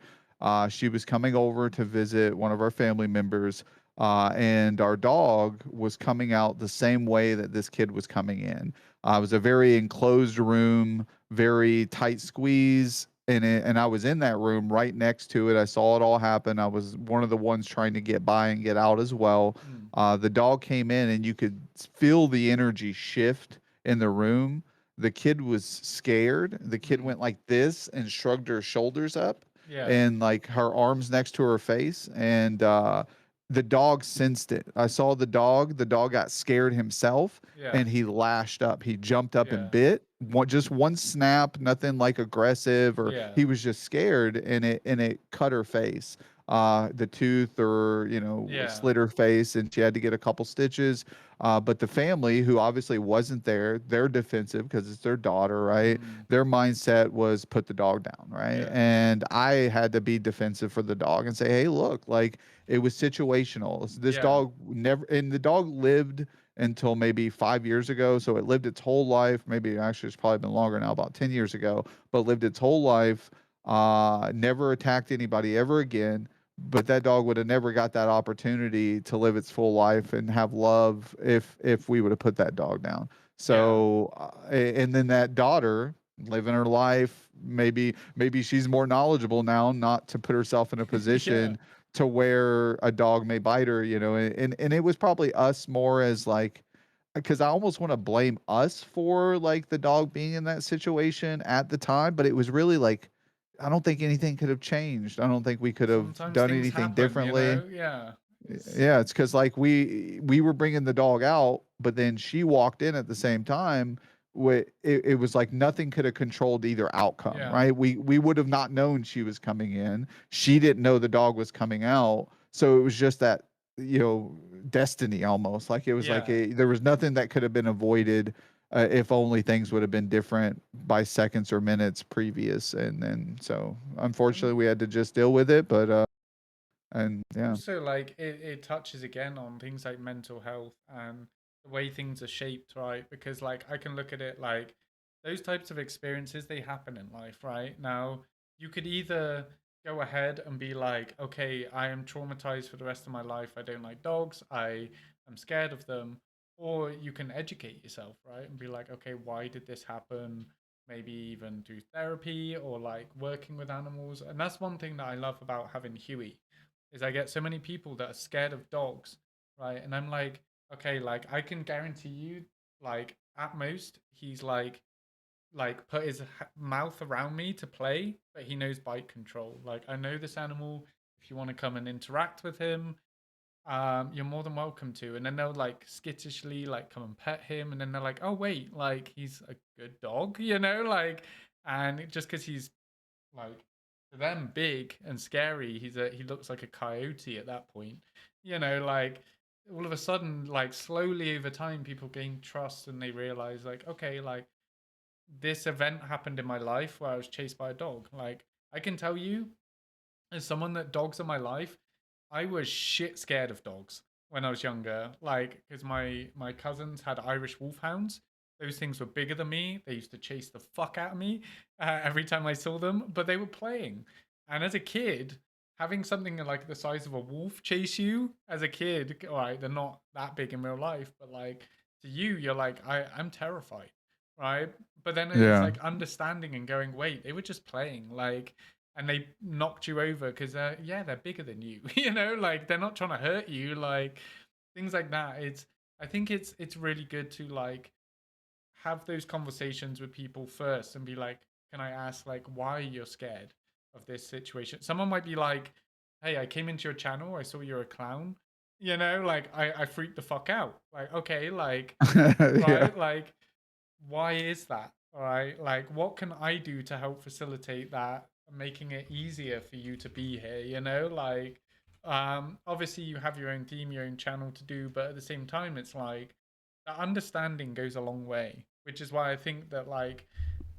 She was coming over to visit one of our family members, and our dog was coming out the same way that this kid was coming in. It was a very enclosed room, very tight squeeze, and I was in that room right next to it. I saw it all happen. I was one of the ones trying to get by and get out as well. mm. The dog came in, and you could feel the energy shift in the room. The kid was scared. The kid Mm, went like this and shrugged her shoulders up yeah, and like her arms next to her face, and the dog sensed it. I saw the dog got scared himself, yeah, and he lashed up. He jumped up and yeah, bit. Just one snap, nothing like aggressive, or yeah, he was just scared, and it cut her face. The tooth, or you know, yeah, slit her face, and she had to get a couple stitches. But the family, who obviously wasn't there, they're defensive because it's their daughter, right? mm, Their mindset was put the dog down, right? yeah, And I had to be defensive for the dog and say, hey, look, like it was situational. This yeah, dog never, and the dog lived until maybe 5 years ago. So it lived its whole life. Maybe actually it's probably been longer now, about 10 years ago, but lived its whole life, never attacked anybody ever again. But that dog would have never got that opportunity to live its full life and have love if we would have put that dog down. yeah, So, and then that daughter living her life, maybe she's more knowledgeable now, not to put herself in a yeah. position to where a dog may bite her, you know, and it was probably us more as like, because I almost want to blame us for like the dog being in that situation at the time, but it was really like, I don't think anything could have changed. I don't think we could have Sometimes done things anything happen, you differently. know. Yeah, It's Yeah, it's because like we were bringing the dog out, but then she walked in at the same time. It was like nothing could have controlled either outcome, yeah, right? We would have not known she was coming in. She didn't know the dog was coming out, so it was just that, you know, destiny almost. Like it was like yeah. there was nothing that could have been avoided, if only things would have been different by seconds or minutes previous. And then so And unfortunately we had to just deal with it. But and yeah. also, like it touches again on things like mental health and the way things are shaped, right? Because like I can look at it like those types of experiences, they happen in life, right? Now, you could either go ahead and be like, okay, I am traumatized for the rest of my life. I don't like dogs. I am scared of them. Or you can educate yourself, right? And be like, okay, why did this happen? Maybe even do therapy or like working with animals. And that's one thing that I love about having Huey is I get so many people that are scared of dogs, right? And I'm like, okay, like I can guarantee you, like at most, he's like put his mouth around me to play, but he knows bite control. Like I know this animal. If you want to come and interact with him, you're more than welcome to. And then they'll like skittishly like come and pet him, and then they're like, oh wait, like he's a good dog, like, and just because he's like to them big and scary, he looks like a coyote at that point. Like all of a sudden, like slowly over time, people gain trust and they realize like, okay, like this event happened in my life where I was chased by a dog. Like I can tell you, as someone that dogs are my life, I was shit scared of dogs when I was younger. Like, because my cousins had Irish wolfhounds. Those things were bigger than me. They used to chase the fuck out of me every time I saw them. But they were playing, and as a kid, having something like the size of a wolf chase you as a kid, all right, they're not that big in real life, but like to you, you're like, I'm terrified, right? But then it's Yeah. like understanding and going, wait, they were just playing, like, and they knocked you over because yeah, they're bigger than you. Like they're not trying to hurt you, like things like that. I think it's really good to like have those conversations with people first and be like, can I ask like why you're scared of this situation? Someone might be like, hey, I came into your channel, I saw you're a clown, like I freaked the fuck out. Like, okay, like, Yeah. right, like why is that? All right. Like, what can I do to help facilitate that, making it easier for you to be here? Like, obviously you have your own theme, your own channel to do, but at the same time, it's like that understanding goes a long way, which is why I think that like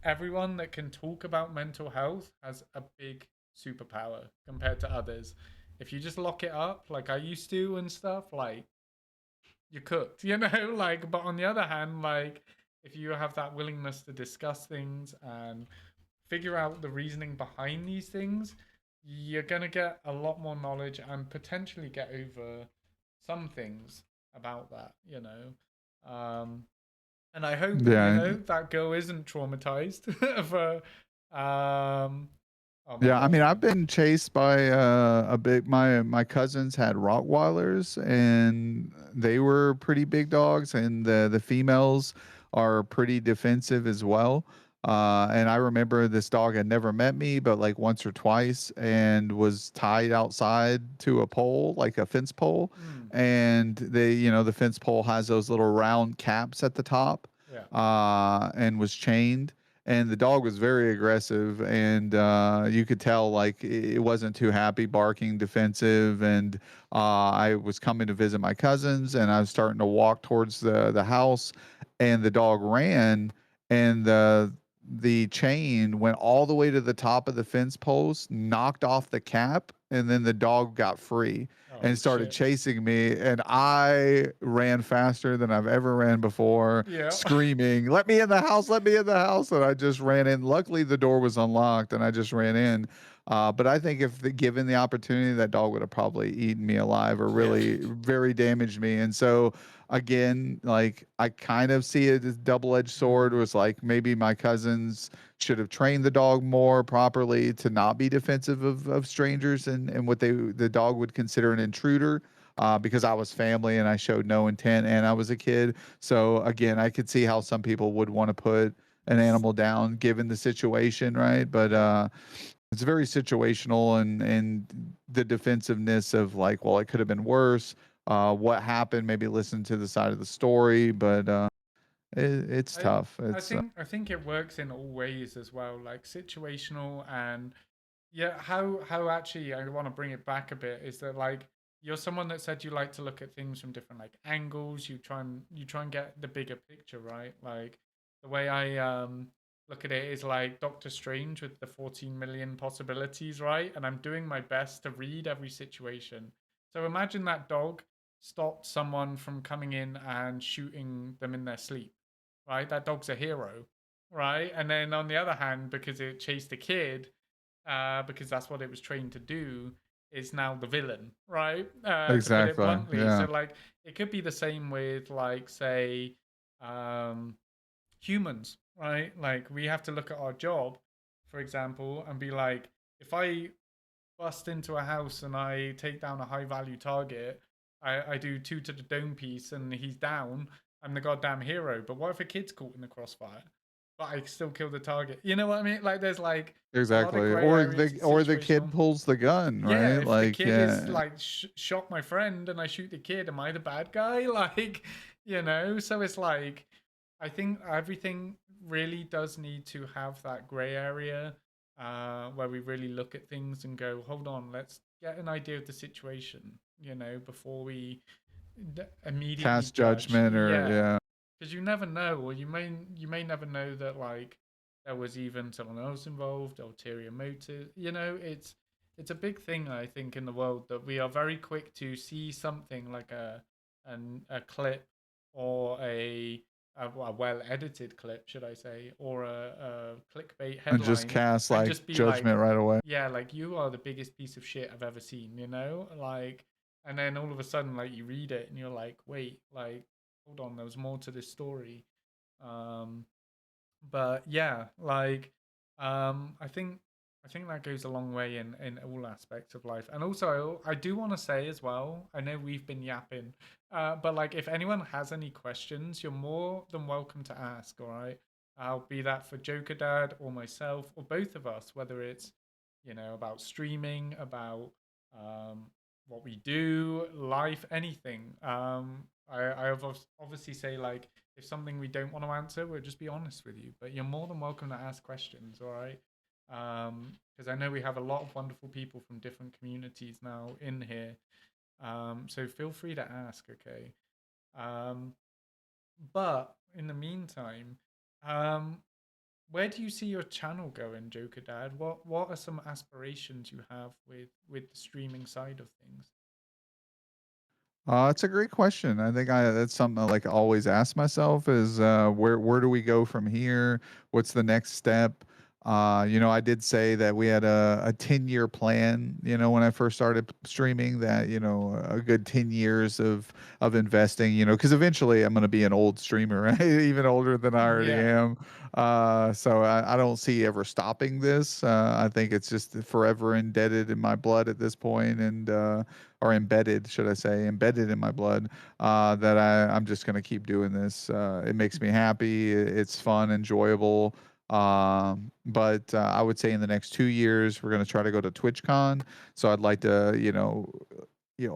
everyone that can talk about mental health has a big superpower compared to others. If you just lock it up like I used to and stuff, like you're cooked, like, but on the other hand, like if you have that willingness to discuss things and figure out the reasoning behind these things, you're going to get a lot more knowledge and potentially get over some things about that, and I hope, Yeah. that girl isn't traumatized for oh my Yeah, I gosh. mean, I've been chased by a big my cousins had Rottweilers and they were pretty big dogs and the females are pretty defensive as well. And I remember this dog had never met me, but like once or twice and was tied outside to a pole, like a fence pole. Mm, And the fence pole has those little round caps at the top, yeah. and was chained, and the dog was very aggressive, and you could tell like it wasn't too happy, barking, defensive. And I was coming to visit my cousins and I was starting to walk towards the house, and the dog ran, and the chain went all the way to the top of the fence post, knocked off the cap, and then the dog got free and Oh started shit. chasing me. And I ran faster than I've ever ran before, Yeah. screaming, "Let me in the house! Let me in the house!" And I just ran in. Luckily, the door was unlocked, and I just ran in. But I think if given the opportunity, that dog would have probably eaten me alive or Yeah. really very damaged me. And so, again, like I kind of see it as double-edged sword. Mm, Was like maybe my cousins should have trained the dog more properly to not be defensive of strangers and what the dog would consider an intruder, because I was family and I showed no intent and I was a kid. So again, I could see how some people would want to put an animal down given the situation, right? But yeah. It's very situational, and the defensiveness of like, well, it could have been worse. What happened? Maybe listen to the side of the story, but it's I tough. I It's think I think it works in all ways as well, like situational and yeah, how actually I want to bring it back a bit is that like you're someone that said you like to look at things from different like angles. You try and get the bigger picture, right? Like the way I look at it is like Doctor Strange with the 14 million possibilities, right? And I'm doing my best to read every situation. So imagine that dog stopped someone from coming in and shooting them in their sleep, right? That dog's a hero, right? And then on the other hand, because it chased a kid, because that's what it was trained to do, is now the villain, right? To put it exactly, bluntly. So yeah, like it could be the same with like say um, humans, right? Like we have to look at our job, for example, and be like, if I bust into a house and I take down a high value target, I do two to the dome piece and he's down. I'm the goddamn hero. But what if a kid's caught in the crossfire? But I still kill the target. You know what I mean? Like there's like a lot of exactly. gray areas and Or the kid situational. pulls the gun, Yeah, right? if the Like, kid is yeah, like shot my friend and I shoot the kid, am I the bad guy? Like, so it's like I think everything really does need to have that gray area where we really look at things and go, hold on, let's get an idea of the situation, before we immediately pass judge. judgment or Yeah, yeah. because you never know, or you may never know that like there was even someone else involved, ulterior motive. It's a big thing I think in the world that we are very quick to see something like a clip or a well edited clip, should I say, or a clickbait And just headline, cast and like just be like, judgment right away. yeah, like you are the biggest piece of shit I've ever seen, like, and then all of a sudden, like you read it and you're like, wait, like, hold on, there was more to this story. Um, but yeah, like, I think that goes a long way in all aspects of life. And also, I do want to say as well, I know we've been yapping, but like, if anyone has any questions, you're more than welcome to ask. All right, I'll be that for Joker Dad or myself or both of us, whether it's about streaming, about um, what we do, life, anything. I obviously say like if something we don't want to answer, we'll just be honest with you. But you're more than welcome to ask questions, all right? Because I know we have a lot of wonderful people from different communities now in here. So feel free to ask, okay? Um, but in the meantime, um, where do you see your channel going, Joker Dad? What are some aspirations you have with the streaming side of things? It's a great question. I think that's something I like always ask myself is where do we go from here? What's the next step? I did say that we had a 10-year plan, when I first started streaming that, a good 10 years of investing, because eventually I'm going to be an old streamer, right? Even older than I already Yeah. am. So I don't see ever stopping this. I think it's just forever indebted in my blood at this point, and or embedded, should I say, embedded in my blood, that I'm just going to keep doing this. It makes me happy. It's fun, enjoyable. But I would say in the next 2 years, we're going to try to go to TwitchCon. So I'd like to,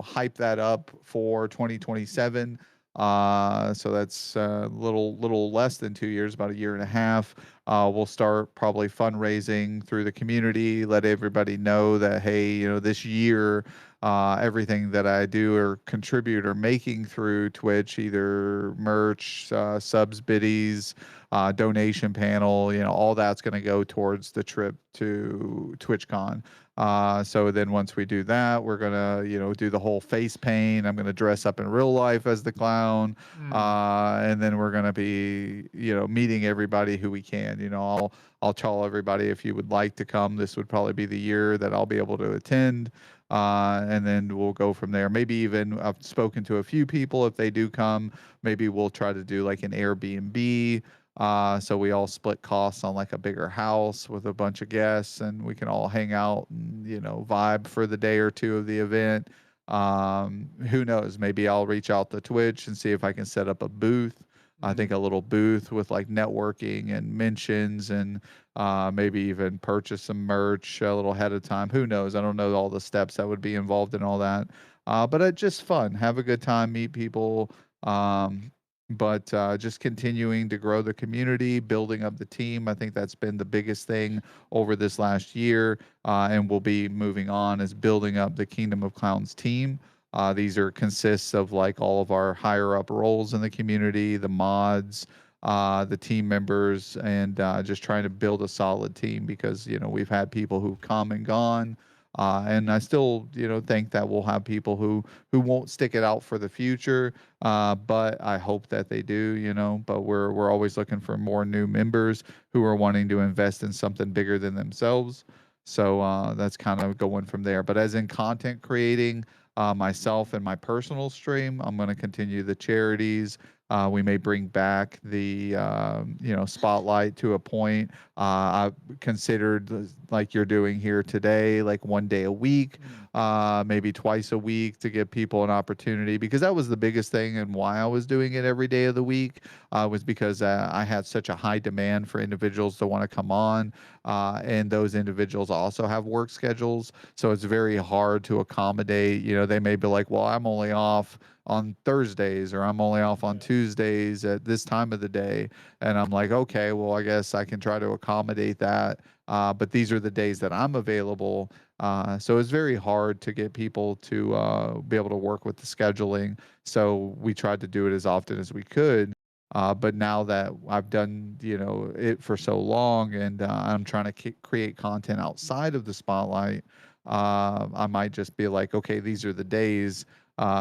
hype that up for 2027. So that's a little less than 2 years, about a year and a half. We'll start probably fundraising through the community, let everybody know that, hey, this year, everything that I do or contribute or making through Twitch, either merch, subs, biddies, donation panel, all that's going to go towards the trip to TwitchCon. So then once we do that, we're gonna, do the whole face paint. I'm gonna dress up in real life as the clown, Mm, and then we're gonna be, meeting everybody who we can. I'll tell everybody if you would like to come, this would probably be the year that I'll be able to attend. And then we'll go from there. Maybe even I've spoken to a few people. If they do come, maybe we'll try to do like an Airbnb. So we all split costs on like a bigger house with a bunch of guests, and we can all hang out and, vibe for the day or two of the event. Who knows? Maybe I'll reach out to Twitch and see if I can set up a booth. I think Mm. a little booth with like networking and mentions and maybe even purchase some merch a little ahead of time. Who knows? I don't know all the steps that would be involved in all that. But just fun, have a good time, meet people. Um, but just continuing to grow the community, building up the team. I think that's been the biggest thing over this last year, and we'll be moving on is building up the Kingdom of Clowns team. These are consists of like all of our higher up roles in the community, the mods, the team members, and just trying to build a solid team because we've had people who've come and gone, and I still think that we'll have people who won't stick it out for the future, but I hope that they do. But we're always looking for more new members who are wanting to invest in something bigger than themselves. So that's kind of going from there. But as in content creating, myself and my personal stream, I'm going to continue the charities. We may bring back the spotlight to a point. I've considered like you're doing here today, like one day a week, Mm. maybe twice a week to give people an opportunity because that was the biggest thing and why I was doing it every day of the week was because I had such a high demand for individuals to want to come on, and those individuals also have work schedules, so it's very hard to accommodate. They may be like, well, I'm only off on Thursdays or I'm only off on Yeah. Tuesdays at this time of the day. And I'm like, okay, well, I guess I can try to accommodate that. But these are the days that I'm available. So it's very hard to get people to be able to work with the scheduling. So we tried to do it as often as we could. But now that I've done, it for so long, and I'm trying to create content outside of the spotlight, I might just be like, okay, these are the days,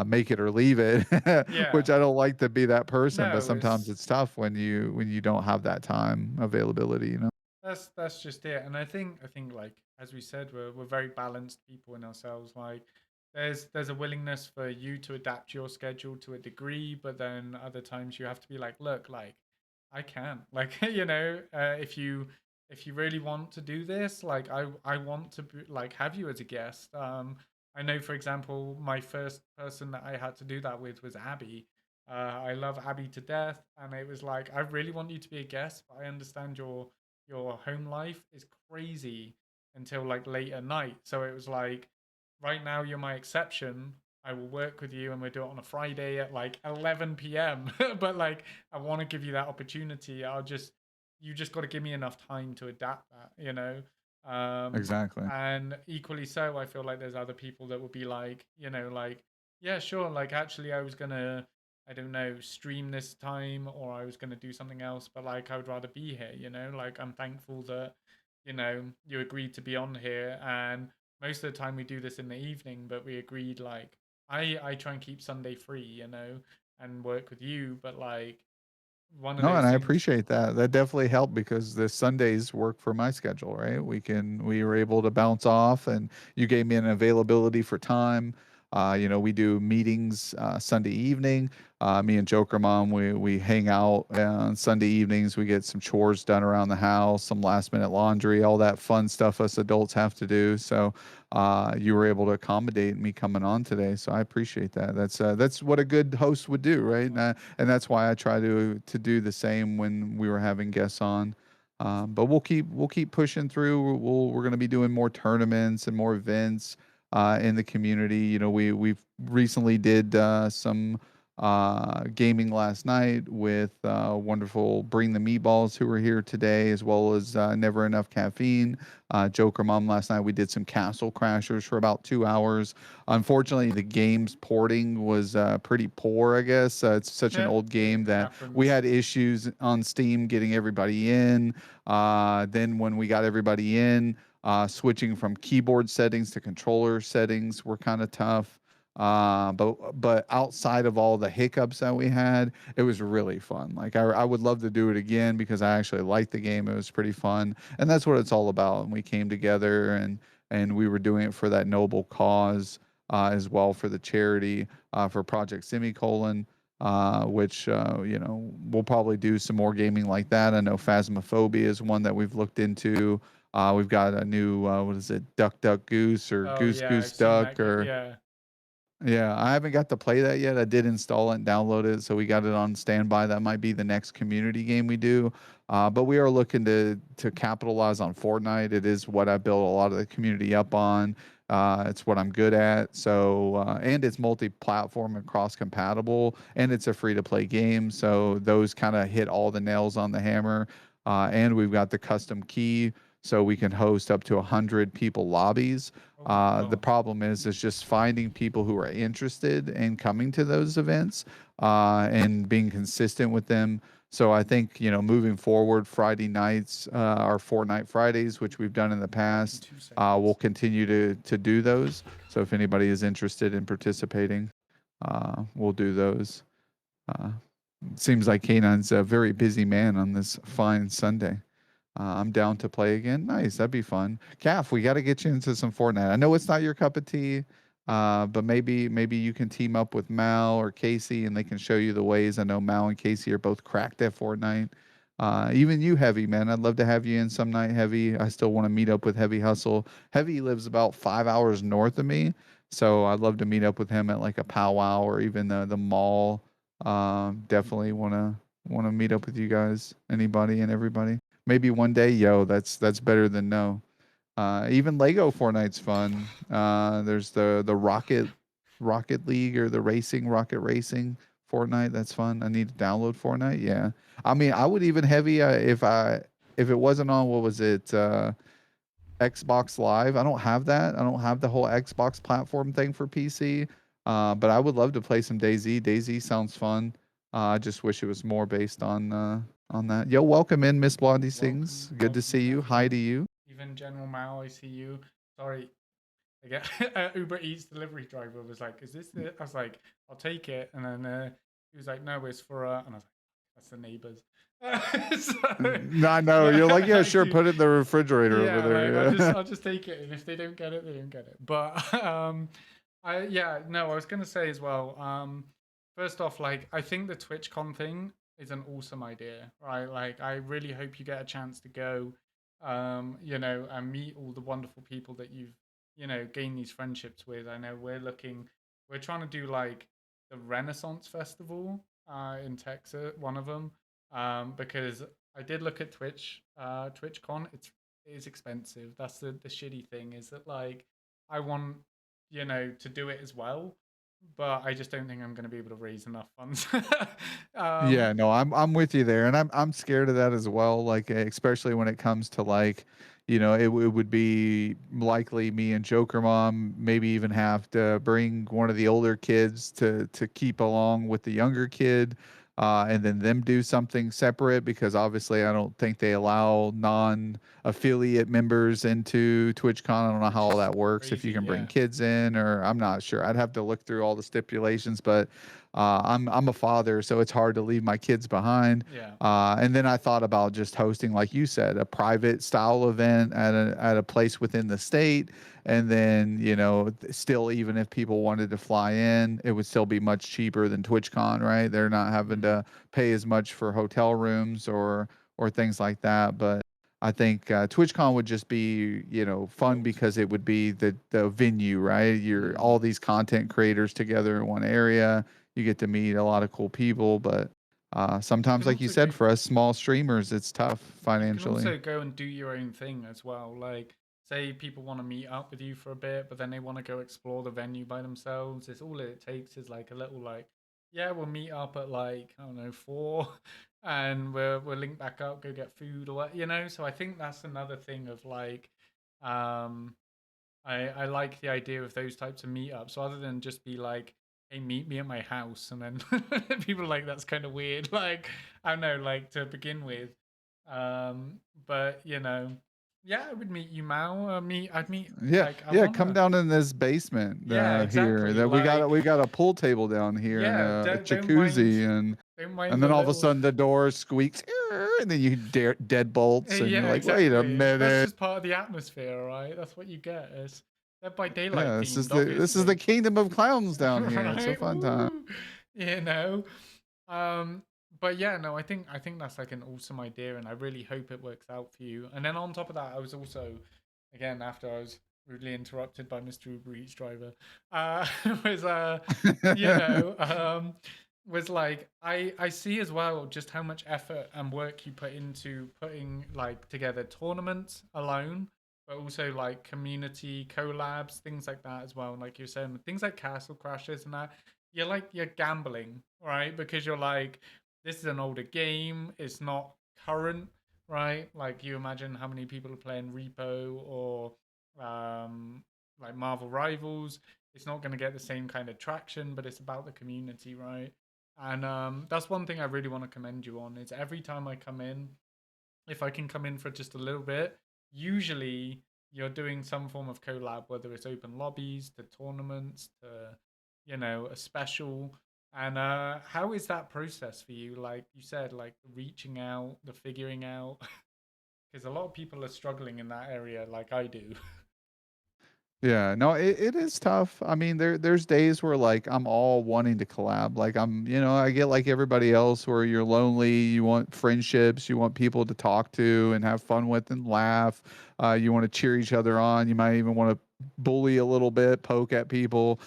make it or leave it, Yeah. which I don't like to be that person, but No, sometimes it's tough when you don't have that time availability. that's just it. And I think like as we said, we're very balanced people in ourselves. Like there's a willingness for you to adapt your schedule to a degree, but then other times you have to be like, look, like I can. Like, if you really want to do this, like I want to be, like have you as a guest. I know for example, my first person that I had to do that with was Abby. I love Abby to death, and it was like I really want you to be a guest, but I understand your home life is crazy until like late at night. So it was like, right now you're my exception. I will work with you and we'll do it on a Friday at like 11 p.m. But like, I want to give you that opportunity. You just got to give me enough time to adapt that. Um, Exactly. and equally so, I feel like there's other people that would be like, like, yeah, sure. Like, actually, I was going to, I don't know, stream this time or I was going to do something else, but like I would rather be here. Like I'm thankful that, you agreed to be on here. And most of the time we do this in the evening, but we agreed like I try and keep Sunday free, and work with you, but like one of No, and those I things. appreciate that. That definitely helped because the Sundays work for my schedule, right? We were able to bounce off and you gave me an availability for time. We do meetings Sunday evening. Me and Joker Mom, we hang out on Sunday evenings. We get some chores done around the house, some last minute laundry, all that fun stuff us adults have to do. So you were able to accommodate me coming on today. So I appreciate that. That's what a good host would do, right? And that's why I try to do the same when we were having guests on. But we'll keep pushing through. We're going to be doing more tournaments and more events in the community. We've recently did some gaming last night with wonderful Bring the Meatballs who were here today, as well as Never Enough Caffeine. Joker Mom last night. We did some Castle Crashers for about 2 hours. Unfortunately, the game's porting was pretty poor, I guess. It's such an Yeah, old game it that we happens. had issues on Steam getting everybody in. Then, when we got everybody in, switching from keyboard settings to controller settings were kind of tough. But outside of all the hiccups that we had, it was really fun. Like I would love to do it again because I actually liked the game. It was pretty fun, and that's what it's all about. And we came together and we were doing it for that noble cause, as well for the charity, for Project Semicolon, which we'll probably do some more gaming like that. I know Phasmophobia is one that we've looked into. We've got a new what is it, Duck Duck Goose or Oh Goose yeah, Goose I've seen Duck that. or Yeah. Yeah, I haven't got to play that yet. I did install it and download it, so we got it on standby. That might be the next community game we do. But we are looking to capitalize on Fortnite. It is what I built a lot of the community up on. It's what I'm good at. So and it's multi-platform and cross-compatible, and it's a free-to-play game. So those kind of hit all the nails on the hammer. And we've got the custom key, so we can host up to 100 people lobbies. Oh my The god. problem is just finding people who are interested in coming to those events and being consistent with them. So I think moving forward, Friday nights are Fortnite Fridays, which we've done in the In past. 2 seconds. We'll continue to do those. So if anybody is interested in participating, we'll do those. Uh, Seems like K9's a very busy man on this fine Sunday. I'm down to play again. Nice, that'd be fun. Calf, we got to get you into some Fortnite. I know it's not your cup of tea, but maybe you can team up with Mal or Casey, and they can show you the ways. I know Mal and Casey are both cracked at Fortnite. Even you, Heavy man, I'd love to have you in some night, Heavy. I still want to meet up with Heavy Hustle. Heavy lives about 5 hours north of me, so I'd love to meet up with him at like a powwow or even the mall. Definitely wanna meet up with you guys, anybody and everybody. Maybe one day, yo, that's better than no. Even Lego Fortnite's fun. There's the Rocket League or the racing Rocket Racing Fortnite. That's fun. I need to download Fortnite. Yeah, I mean, I would even heavy if it wasn't on what was it Xbox Live. I don't have that. I don't have the whole Xbox platform thing for PC. But I would love to play some DayZ. DayZ sounds fun. I just wish it was more based on that. Yo, welcome in, Miss Blondie Sings. Good to see Welcome you. Hi to everyone. you. Even General Mao, I see you. Sorry, again, Uber Eats delivery driver was like, "Is this the?" I was like, "I'll take it," and then he was like, "No, it's for," and I was like, "That's the neighbors." So, I know. You're like, yeah, like, sure. Put it in the refrigerator over yeah, like I'll there. just Yeah. I'll just take it, and if they don't get it, they don't get it. But I yeah, no, I was gonna say as well. First off, like I think the TwitchCon thing is an awesome idea, right? Like I really hope you get a chance to go, and meet all the wonderful people that you've gained these friendships with. I know we're trying to do like the Renaissance Festival in Texas, one of them, because I did look at TwitchCon. It is expensive. That's the shitty thing is that like I want to do it as well, but I just don't think I'm going to be able to raise enough funds. um, Yeah, no, I'm with you there, and I'm scared of that as well. Like, especially when it comes to like, it would be likely me and Joker Mom maybe even have to bring one of the older kids to keep along with the younger kid, and then them do something separate because obviously I don't think they allow non-affiliate members into TwitchCon. I don't know how which all is that works if you crazy. can bring Yeah, kids in, or I'm not sure. I'd have to look through all the stipulations, but. I'm a father, so it's hard to leave my kids behind. yeah. And then I thought about just hosting, like you said, a private style event at a place within the state. And then, still, even if people wanted to fly in, it would still be much cheaper than TwitchCon, right? They're not having Mm. to pay as much for hotel rooms or things like that. But I think TwitchCon would just be, The fun ultimate. because it would be the venue, right? You're all Mm. these content creators together in one area. You get to meet a lot of cool people, but You sometimes, can like you also go. said, for us small streamers, it's tough You can financially. also go and do your own thing as well. Like, say people want to meet up with you for a bit, but then they want to go explore the venue by themselves. It's all it takes is like a little like, yeah, we'll meet up at like I don't know 4, and we'll link back up, go get food or what. So I think that's another thing of like, um, I like the idea of those types of meetups rather than just be like, hey, meet me at my house, and then people are like that's kind of weird. Like I don't know, like to begin with. Um, but yeah, I would meet you, Mao. I'd meet Yeah, like I yeah. Come wanna. down in this basement Yeah, here. exactly. That Like we got a pool table down here and yeah, a don't mind jacuzzi, and don't mind and the then all of a little. sudden the door squeaks, and then you deadbolts, and you're Yeah, like, wait a exactly. That's minute. just part of the atmosphere, right? That's what you get. It's Dead by Daylight Yeah, themed, this is the obviously. kingdom of clowns down here. It's a Right? fun time. Woo! You know. Um, but yeah, no, I think that's like an awesome idea, and I really hope it works out for you. And then on top of that, I was also, again, after I was rudely interrupted by Mr. Uber Eats driver, was you know, was like I see as well just how much effort and work you put into putting like together tournaments alone, but also like community collabs, things like that as well. Like you're saying, things like Castle Crashers and that. You're gambling, right? Because you're like, this is an older game. It's not current, right? Like you imagine how many people are playing Repo or um, like Marvel Rivals. It's not going to get the same kind of traction, but it's about the community, right? And that's one thing I really want to commend you on. Is every time I come in, if I can come in for just a little bit, usually you're doing some form of collab, whether it's open lobbies to tournaments to, a special. And how is that process for you? Like you said, like reaching out, the figuring out, because a lot of people are struggling in that area, like I do. Yeah, no, it is tough. I mean, there's days where like I'm all wanting to collab. Like I get like everybody else where you're lonely, you want friendships, you want people to talk to and have fun with and laugh. You want to cheer each other on. You might even want to bully a little bit, poke at people,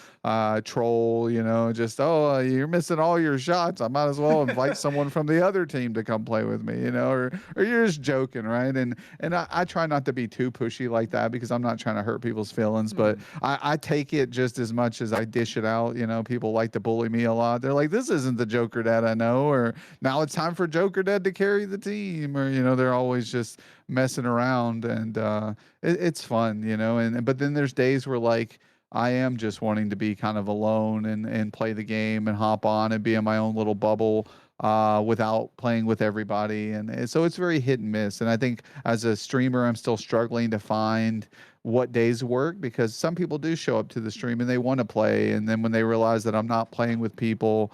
troll, just, oh, you're missing all your shots. I might as well invite someone from the other team to come play with me, or you're just joking, right? And I try not to be too pushy like that because I'm not trying to hurt people's feelings, but Hmm. I take it just as much as I dish it out. People like to bully me a lot. They're like, this isn't the Joker Dad I know, or now it's time for Joker Dad to carry the team, or they're always just messing around, and it's fun, and but then there's days where like I am just wanting to be kind of alone and play the game and hop on and be in my own little bubble without playing with everybody. And so it's very hit and miss. And I think as a streamer, I'm still struggling to find what days work because some people do show up to the stream and they want to play. And then when they realize that I'm not playing with people,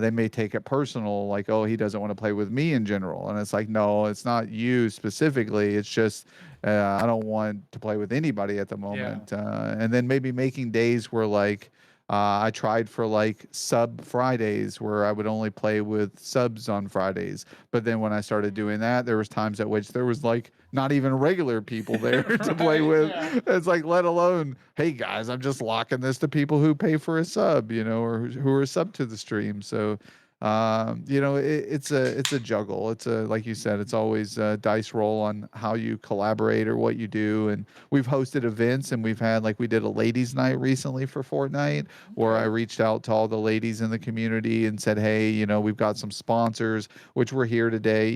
they may take it personal, like, oh, he doesn't want to play with me in general. And it's like, no, it's not you specifically. It's just I don't want to play with anybody at the Yeah. moment. And then maybe making days where like I tried for like sub Fridays where I would only play with subs on Fridays. But then when I started doing that, there was times at which there was like not even regular people there to play Right. with. Yeah. It's like, let alone, hey guys, I'm just locking this to people who pay for a sub, or who are sub to the stream. So it's a juggle. It's a, like you said, it's always a dice roll on how you collaborate or what you do. And we've hosted events, and we've had, like, we did a ladies night recently for Fortnite where I Okay. reached out to all the ladies in the community and said, hey, we've got some sponsors which were here today,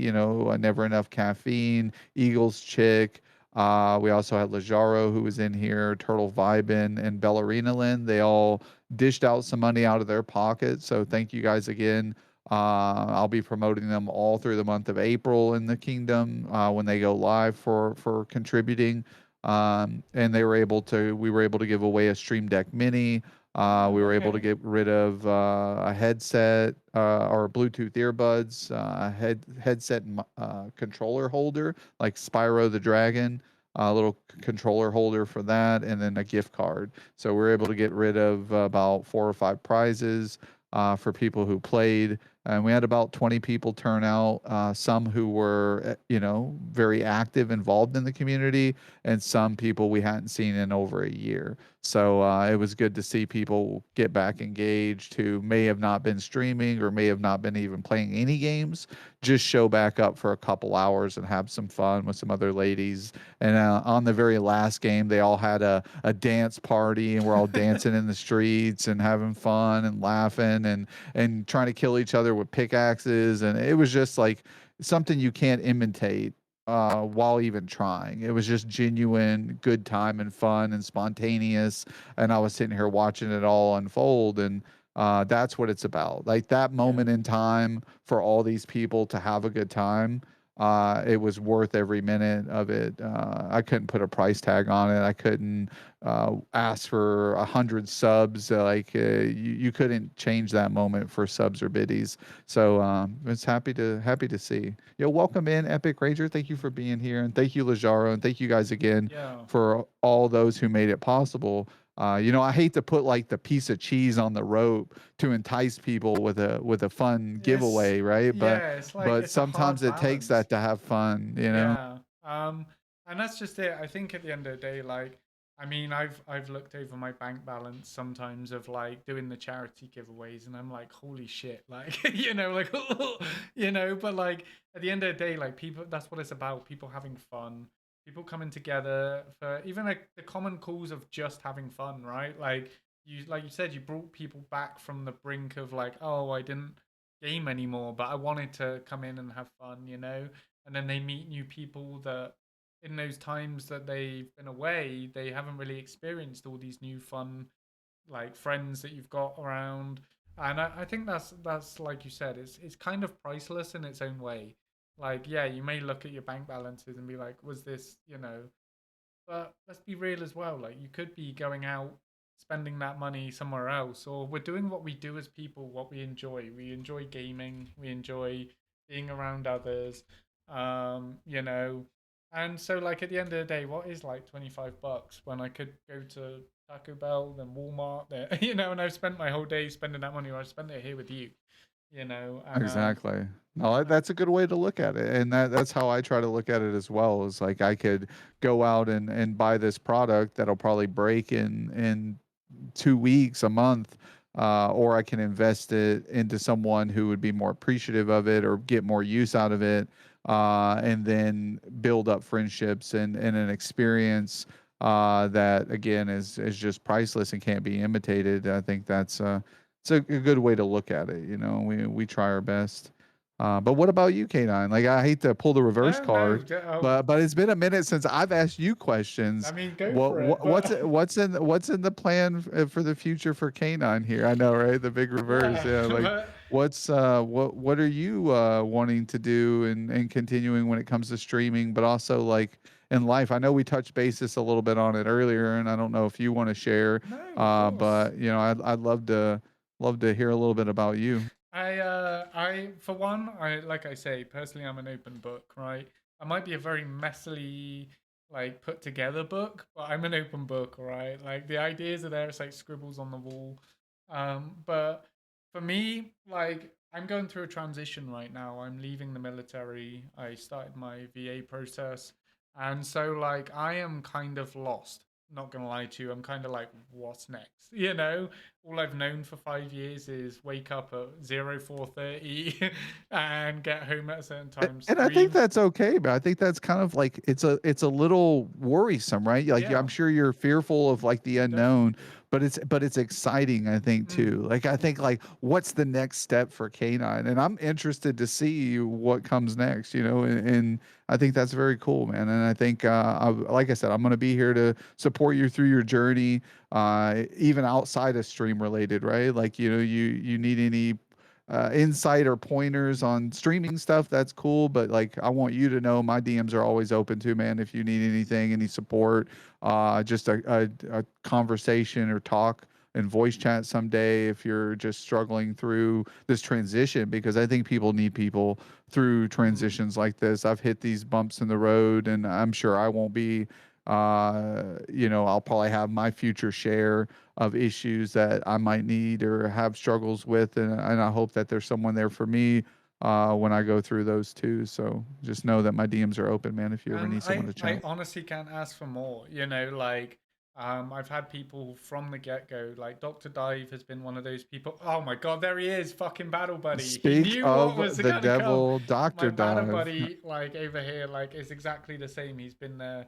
Never Enough Caffeine, Eagles Chick. We also had Lajaro, who was in here, Turtle Vibin, and Ballerina Lynn. They all dished out some money out of their pocket. So thank you guys again. I'll be promoting them all through the month of April in the kingdom when they go live for contributing. And we were able to give away a Stream Deck Mini. We Oh, were able to okay. get rid of a headset or Bluetooth earbuds, a headset controller holder like Spyro the Dragon, a little controller holder for that, and then a gift card. So we are able to get rid of about 4 or 5 prizes for people who played. And we had about 20 people turn out, some who were, very active, involved in the community, and some people we hadn't seen in over a year. So it was good to see people get back engaged who may have not been streaming or may have not been even playing any games, just show back up for a couple hours and have some fun with some other ladies. And on the very last game, they all had a dance party and we're all dancing in the streets and having fun and laughing and trying to kill each other with pickaxes. And it was just like something you can't imitate while even trying. It was just genuine good time and fun and spontaneous. And I was sitting here watching it all unfold. And that's what it's about. Like that Yeah. moment in time for all these people to have a good time. It was worth every minute of it. I couldn't put a price tag on it. I couldn't ask for 100 subs. You couldn't change that moment for subs or biddies. So it's happy to see. Welcome in Epic Rager. Thank you for being here, and thank you Lajaro, and thank you guys again Yeah. for all those who made it possible. I hate to put like the piece of cheese on the rope to entice people with a fun It's giveaway, right? But yeah, it's like but it's a sometimes hard it takes balance. that to have fun. Yeah. And that's just it. I think at the end of the day, like I mean, I've looked over my bank balance sometimes of like doing the charity giveaways, and I'm like, holy shit, like like but like at the end of the day, like people, that's what it's about. People having fun, people coming together for even like the common cause of just having fun, right? Like you said, you brought people back from the brink of like, oh, I didn't game anymore, but I wanted to come in and have fun, and then they meet new people that in those times that they've been away, they haven't really experienced all these new fun like friends that you've got around. And I think that's like you said, it's kind of priceless in its own way. Like, yeah, you may look at your bank balances and be like, was this, but let's be real as well. Like, you could be going out spending that money somewhere else, or we're doing what we do as people, what we enjoy. We enjoy gaming, we enjoy being around others, you know. And so, like, at the end of the day, what is like $25 when I could go to Taco Bell, then Walmart, there, and I've spent my whole day spending that money, or I spent it here with you, and Exactly. No, and that's a good way to look at it, and that's how I try to look at it as well. Is like I could go out and buy this product that'll probably break in 2 weeks, a month, or I can invest it into someone who would be more appreciative of it or get more use out of it, and then build up friendships and an experience that again is just priceless and can't be imitated. I think that's it's a good way to look at it. You know, we try our best. But what about you, K9? Like, I hate to pull the reverse no, no, card, but it's been a minute since I've asked you I questions. mean, go for it, What's but what's in the plan for the future for K9 here? I know, right? The big reverse. yeah, Yeah. Like, but what are you wanting to do and continuing when it comes to streaming, but also like in life? I know we touched basis a little bit on it earlier, and I don't know if you want to share. no, of course. But I'd love to hear a little bit about you. I for one, I like I say, personally I'm an open book, right? I might be a very messily like put together book, but I'm an open book, right? Like the ideas are there, it's like scribbles on the wall. But for me, like I'm going through a transition right now. I'm leaving the military. I started my VA process. And so like I am kind of lost. Not gonna lie to you, I'm kind of like, what's next? All I've known for 5 years is wake up at 04:30 and get home at a certain time, And I think stream. that's okay, but I think that's kind of like it's a little worrisome, right? Like Yeah, I'm sure you're fearful of like the unknown, definitely. but it's exciting, I think Mm, too. Like I think like what's the next step for Canine? And I'm interested to see what comes next, and I think that's very cool, man. And I think like I said, I'm going to be here to support you through your journey, even outside of stream related, right? Like you need any insight or pointers on streaming stuff, that's cool. But like, I want you to know my DMs are always open to, man. If you need anything, any support, just a conversation or talk and voice chat someday if you're just struggling through this transition, because I think people need people through mm. transitions like this. I've hit these bumps in the road, and I'm sure I won't be. I'll probably have my future share of issues that I might need or have struggles with, and I hope that there's someone there for me when I go through those too. So just know that my DMs are open, man. If you ever And need someone to I chat. honestly can't ask for more, like I've had people from the get-go, like Dr. Dive has been one of those people. Oh my God, there he is, fucking battle buddy. He Speak knew what of was the gonna come. devil, My Doctor battle Dive. buddy, like over here, like is exactly the same. He's been there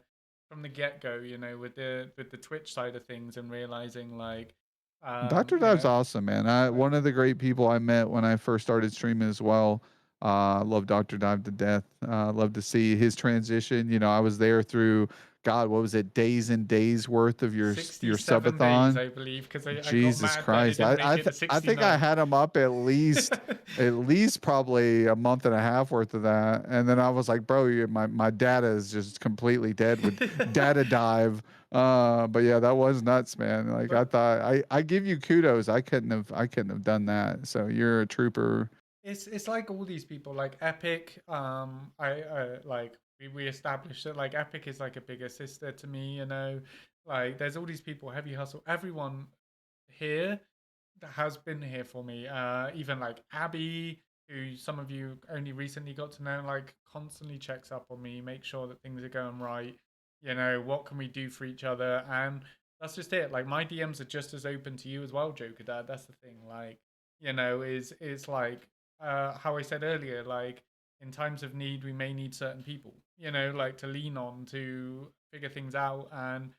from the get-go, with the Twitch side of things and realizing like Dr. you Dive's know, awesome, man. I like One of the great people I met when I first started streaming as well. I love Dr. Dive to death. Love to see his transition. I was there through God, what was it, days and days worth of your 67 days, subathon. I believe, because I got Jesus mad that it Christ. didn't make it to I think I 69. had him up at least probably a month and a half worth of that. And then I was like, bro, my data is just completely dead with data dive. But yeah, that was nuts, man. Like I But thought I give you kudos. I couldn't have done that. So you're a trooper. it's like all these people like Epic. I like we established that like Epic is like a bigger sister to me. Like there's all these people, Heavy Hustle, everyone here that has been here for me. Even like Abby, who some of you only recently got to know, like constantly checks up on me, make sure that things are going right. what can we do for each other? And that's just it. Like my DMs are just as open to you as well, Joker Dad. That's the thing. Like, is like how I said earlier, like in times of need, we may need certain people, like to lean on to figure things out. And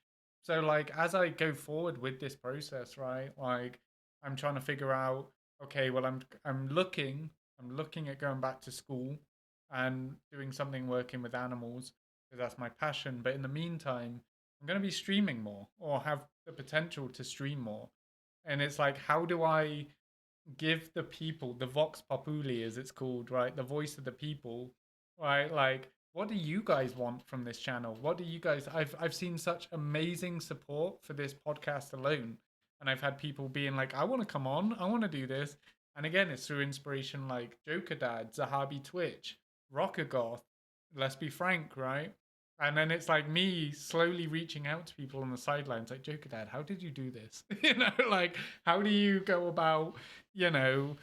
so like as I go forward with this process, right? Like I'm trying to figure out, okay, well I'm looking at going back to school and doing something working with animals because that's my passion. But in the meantime, I'm going to be streaming more or have the potential to stream more. And it's like, how do I give the people, the Vox Populi as it's called, right? The voice of the people, right? Like, what do you guys want from this channel? What do you guys I've seen such amazing support for this podcast alone. And I've had people being like, I want to come on, I want to do this. And again, it's through inspiration like Joker Dad, Zahabi Twitch, Rocker Goth, let's be frank, right? And then it's like me slowly reaching out to people on the sidelines, like Joker Dad, how did you do this? Like how do you go about, you know,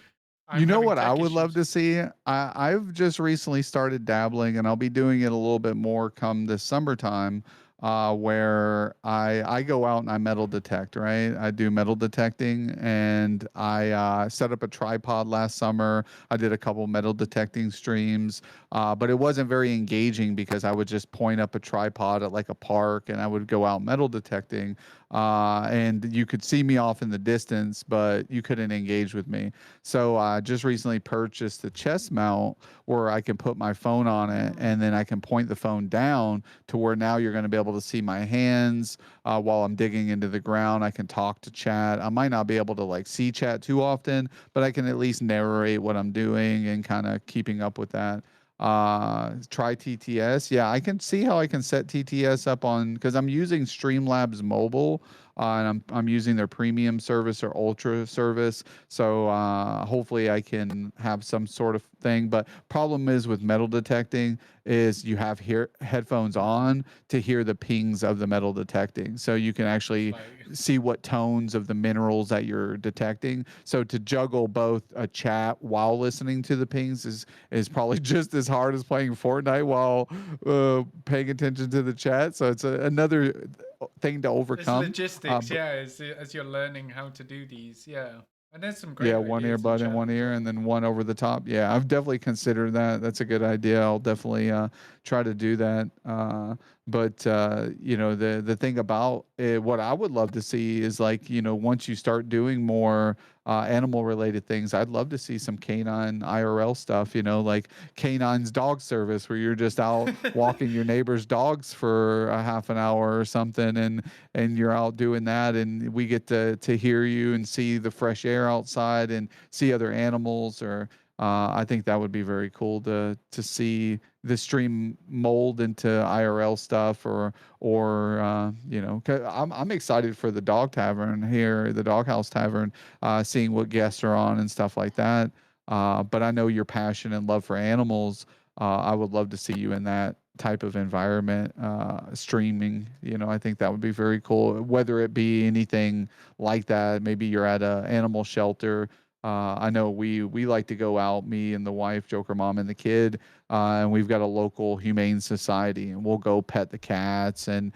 You I'm know having what I tech would love issues. to see? I've just recently started dabbling, and I'll be doing it a little bit more come this summertime, where I go out and I metal detect, right? I do metal detecting, and I set up a tripod last summer. I did a couple metal detecting streams, but it wasn't very engaging because I would just point up a tripod at like a park, and I would go out metal detecting, and you could see me off in the distance, but you couldn't engage with me. So I just recently purchased a chest mount where I can put my phone on it and then I can point the phone down to where now you're going to be able to see my hands while I'm digging into the ground. I can talk to chat. I might not be able to like see chat too often, but I can at least narrate what I'm doing and kind of keeping up with that. Try TTS. Yeah, I can see how I can set TTS up on because I'm using Streamlabs Mobile, and I'm using their premium service or ultra service. So hopefully I can have some sort of thing. But problem is with metal detecting is you have headphones on to hear the pings of the metal detecting. So you can It's actually like see what tones of the minerals that you're detecting. So to juggle both a chat while listening to the pings is probably just as hard as playing Fortnite while paying attention to the chat. So it's another thing to there's overcome. logistics, yeah, as you're learning how to do these, yeah. And there's some Yeah, great one ideas in earbud in chat one as ear and well. then one over the top. Yeah, I've definitely considered that. That's a good idea. I'll definitely try to do that. But the thing about it, what I would love to see is like once you start doing more animal related things, I'd love to see some canine IRL stuff. Like K9's dog service, where you're just out walking your neighbor's dogs for a half an hour or something, and you're out doing that, and we get to hear you and see the fresh air outside and see other animals. Or I think that would be very cool to see the stream mold into IRL stuff, or 'cause I'm excited for the dog tavern here, the Doghouse Tavern, seeing what guests are on and stuff like that. But I know your passion and love for animals. I would love to see you in that type of environment, streaming. I think that would be very cool. Whether it be anything like that, maybe you're at a animal shelter. I know we like to go out, me and the wife, Joker Mom, and the kid, and we've got a local humane society, and we'll go pet the cats and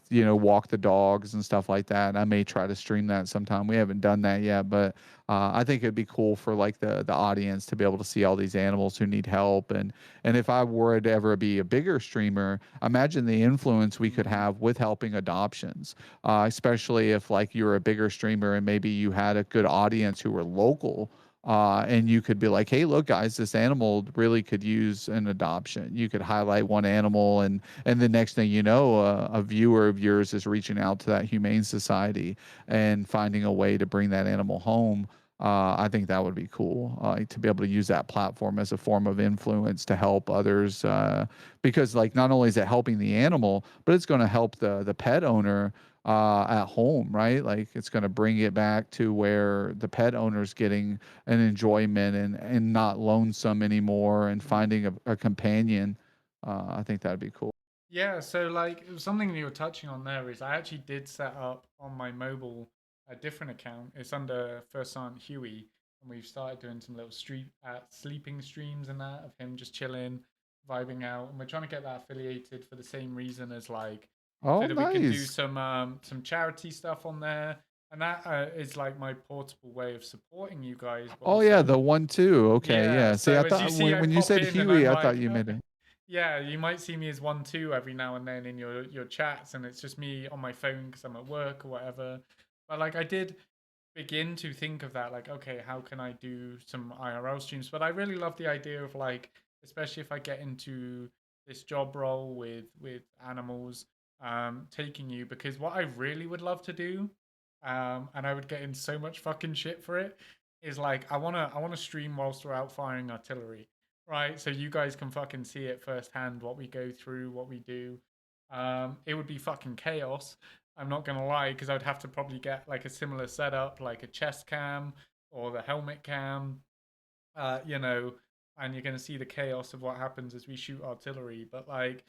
walk the dogs and stuff like that. And I may try to stream that sometime. We haven't done that yet, but I think it'd be cool for like the audience to be able to see all these animals who need help. And if I were to ever be a bigger streamer, imagine the influence we could have with helping adoptions, especially if like you were a bigger streamer and maybe you had a good audience who were local. And you could be like, hey, look, guys, this animal really could use an adoption. You could highlight one animal, and the next thing you know, a viewer of yours is reaching out to that humane society and finding a way to bring that animal home. I think that would be cool, to be able to use that platform as a form of influence to help others. Because like not only is it helping the animal, but it's going to help the pet owner at home, right? Like it's going to bring it back to where the pet owner's getting an enjoyment and not lonesome anymore and finding a companion. I think that'd be cool. Yeah, so like it was something that you were touching on there is I actually did set up on my mobile a different account. It's under First Aunt Huey, and we've started doing some little street sleeping streams and that of him just chilling, vibing out, and we're trying to get that affiliated for the same reason as like so Oh, that we can do nice. some charity stuff on there, and that is like my portable way of supporting you guys, but Oh yeah, also the one too. Okay, yeah. yeah. See, So I as you thought see, I when you pop said in and I'm Huey, I thought like, you made it. yeah, you might see me as 1-2 every now and then in your chats, and it's just me on my phone because I'm at work or whatever. But like I did begin to think of that, like, okay, how can I do some IRL streams? But I really love the idea of like, especially if I get into this job role with animals, taking you because what I really would love to do, and I would get in so much fucking shit for it, is like I wanna stream whilst we're out firing artillery, right? So you guys can fucking see it firsthand what we go through, what we do. It would be fucking chaos. I'm not gonna lie, because I'd have to probably get like a similar setup, like a chest cam or the helmet cam, you know, and you're gonna see the chaos of what happens as we shoot artillery. But like,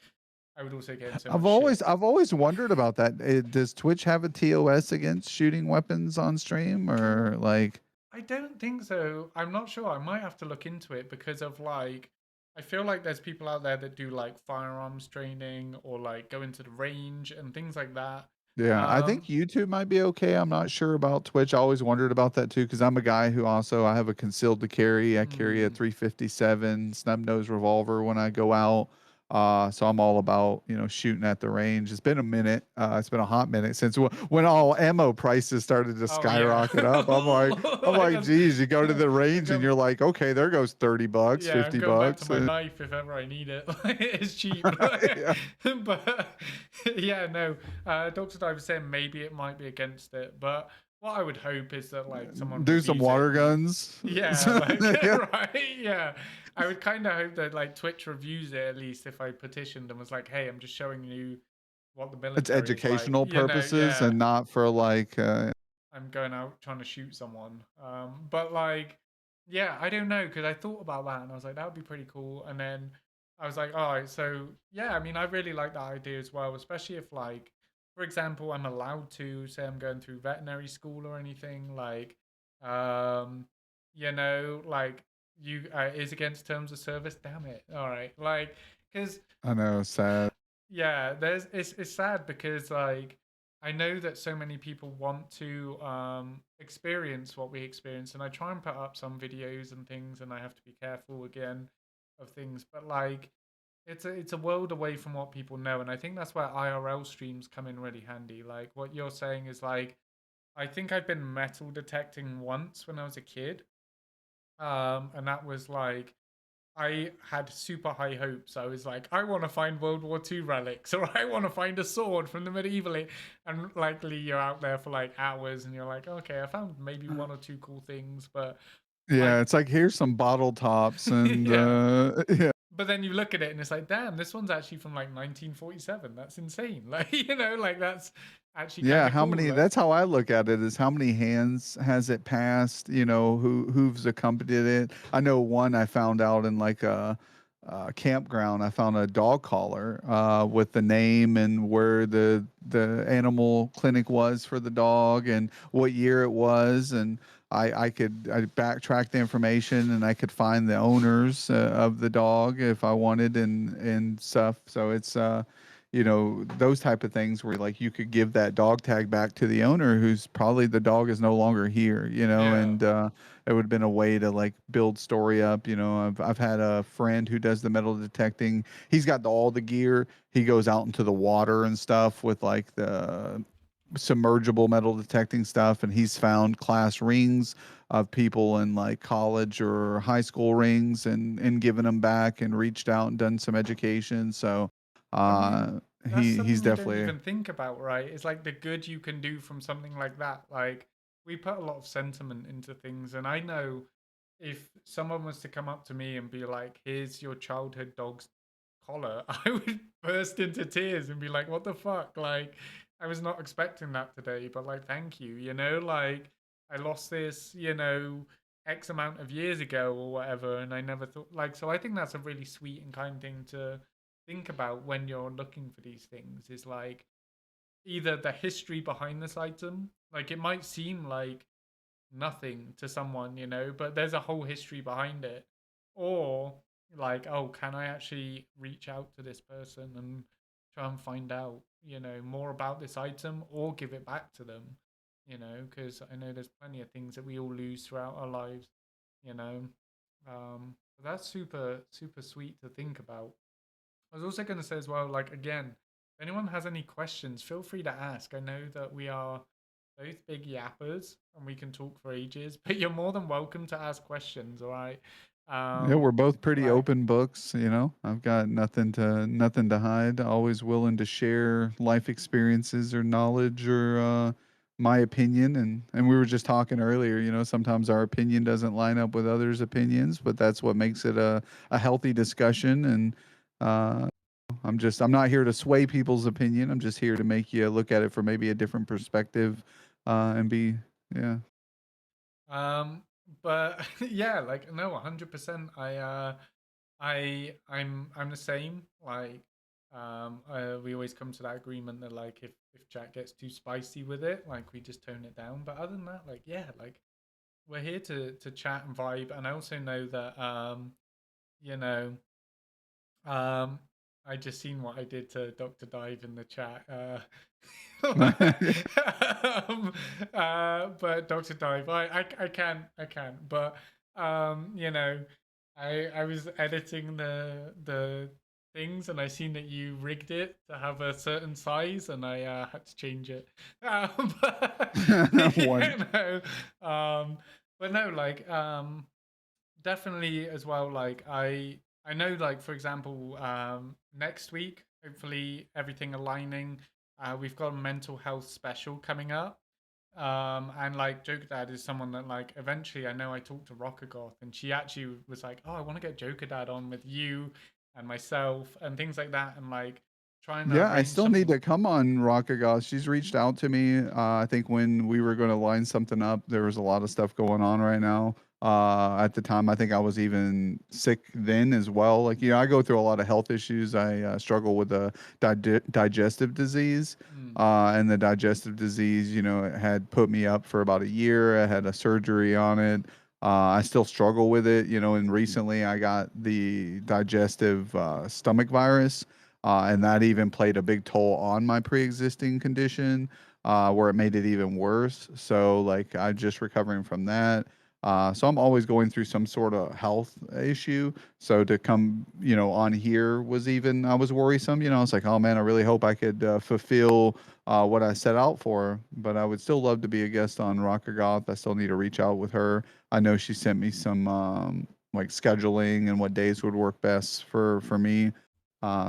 I would also get in so I've much always shit. I've always wondered about that. Does Twitch have a TOS against shooting weapons on stream, or Um, like? I don't think so. I'm not sure. I might have to look into it because of like, I feel like there's people out there that do like firearms training or like go into the range and things like that. Yeah, I think Um, YouTube might be okay. I'm not sure about Twitch. I always wondered about that too, because I'm a guy who also I have a concealed to carry. I carry a mm, 357 snub nose revolver when I go out. So I'm all about shooting at the range. It's been a minute. It's been a hot minute since when all ammo prices started to oh yeah, skyrocket up. I'm like like, geez, you go to the I range and go you're like, okay, there goes 30 bucks, yeah, I'm 50 going back to bucks. my knife if ever I need it. It's cheap. Yeah. But yeah, no. Dr. Dive was saying maybe it might be against it, but what I would hope is that like someone Do some reviews it water and guns. yeah, like Yeah. right, yeah. I would kind of hope that like Twitch reviews it at least if I petitioned and was like, hey, I'm just showing you what the It's military is like. educational You know, purposes yeah. and not for like I'm going out trying to shoot someone. But like, yeah, I don't know because I thought about that and I was like, that would be pretty cool. And then I was like, all right, so yeah, I mean, I really like that idea as well, especially if like, for example, I'm allowed to say I'm going through veterinary school or anything like, um, like you is against terms of service. Damn it! All right, like because I know, sad. yeah, there's it's sad because like I know that so many people want to experience what we experience and I try and put up some videos and things and I have to be careful again of things but like it's a world away from what people know and I think that's where IRL streams come in really handy. Like what you're saying is like I think I've been metal detecting once when I was a kid. And that was like I had super high hopes. I was like, I want to find World War II relics, or I want to find a sword from the medieval. And likely you're out there for like hours, and you're like, okay, I found maybe one or two cool things, but Yeah, like, it's like here's some bottle tops and yeah. yeah. But then you look at it and it's like, damn, this one's actually from like 1947. That's insane. Like, like that's actually kind Yeah, of how cool. many Like, that's how I look at it is how many hands has it passed, who's accompanied it. I know one I found out in like a campground. I found a dog collar with the name and where the animal clinic was for the dog and what year it was and I backtrack the information and I could find the owners of the dog if I wanted and stuff. So it's those type of things where like you could give that dog tag back to the owner who's probably the dog is no longer here, yeah. and it would have been a way to like build story up. I've had a friend who does the metal detecting. He's got all the gear. He goes out into the water and stuff with like the submergible metal detecting stuff, and he's found class rings of people in like college or high school rings and given them back and reached out and done some education. So I mean, uh that's he's something you don't definitely. even think about, right? It's like the good you can do from something like that. Like, we put a lot of sentiment into things, and I know if someone was to come up to me and be like, here's your childhood dog's collar, I would burst into tears and be like, what the fuck? Like, I was not expecting that today, but like, thank you, like, I lost this, X amount of years ago or whatever, and I never thought, like, so I think that's a really sweet and kind thing to think about when you're looking for these things is like either the history behind this item, like it might seem like nothing to someone, but there's a whole history behind it, or like, oh, can I actually reach out to this person and try and find out, more about this item or give it back to them, because I know there's plenty of things that we all lose throughout our lives, you know. But that's super, super sweet to think about. I was also going to say as well, like, again, if anyone has any questions, feel free to ask. I know that we are both big yappers and we can talk for ages, but you're more than welcome to ask questions, all right? Yeah, we're both pretty Like, open books, you know. I've got nothing to hide. Always willing to share life experiences or knowledge or my opinion. And we were just talking earlier, you know, sometimes our opinion doesn't line up with others' opinions, but that's what makes it a healthy discussion. And uh I'm not here to sway people's opinion. I'm just here to make you look at it from maybe a different perspective and be yeah. um, but yeah, like, no, 100%. I'm the same. Like, we always come to that agreement that, like, if Jack gets too spicy with it, like, we just tone it down. But other than that, like, yeah, like, we're here to chat and vibe. And I also know that, you know, um, I just seen what I did to Dr. Dive in the chat. Um, but Dr. Dive, I can, but I was editing the things and I seen that you rigged it to have a certain size and I had to change it. But, One. you know, um, but no, like definitely as well. Like I know, like for example, next week, hopefully everything aligning. We've got a mental health special coming up. And like Joker Dad is someone that like eventually I know I talked to Rocker Goth and she actually was like, oh, I want to get Joker Dad on with you and myself and things like that and like trying to Yeah, I arrange still need something. to come on Rocket Goss. She's reached out to me. I think when we were going to line something up, there was a lot of stuff going on right now. At the time, I think I was even sick then as well. Like, you know, I go through a lot of health issues. I struggle with a digestive disease. Mm, And the digestive disease, you know, it had put me up for about a year. I had a surgery on it. I still struggle with it, you know, and recently I got the digestive stomach virus and that even played a big toll on my pre-existing condition, where it made it even worse. So like I'm just recovering from that. So I'm always going through some sort of health issue. So to come, you know, on here was even I was worrisome. You know, I was like, oh man, I really hope I could fulfill what I set out for. But I would still love to be a guest on Rocker Goth. I still need to reach out with her. I know she sent me some like scheduling and what days would work best for me.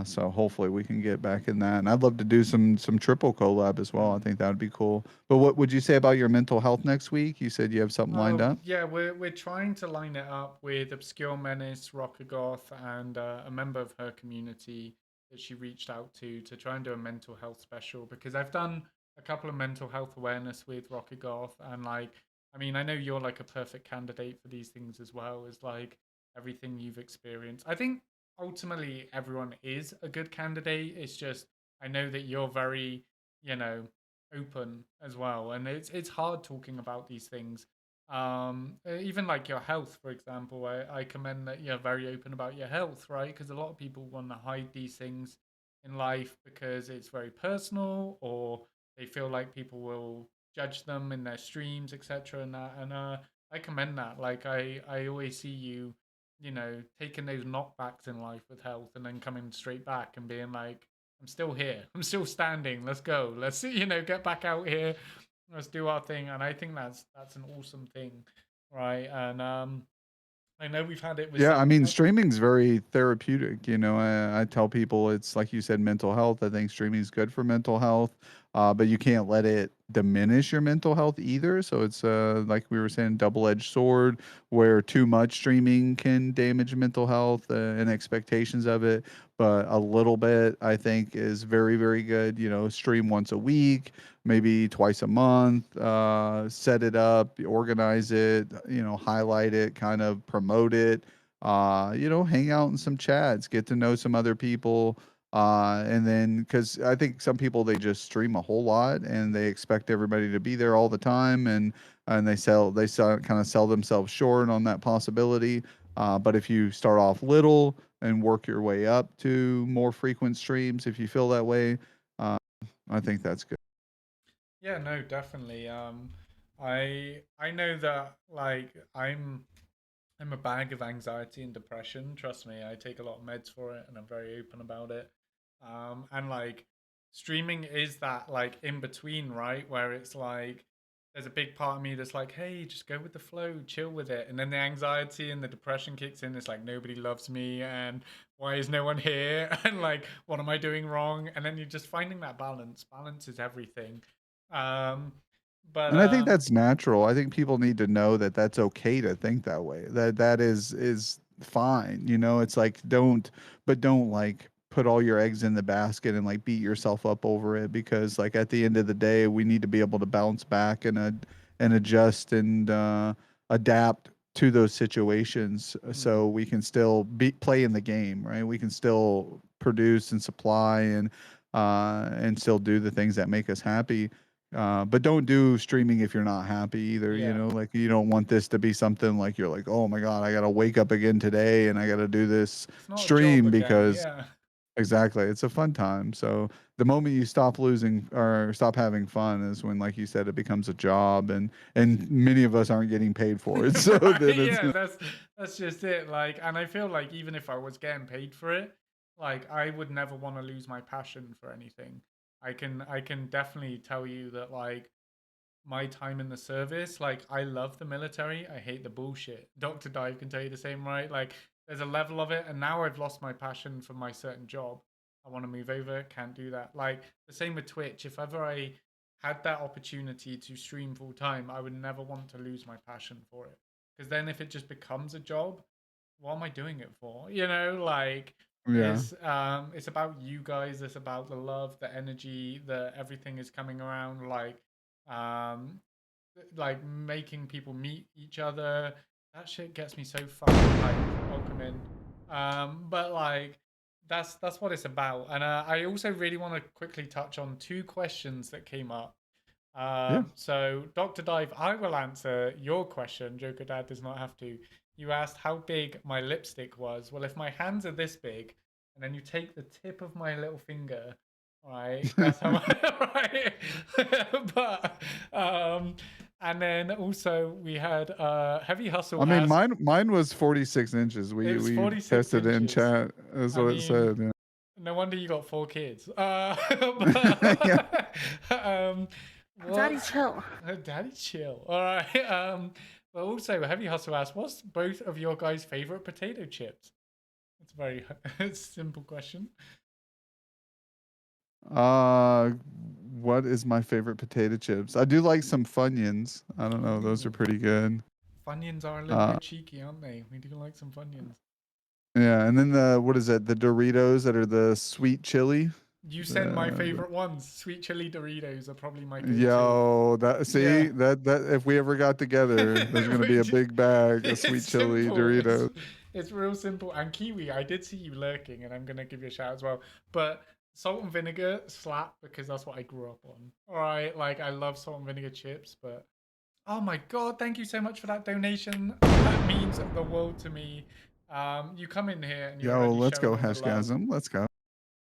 So hopefully we can get back in that. And I'd love to do some triple collab as well. I mm. think that would be cool. But what would you say about your mental health next week? You said you have something lined up? Yeah, we're trying to line it up with Obscure Menace, Rocker Goth, and a member of her community that she reached out to try and do a mental health special because I've done a couple of mental health awareness with Rocker Goth and like I mean I know you're like a perfect candidate for these things as well as like everything you've experienced. I think ultimately everyone is a good candidate. It's just I know that you're very, you know, open as well and it's hard talking about these things even like your health for example. I commend that you're very open about your health, right? Because a lot of people want to hide these things in life because it's very personal or they feel like people will judge them in their streams, etc. And that and I commend that. Like I always see you, taking those knockbacks in life with health and then coming straight back and being like, I'm still here. I'm still standing. Let's go. Let's get back out here. Let's do our thing. And I think that's an awesome thing, right? And I know we've had it with Yeah, I some. mean, streaming's very therapeutic. You know, I tell people it's like you said, mental health. I think streaming's good for mental health, but you can't let it diminish your mental health either. So it's like we were saying, double-edged sword, where too much streaming can damage mental health and expectations of it. But a little bit, I think, is very, very good. You know, stream once a week, maybe twice a month, set it up, organize it, you know, highlight it, kind of promote it, you know, hang out in some chats, get to know some other people. And then, because I think some people they just stream a whole lot and they expect everybody to be there all the time, and they kind of sell themselves short on that possibility. But if you start off little and work your way up to more frequent streams, if you feel that way, uh, I think that's good. Yeah, no, definitely. I know that like I'm a bag of anxiety and depression. Trust me, I take a lot of meds for it, and I'm very open about it. And like streaming is that like in between, right? Where it's like there's a big part of me that's like, hey, just go with the flow, chill with it. And then the anxiety and the depression kicks in. It's like nobody loves me, and why is no one here? And like, what am I doing wrong? And then you're just finding that balance. Balance is everything. Um, but And I think that's natural. I think people need to know that that's okay to think that way. That is fine. You know, it's like don't like put all your eggs in the basket and like beat yourself up over it, because like at the end of the day, we need to be able to bounce back and adjust and adapt to those situations, mm, so we can still play in the game, right? We can still produce and supply and still do the things that make us happy, but don't do streaming if you're not happy either. You yeah, know, like you don't want this to be something like you're like, oh my God, I got to wake up again today and I got to do this it's not a job stream again. because Yeah. exactly, it's a fun time. So the moment you stop losing or stop having fun is when, like you said, it becomes a job, and many of us aren't getting paid for it. So Right, then it's yeah, that's just it. Like, and I feel like even if I was getting paid for it, like I would never want to lose my passion for anything. I can definitely tell you that like my time in the service, like I love the military. I hate the bullshit. Dr. Dive can tell you the same, right? Like there's a level of it, and now I've lost my passion for my certain job. I want to move over, can't do that. Like the same with Twitch. If ever I had that opportunity to stream full time, I would never want to lose my passion for it. Because then if it just becomes a job, what am I doing it for? You know, like yeah, it's about you guys, it's about the love, the energy, the everything is coming around, um like making people meet each other. That shit gets me so fucking hyped. Welcome in. But like that's what it's about. And I also really want to quickly touch on two questions that came up. yeah. So Dr. Dive, I will answer your question. Joker Dad does not have to. You asked how big my lipstick was. Well, if my hands are this big, and then you take the tip of my little finger, right? That's how right. But and then also we had Heavy Hustle I mean, ask. mine was 46 inches. It We was we 46 tested in inches. chat. That's I what it mean, said. no wonder you got four kids. Yeah. Yeah. But, Daddy, what's chill. Daddy chill? All right. But also, Heavy Hustle asked, "What's both of your guys' favorite potato chips?" It's a very simple question. Uh, what is my favorite potato chips? I do like some Funyuns. I don't know, those are Ooh, pretty good. Funyuns are a little Uh, bit cheeky, aren't they? We do like some Funyuns. yeah, and then the what is it? The Doritos that are the sweet chili. You said my The favorite ones. Sweet chili Doritos are probably my go-to. yo, that see Yeah. that if we ever got together, there's gonna be a big bag of It's sweet chili simple. Doritos. It's real simple. And Kiwi, I did see you lurking, and I'm gonna give you a shout as well. But salt and vinegar slap because that's what I grew up on. All right, like I love salt and vinegar chips, but oh my god, thank you so much for that donation. That means the world to me. You come in here and you're Yo, already let's showing go all the love. Hashgasm. Let's go.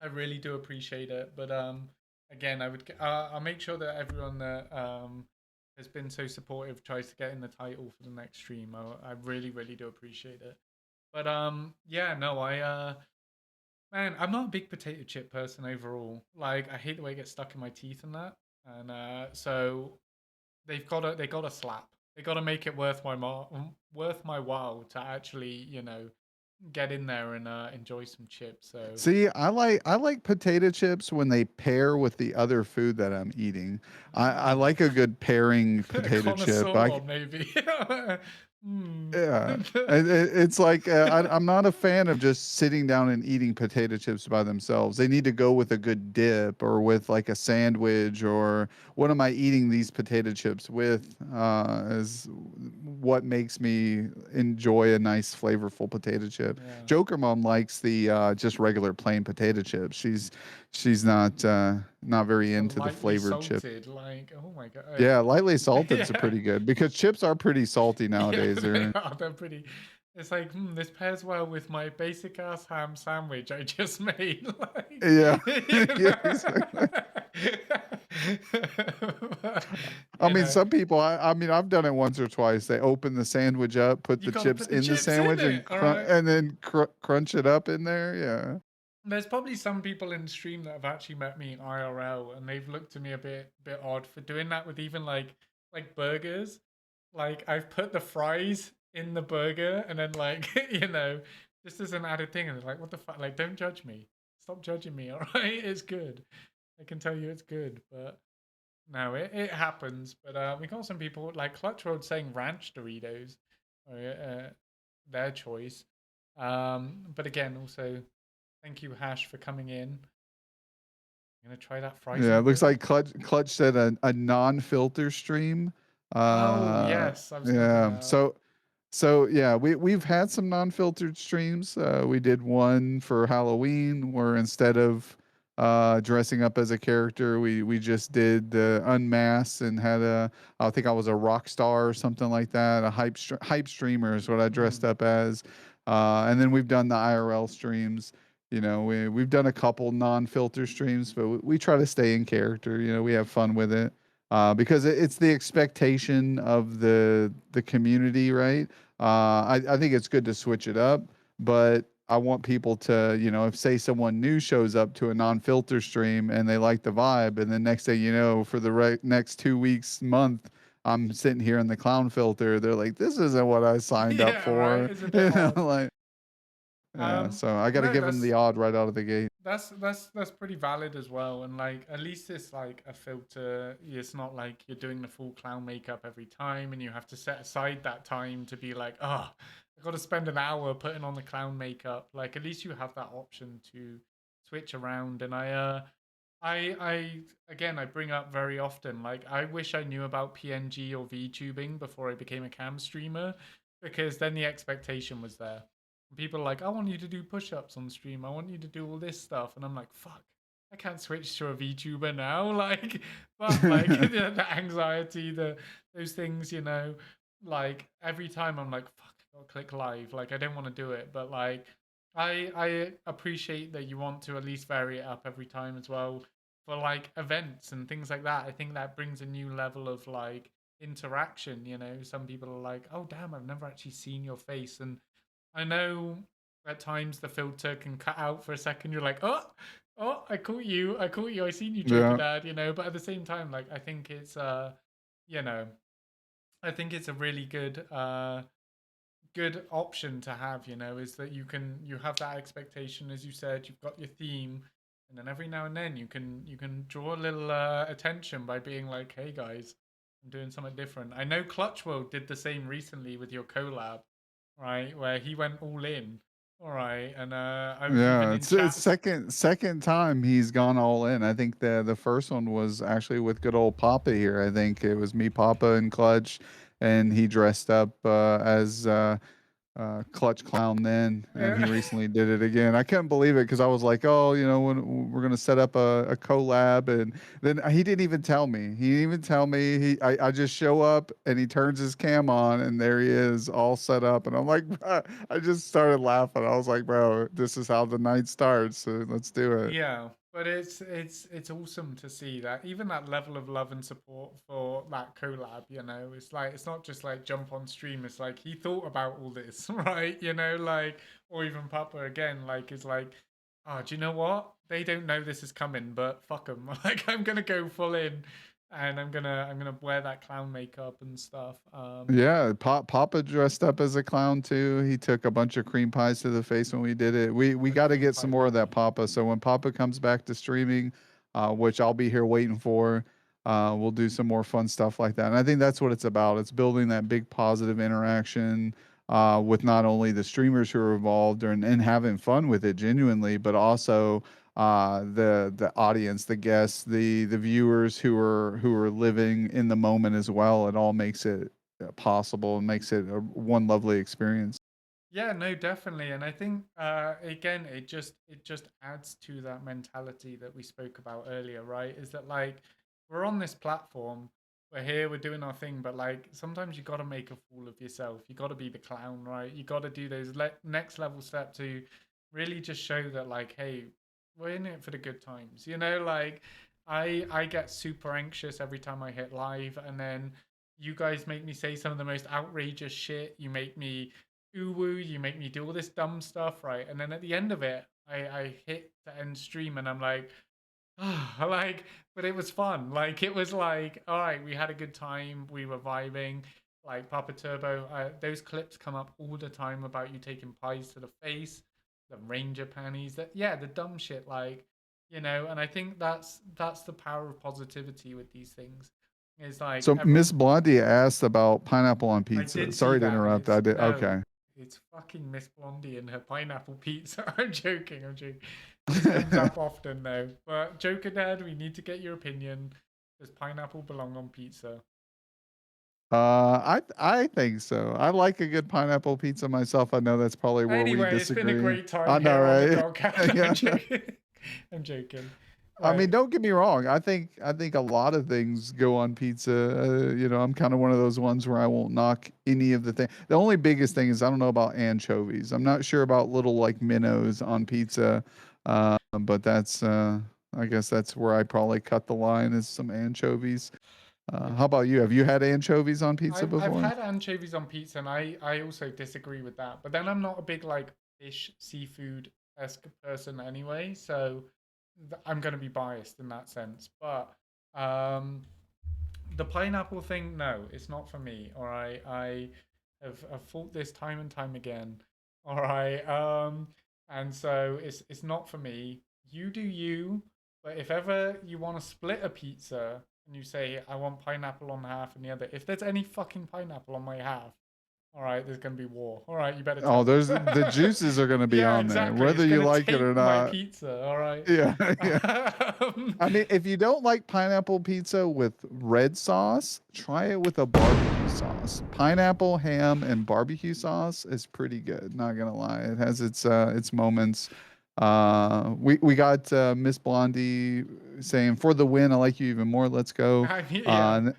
I really do appreciate it. But again, I'll make sure that everyone that has been so supportive tries to get in the title for the next stream. I really, really do appreciate it. But yeah, no, man, I'm not a big potato chip person overall. Like, I hate the way it gets stuck in my teeth and that. And so they got to slap. They got to make it worth my while to actually, get in there and enjoy some chips. So See, I like potato chips when they pair with the other food that I'm eating. I mm, like a good pairing a potato chip. connoisseur maybe. mm. Yeah, it's like I'm not a fan of just sitting down and eating potato chips by themselves. They need to go with a good dip or with like a sandwich, or what am I eating these potato chips with? Is what makes me enjoy a nice flavorful potato chip. Yeah. Joker Mom likes the just regular plain potato chips. She's not very The into the lightly flavored chip. salted, like, oh my god. Yeah, lightly salted's a Yeah. pretty good because chips are pretty salty Yeah, nowadays. they They're are. They're pretty. it's like, this pairs well with my basic ass ham sandwich I just made. Like, Yeah, you yeah, know? exactly. But, I you mean, know, some people. I mean, I've done it once or twice. They open the sandwich up, put you the gotta chips put the in the chips in sandwich, it, and all right? crunch it up in there. Yeah. There's probably some people in the stream that have actually met me IRL, and they've looked at me a bit odd for doing that with even like burgers. Like I've put the fries in the burger, and then like just as an added thing, and it's like, what the fuck? Like, don't judge me. Stop judging me. All right, it's good. I can tell you it's good, but no, it happens. But we got some people like Clutch Road saying ranch Doritos, their choice. But again, also thank you, Hash, for coming in. I'm gonna try that fries Yeah, and it looks burger. like Clutch said a non-filter stream. Oh yes, I was thinking Yeah. that. So yeah, we've had some non-filtered streams. We did one for Halloween where instead of dressing up as a character, we just did unmasked and had I think I was a rock star or something like that. A hype streamer is what I dressed Mm. up as. And then we've done the IRL streams. You know, we've done a couple non-filter streams, but we try to stay in character. You know, we have fun with it because it's the expectation of the community, right? I think it's good to switch it up, but I want people to, you know, if say someone new shows up to a non-filter stream and they like the vibe, and then next thing you know, for the next 2 weeks, month, I'm sitting here in the clown filter. They're like, "This isn't what I signed up Yeah, right. for," It's a bit you know, odd. like yeah. Um, So I got to no, give them the odd right out of the gate. that's pretty valid as well. And like at least it's like a filter. It's not like you're doing the full clown makeup every time, and you have to set aside that time to be like, oh, I got to spend an hour putting on the clown makeup. Like at least you have that option to switch around. And I again I bring up very often like I wish I knew about PNG or VTubing before I became a cam streamer because then the expectation was there. People are like, I want you to do push-ups on stream. I want you to do all this stuff, and I'm like, fuck, I can't switch to a VTuber now. Like, but like the anxiety, those things, like every time I'm like, fuck, I'll click live. Like I don't want to do it, but like I appreciate that you want to at least vary it up every time as well for like events and things like that. I think that brings a new level of like interaction. Some people are like, oh damn, I've never actually seen your face, and I know at times the filter can cut out for a second. You're like, oh, I caught you, I seen you, Joker Yeah. Dad. But at the same time, like I think it's you know, I think it's a really good option to have, is that you have that expectation, as you said, you've got your theme, and then every now and then you can draw a little attention by being like, hey guys, I'm doing something different. I know Clutchworld did the same recently with your collab, right, where he went all in. All right, and I was even Yeah, in it's chats. second time he's gone all in. I think the first one was actually with good old Papa here. I think it was me, Papa, and Clutch, and he dressed up as Clutch Clown then, and he Yeah. recently did it again. I couldn't believe it because I was like, oh, you know, when we're gonna set up a collab, and then he didn't even tell me. He didn't even tell me. I just show up and he turns his cam on, and there he is, all set up, and I'm like, "Bruh," I just started laughing. I was like, bro, this is how the night starts. So let's do it. Yeah, but it's awesome to see that even that level of love and support for that collab, it's like it's not just like jump on stream, it's like he thought about all this, right? Like or even Papa again, like is like, oh, do you know what? They don't know this is coming, but fuck them. Like I'm gonna go full in, and I'm gonna wear that clown makeup and stuff. Yeah, Papa dressed up as a clown too. He took a bunch of cream pies to the face when we did it. We The got to cream get pie some more of that baby. Papa. So when Papa comes back to streaming, which I'll be here waiting for, we'll do some more fun stuff like that. And I think that's what it's about. It's building that big positive interaction with not only the streamers who are involved and having fun with it genuinely, but also the audience, the guests, the viewers who are living in the moment as well. It all makes it possible and makes it one lovely experience. Yeah, no, definitely. And I think again it just adds to that mentality that we spoke about earlier, right? Is that like we're on this platform we're here, we're doing our thing, but like sometimes you got to make a fool of yourself. You got to be the clown, right? You got to do those next level step to really just show that, like, hey, we're in it for the good times. Like I get super anxious every time I hit live, and then you guys make me say some of the most outrageous shit. You make me ooh, you make me do all this dumb stuff, right? And then at the end of it, I hit the end stream, and I'm like, like, but it was fun. Like, it was like, all right, we had a good time. We were vibing. Like, Papa Turbo, those clips come up all the time about you taking pies to the face, the ranger panties, that, yeah, the dumb shit. Like, and I think that's the power of positivity with these things. It's like So everyone. Miss Blondie asked about pineapple on I pizza. did see Sorry to that. interrupt. It's I did. no, Okay. it's fucking Miss Blondie and her pineapple pizza. I'm joking. I'm joking. This comes up often though. But Joker Dad, we need to get your opinion. Does pineapple belong on pizza? I think so. I like a good pineapple pizza myself. I know that's probably where we Anyway, it's been a disagree. great time I know, here on the right? Doghouse. I'm Yeah. joking. I'm joking. I mean, Right. don't get me wrong. I think a lot of things go on pizza. I'm kind of one of those ones where I won't knock any of the things. The only biggest thing is I don't know about anchovies. I'm not sure about little like minnows on pizza. But I guess that's where I probably cut the line is some anchovies. Yeah. How about you? Have you had anchovies on pizza I've before? had anchovies on pizza, and I also disagree with that. But then I'm not a big like fish seafood esque person anyway, so I'm going to be biased in that sense. But um, the pineapple thing, no, it's not for me. All right, I've fought this time and time again. All right, and so it's not for me. You do you, but if ever you want to split a pizza and you say I want pineapple on half and the other, if there's any fucking pineapple on my half, all right, there's gonna be war. All right, you better Oh, tell me. there's the juices are going to be Yeah, on there, exactly. It's whether you gonna like it or taint my not. pizza. All right. Yeah, yeah. Um, I mean, if you don't like pineapple pizza with red sauce, try it with a barbecue sauce. Pineapple, ham, and barbecue sauce is pretty good. Not gonna lie, it has its moments. We got Miss Blondie saying for the win. I like you even more. Let's go. I mean, yeah. Uh,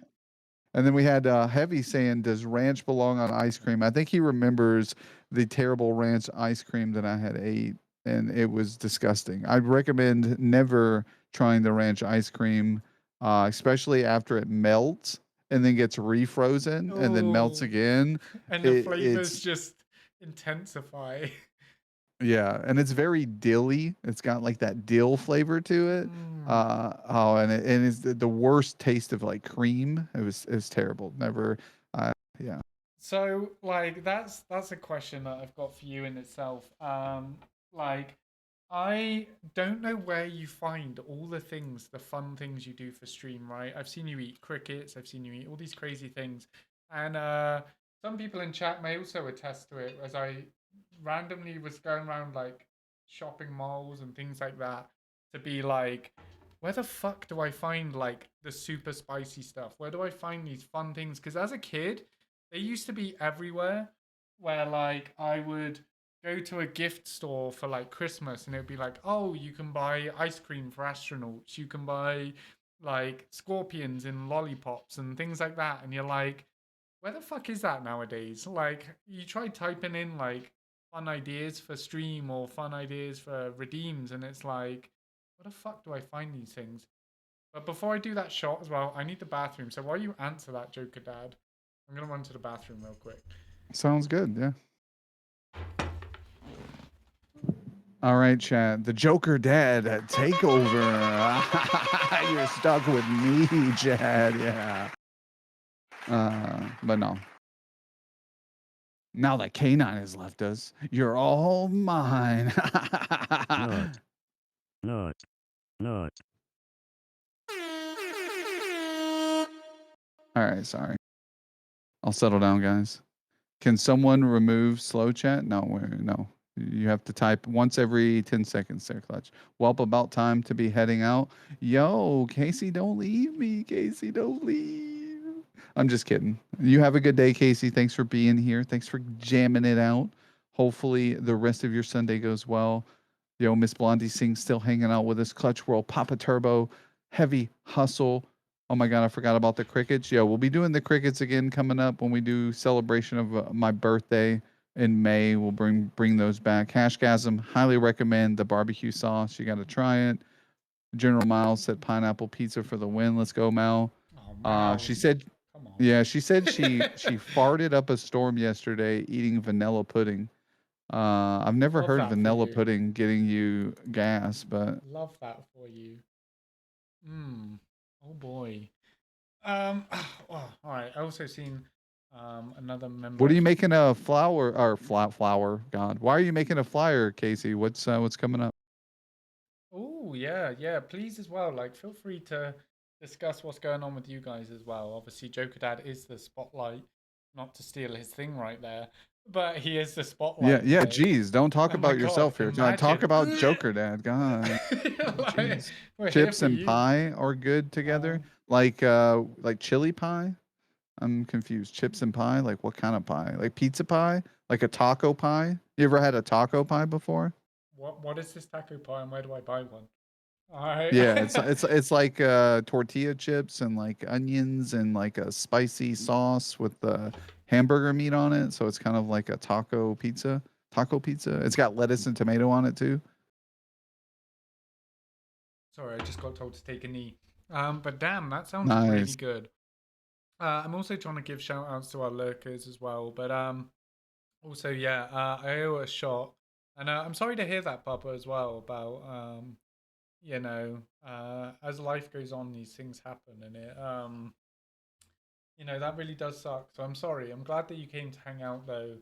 and then we had Heavy saying, "Does ranch belong on ice cream?" I think he remembers the terrible ranch ice cream that I had ate, and it was disgusting. I'd recommend never trying the ranch ice cream, especially after it melts and then gets refrozen and then melts Oh, again. and the flavors It's just intensify. yeah, and it's very dilly. It's got like that dill flavor to it. Mm. And it's the worst taste of like cream. It was terrible. Never. Yeah. So, like, that's a question that I've got for you in itself. Like, I don't know where you find all the things, the fun things you do for stream, right? I've seen you eat crickets, I've seen you eat all these crazy things. And some people in chat may also attest to it, as I randomly was going around like shopping malls and things like that to be like, where the fuck do I find like the super spicy stuff? Where do I find these fun things? Because as a kid, they used to be everywhere where like I would go to a gift store for like Christmas and it'd be like, oh, you can buy ice cream for astronauts, you can buy like scorpions in lollipops and things like that. And you're like, where the fuck is that nowadays? Like, you try typing in like fun ideas for stream or fun ideas for redeems, and it's like, where the fuck do I find these things? But before I do that shot as well, I need the bathroom. So while you answer that, Joker Dad, I'm gonna run to the bathroom real quick. Sounds good. Yeah. All right, Chad. The Joker Dad takeover. You're stuck with me, Chad. Yeah. But no. Now that K9 has left us, you're all mine. Not, not, not. All right, sorry. I'll settle down, guys. Can someone remove slow chat? No. You have to type once every 10 seconds there, Clutch. Well, about time to be heading out. Yo, Casey, don't leave me. Casey, don't leave. I'm just kidding. You have a good day, Casey. Thanks for being here. Thanks for jamming it out. Hopefully, the rest of your Sunday goes well. Yo, Miss Blondie Singh still hanging out with us. Clutch World, Papa Turbo, Heavy Hustle, Oh my God, I forgot about the crickets. Yeah, we'll be doing the crickets again coming up when we do celebration of my birthday in May. We'll bring those back. Hashgasm, highly recommend the barbecue sauce. You got to try it. General Miles said pineapple pizza for the win. Let's go, Mal. Oh, She Mouse. said, Come on. yeah, she said she farted up a storm yesterday eating vanilla pudding. I've never Love heard that for vanilla you. pudding getting you gas, but Love that for you. Oh boy. Oh, all right. I also seen another member. what are you making a flower or flower? God, why are you making a flyer, Casey? What's coming up? Oh yeah, yeah. Please as well. Like, feel free to discuss what's going on with you guys as well. Obviously, Joker Dad is the spotlight. Not to steal his thing right there, but he is the Yeah, spotlight. yeah. Like, Geez, don't talk oh my about God, yourself here. Talk imagine. about Joker, Dad. God, Like, jeez. we're here Chips for and you. pie are good together. Um, Like chili pie. I'm confused. Chips and pie? Like what kind of pie? Like pizza pie? Like a taco pie? You ever had a taco pie before? what is this taco pie and where do I buy one? All right. Yeah, it's like tortilla chips and like onions and like a spicy sauce with the hamburger meat on it. So it's kind of like a taco pizza. Taco pizza. It's got lettuce and tomato on it too. Sorry, I just got told to take a knee. But damn, that sounds really Nice. good. I'm also trying to give shout outs to our lurkers as well. But also yeah, I owe a shot. And I'm sorry to hear that, Papa, as well, about as life goes on, these things happen and that really does suck. So I'm sorry. I'm glad that you came to hang out though.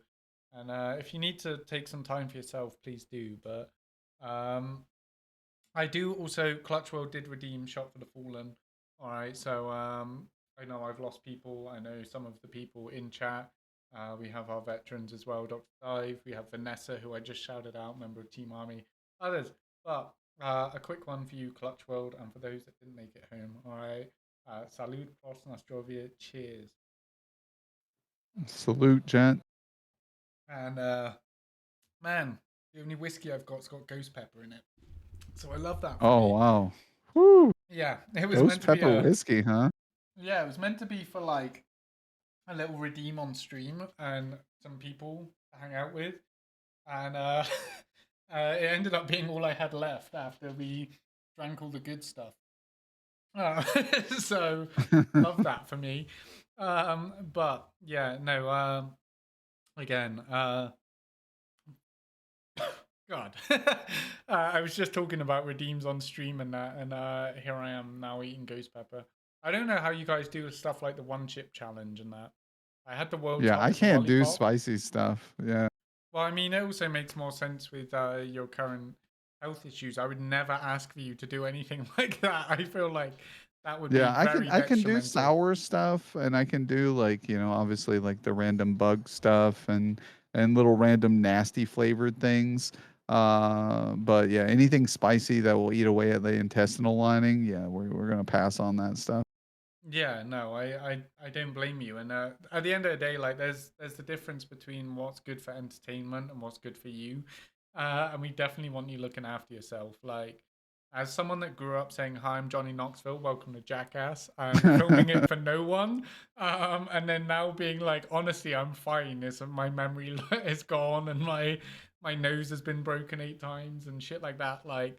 And if you need to take some time for yourself, please do. But um I do also Clutch World did redeem Shot for the Fallen. All right, so I know I've lost people. I know some of the people in chat. We have our veterans as well, Dr. Dive. We have Vanessa, who I just shouted out, member of Team Army. Others, but a quick one for you, Clutch World, and for those that didn't make it home. All right, salute, pros, Nostrovia, cheers. Salute, gent. And man, the only whiskey I've got's got ghost pepper in it, so I love that for Oh me. wow. Woo. Yeah, it was meant Ghost to be pepper a whiskey, huh? Yeah, it was meant to be for like a little redeem on stream and some people to hang out with, and it ended up being all I had left after we drank all the good stuff. Uh, so love that for me. But yeah, no. Again, God, I was just talking about redeems on stream and that, and here I am now eating ghost pepper. I don't know how you guys do stuff like the one chip challenge and that. I had the world's Yeah, I hottest can't do lollipop. spicy stuff. Yeah. Well, I mean, it also makes more sense with your current health issues. I would never ask for you to do anything like that. I feel like that would be Yeah, very I can do detrimental. sour stuff and I can do like, obviously like the random bug stuff and little random nasty flavored things. But yeah, anything spicy that will eat away at the intestinal lining, yeah, we're gonna pass on that stuff. Yeah, no, I don't blame you. And at the end of the day, like there's the difference between what's good for entertainment and what's good for you. And we definitely want you looking after yourself. Like as someone that grew up saying, "Hi, I'm Johnny Knoxville. Welcome to Jackass," filming it for no one, and then now being like, "Honestly, I'm fine. It's my memory is gone, and my nose has been broken 8 times and shit like that." Like,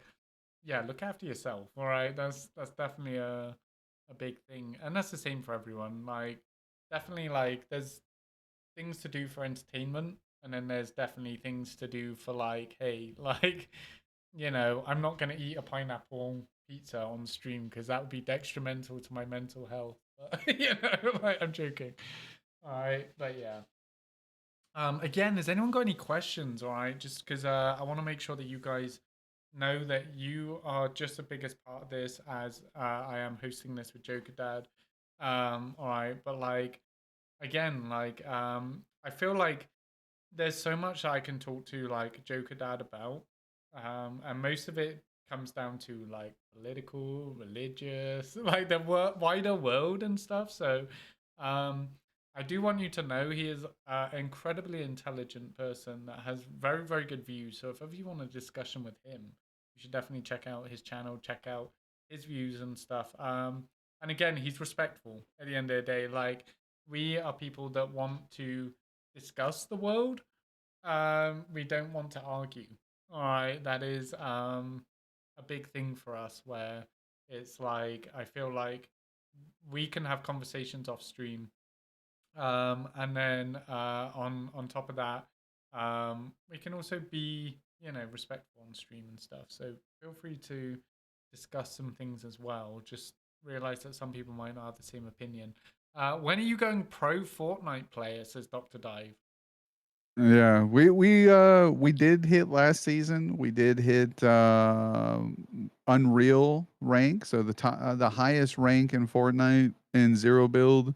yeah, look after yourself. All right, that's definitely a big thing, and that's the same for everyone. Like, definitely, like there's things to do for entertainment, and then there's definitely things to do for like, hey, like, I'm not gonna eat a pineapple pizza on stream because that would be detrimental to my mental health. But, like, I'm joking. All right, but yeah. Again, has anyone got any questions? All right, just because I want to make sure that you guys know that you are just the biggest part of this, as I am hosting this with Joker Dad. All right, but like again, like I feel like there's so much I can talk to like Joker Dad about, and most of it comes down to like political, religious, like the wider world and stuff. So, um, I do want you to know he is an incredibly intelligent person that has very, very good views. So if ever you want a discussion with him, you should definitely check out his channel, check out his views and stuff. And again, he's respectful at the end of the day. Like, we are people that want to discuss the world. We don't want to argue. All right, that is a big thing for us where it's like I feel like we can have conversations off stream, and then on top of that, we can also be respectful on stream and stuff. So feel free to discuss some things as well. Just realize that some people might not have the same opinion. When are you going pro Fortnite player? Says Dr. Dive. Yeah, we did hit last season. We did hit Unreal rank, so the highest rank in Fortnite in zero build.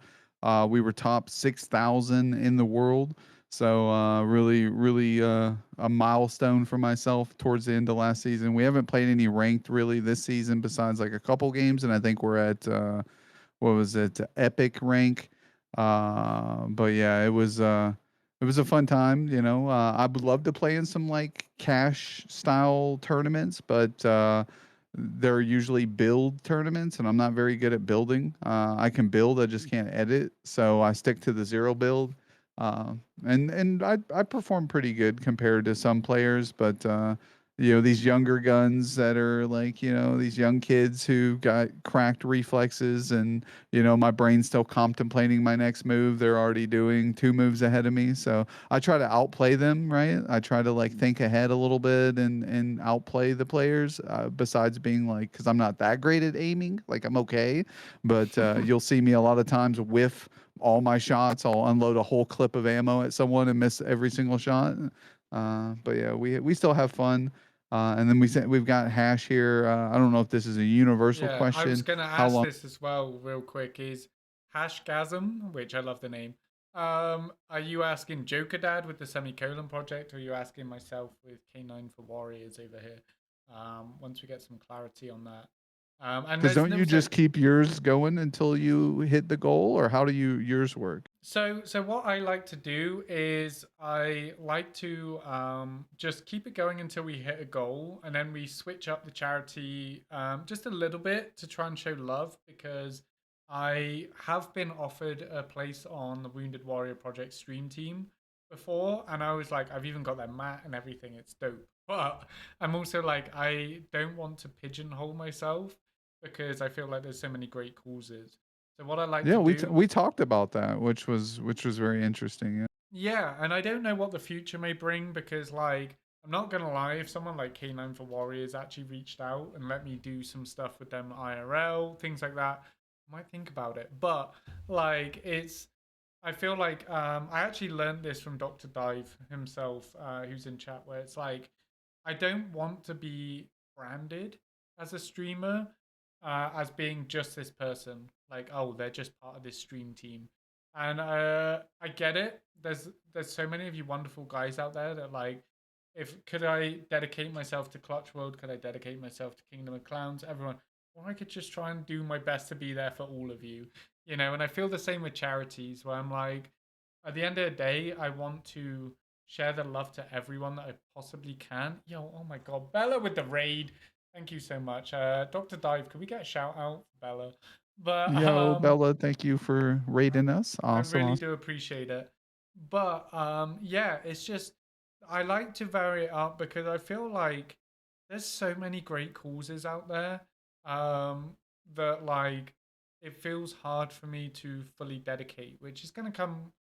We were top 6,000 in the world. So really a milestone for myself towards the end of last season. We haven't played any ranked really this season besides like a couple games, and I think we're at what was it, epic rank. But yeah, it was a fun time, you know. I would love to play in some like cash style tournaments, but they're usually build tournaments, and I'm not very good at building. I can build, I just can't edit, so I stick to the zero build. Uh, and I perform pretty good compared to some players, but you know, these younger guns that are like, you know, these young kids who got cracked reflexes, and you know, my brain's still contemplating my next move, they're already doing two moves ahead of me. So I try to outplay them, right? I try to like think ahead a little bit and outplay the players, besides being like, because I'm not that great at aiming, like I'm okay, but you'll see me a lot of times whiff all my shots. I'll unload a whole clip of ammo at someone and miss every single shot. But yeah, we still have fun. And then we've got Hash here. I don't know if this is a universal Yeah, I was question. gonna How ask long? this as well, real quick. Is Hashgasm, which I love the name. Are you asking Joker Dad with the semicolon project, or are you asking myself with K9 for Warriors over here? Once we get some clarity on that. And Because there's don't no you just keep yours going until you hit the goal, or how do you yours work? so what I like to do is I like to just keep it going until we hit a goal, and then we switch up the charity just a little bit to try and show love, because I have been offered a place on the Wounded Warrior Project stream team before, and I was like, I've even got their mat and everything. It's dope, but I'm also like, I don't want to pigeonhole myself because I feel like there's so many great causes. So what I like Yeah, to do, we talked about that, which was very interesting. Yeah. yeah, and I don't know what the future may bring, because, like, I'm not gonna lie, if someone like K9 for Warriors actually reached out and let me do some stuff with them IRL, things like that, I might think about it. But like, I feel like I actually learned this from Dr. Dive himself, who's in chat, where it's like, I don't want to be branded as a streamer, as being just this person. Like, oh, they're just part of this stream team. And I get it. There's so many of you wonderful guys out there that, like, if could I dedicate myself to Clutch World, could I dedicate myself to Kingdom of Clowns, everyone, or I could just try and do my best to be there for all of you, you know. And I feel the same with charities, where I'm like, at the end of the day, I want to share the love to everyone that I possibly can. Yo, oh my god, Bella with the raid. Thank you so much. Dr. Dive, could we get a shout out for Bella? But Yo, Bella, thank you for rating us. I Awesome, really awesome. do appreciate it. But yeah, it's just I like to vary it up because I feel like there's so many great causes out there, that, like, it feels hard for me to fully dedicate, which is going to come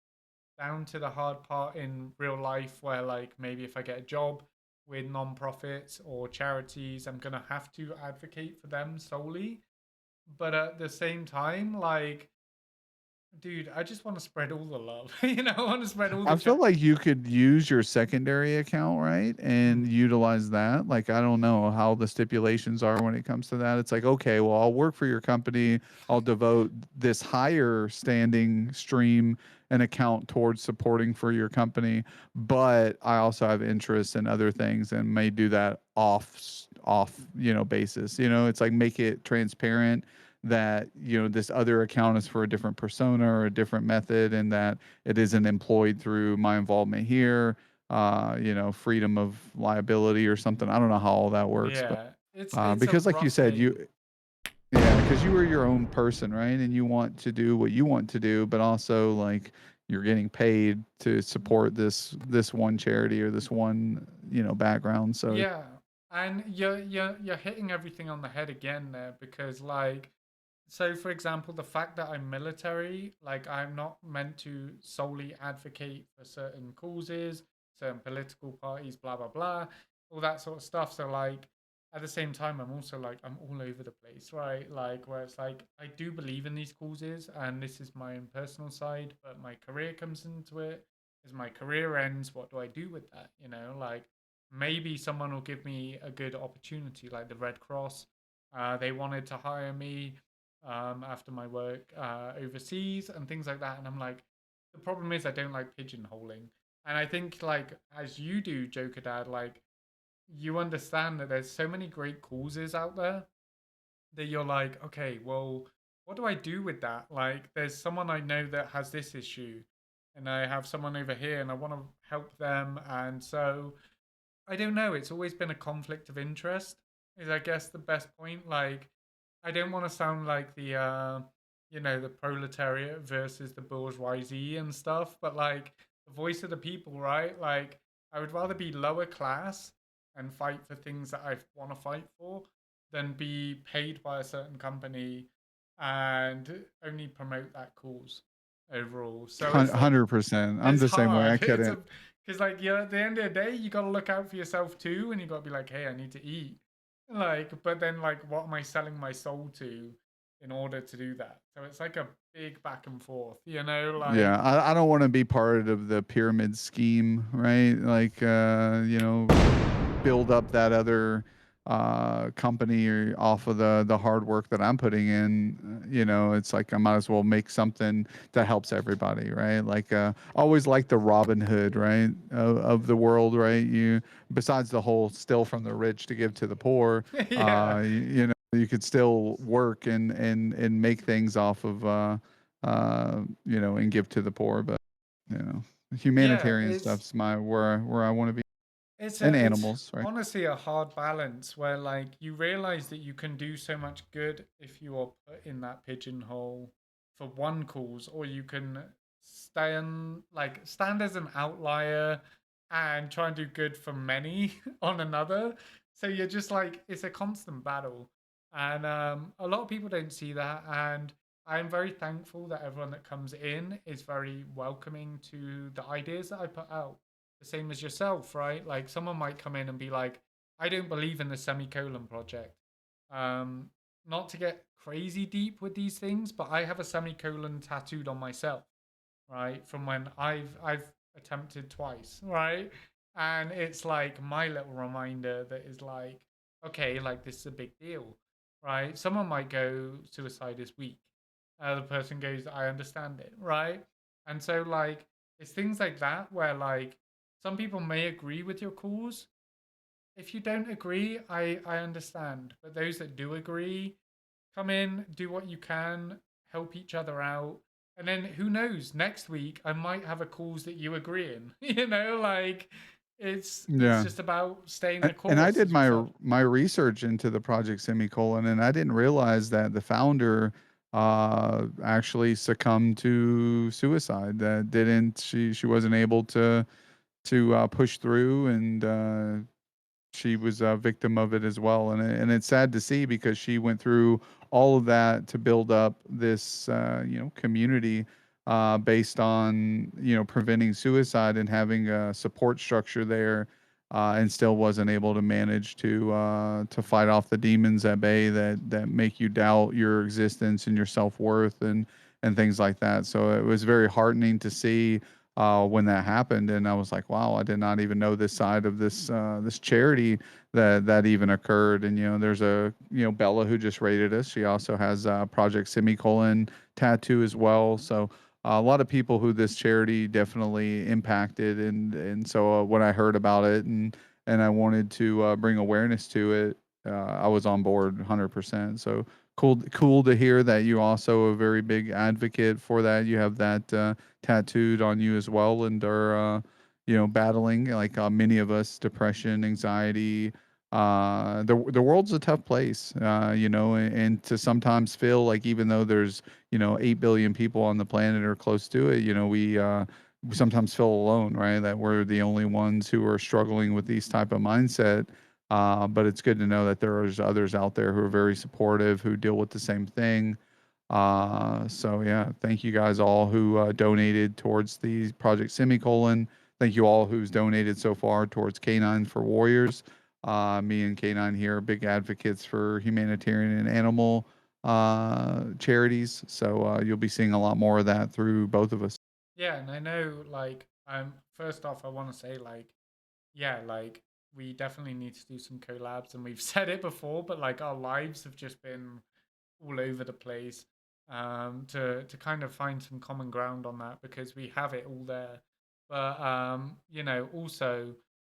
down to the hard part in real life, where, like, maybe if I get a job with non-profits or charities, I'm going to have to advocate for them solely. But at the same time, like, dude, I just want to spread all the love. You know, I want to spread all the I feel chat. like you could use your secondary account, right? And utilize that. Like, I don't know how the stipulations are when it comes to that. It's like, okay, well, I'll work for your company. I'll devote this higher standing stream and account towards supporting for your company, but I also have interests in other things and may do that off, you know, basis. You know, it's like make it transparent that, you know, this other account is for a different persona or a different method, and that it isn't employed through my involvement here, you know, freedom of liability or something. I don't know how all that works, but Yeah, it's a because like you rough said, game. Yeah, because you are your own person, right? And you want to do what you want to do, but also like you're getting paid to support this one charity or this one, background. So Yeah, and you're hitting everything on the head again there because like so for example the fact that I'm military, like I'm not meant to solely advocate for certain causes, certain political parties, blah blah blah, all that sort of stuff. So like at the same time I'm also like I'm all over the place, right? Like where it's like I do believe in these causes and this is my own personal side, but my career comes into it. As my career ends, what do I do with that? You know, like maybe someone will give me a good opportunity, like the Red Cross. They wanted to hire me after my work overseas and things like that. And I'm like, the problem is I don't like pigeonholing. And I think, like, as you do, Joker Dad, like, you understand that there's so many great causes out there that you're like, okay, well, what do I do with that? Like, there's someone I know that has this issue, and I have someone over here, and I want to help them. And so I don't know. It's always been a conflict of interest, is I guess the best point. Like, I don't want to sound like the proletariat versus the bourgeoisie and stuff, but like the voice of the people, right? Like, I would rather be lower class and fight for things that I want to fight for than be paid by a certain company and only promote that cause overall. So it's like 100%. I'm it's the same way. I hard. It's couldn't. a because like at the end of the day, you got to look out for yourself too, and you got to be like, hey, I need to eat. Like, but then like, what am I selling my soul to in order to do that? So it's like a big back and forth, Yeah, like I don't want to be part of the pyramid scheme, right? Like, build up that other company or off of the hard work that I'm putting in. It's like I might as well make something that helps everybody, right? Like, always like the Robin Hood, right, of the world, right? You besides the whole steal from the rich to give to the poor, yeah, you could still work and make things off of and give to the poor. But you know, yeah. humanitarian stuff's my where I want to be, and It's animals, right? honestly a hard balance where like you realize that you can do so much good if you are put in that pigeonhole for one cause, or you can stand as an outlier and try and do good for many on another. So you're just like it's a constant battle. And a lot of people don't see that, and I'm very thankful that everyone that comes in is very welcoming to the ideas that I put out, the same as yourself, right? Like someone might come in and be like, I don't believe in the semicolon project. Um, Not to get crazy deep with these things, but I have a semicolon tattooed on myself, right? From when I've attempted twice, right? And it's like my little reminder that is like, okay, like this is a big deal, right? Someone might go suicide is weak. The person goes, I understand it, right? And so like it's things like that where like some people may agree with your cause. If you don't agree, I understand. But those that do agree, come in, do what you can, help each other out. And then who knows, next week I might have a cause that you agree in. Like it's Yeah. just about staying the And I course, did as you said. my research into the project semicolon, and I didn't realize that the founder actually succumbed to suicide. That didn't she wasn't able to push through, and she was a victim of it as well. And it's sad to see because she went through all of that to build up this community based on preventing suicide and having a support structure there, and still wasn't able to manage to fight off the demons at bay that make you doubt your existence and your self-worth and things like that. So it was very heartening to see when that happened, and I was like, wow, I did not even know this side of this charity that even occurred. And there's a Bella who just rated us. She also has Project Semicolon tattoo as well. So a lot of people who this charity definitely impacted, and so when I heard about it and I wanted to bring awareness to it, I was on board 100%. So cool to hear that you also a very big advocate for that. You have that tattooed on you as well, and are battling like many of us, depression, anxiety, The world's a tough place, you know, and to sometimes feel like even though there's, you know, 8 billion people on the planet or close to it, you know, we sometimes feel alone, right? That we're the only ones who are struggling with these type of mindset. But it's good to know that there's others out there who are very supportive, who deal with the same thing. So yeah, thank you guys all who donated towards the Project Semicolon. Thank you all who's donated so far towards K9 for Warriors. Me and K9 here are big advocates for humanitarian and animal charities. So you'll be seeing a lot more of that through both of us. Yeah, and I know, like, first off, I want to say, like, yeah, like, we definitely need to do some collabs, and we've said it before, but like, our lives have just been all over the place. To kind of find some common ground on that because we have it all there. But you know, also,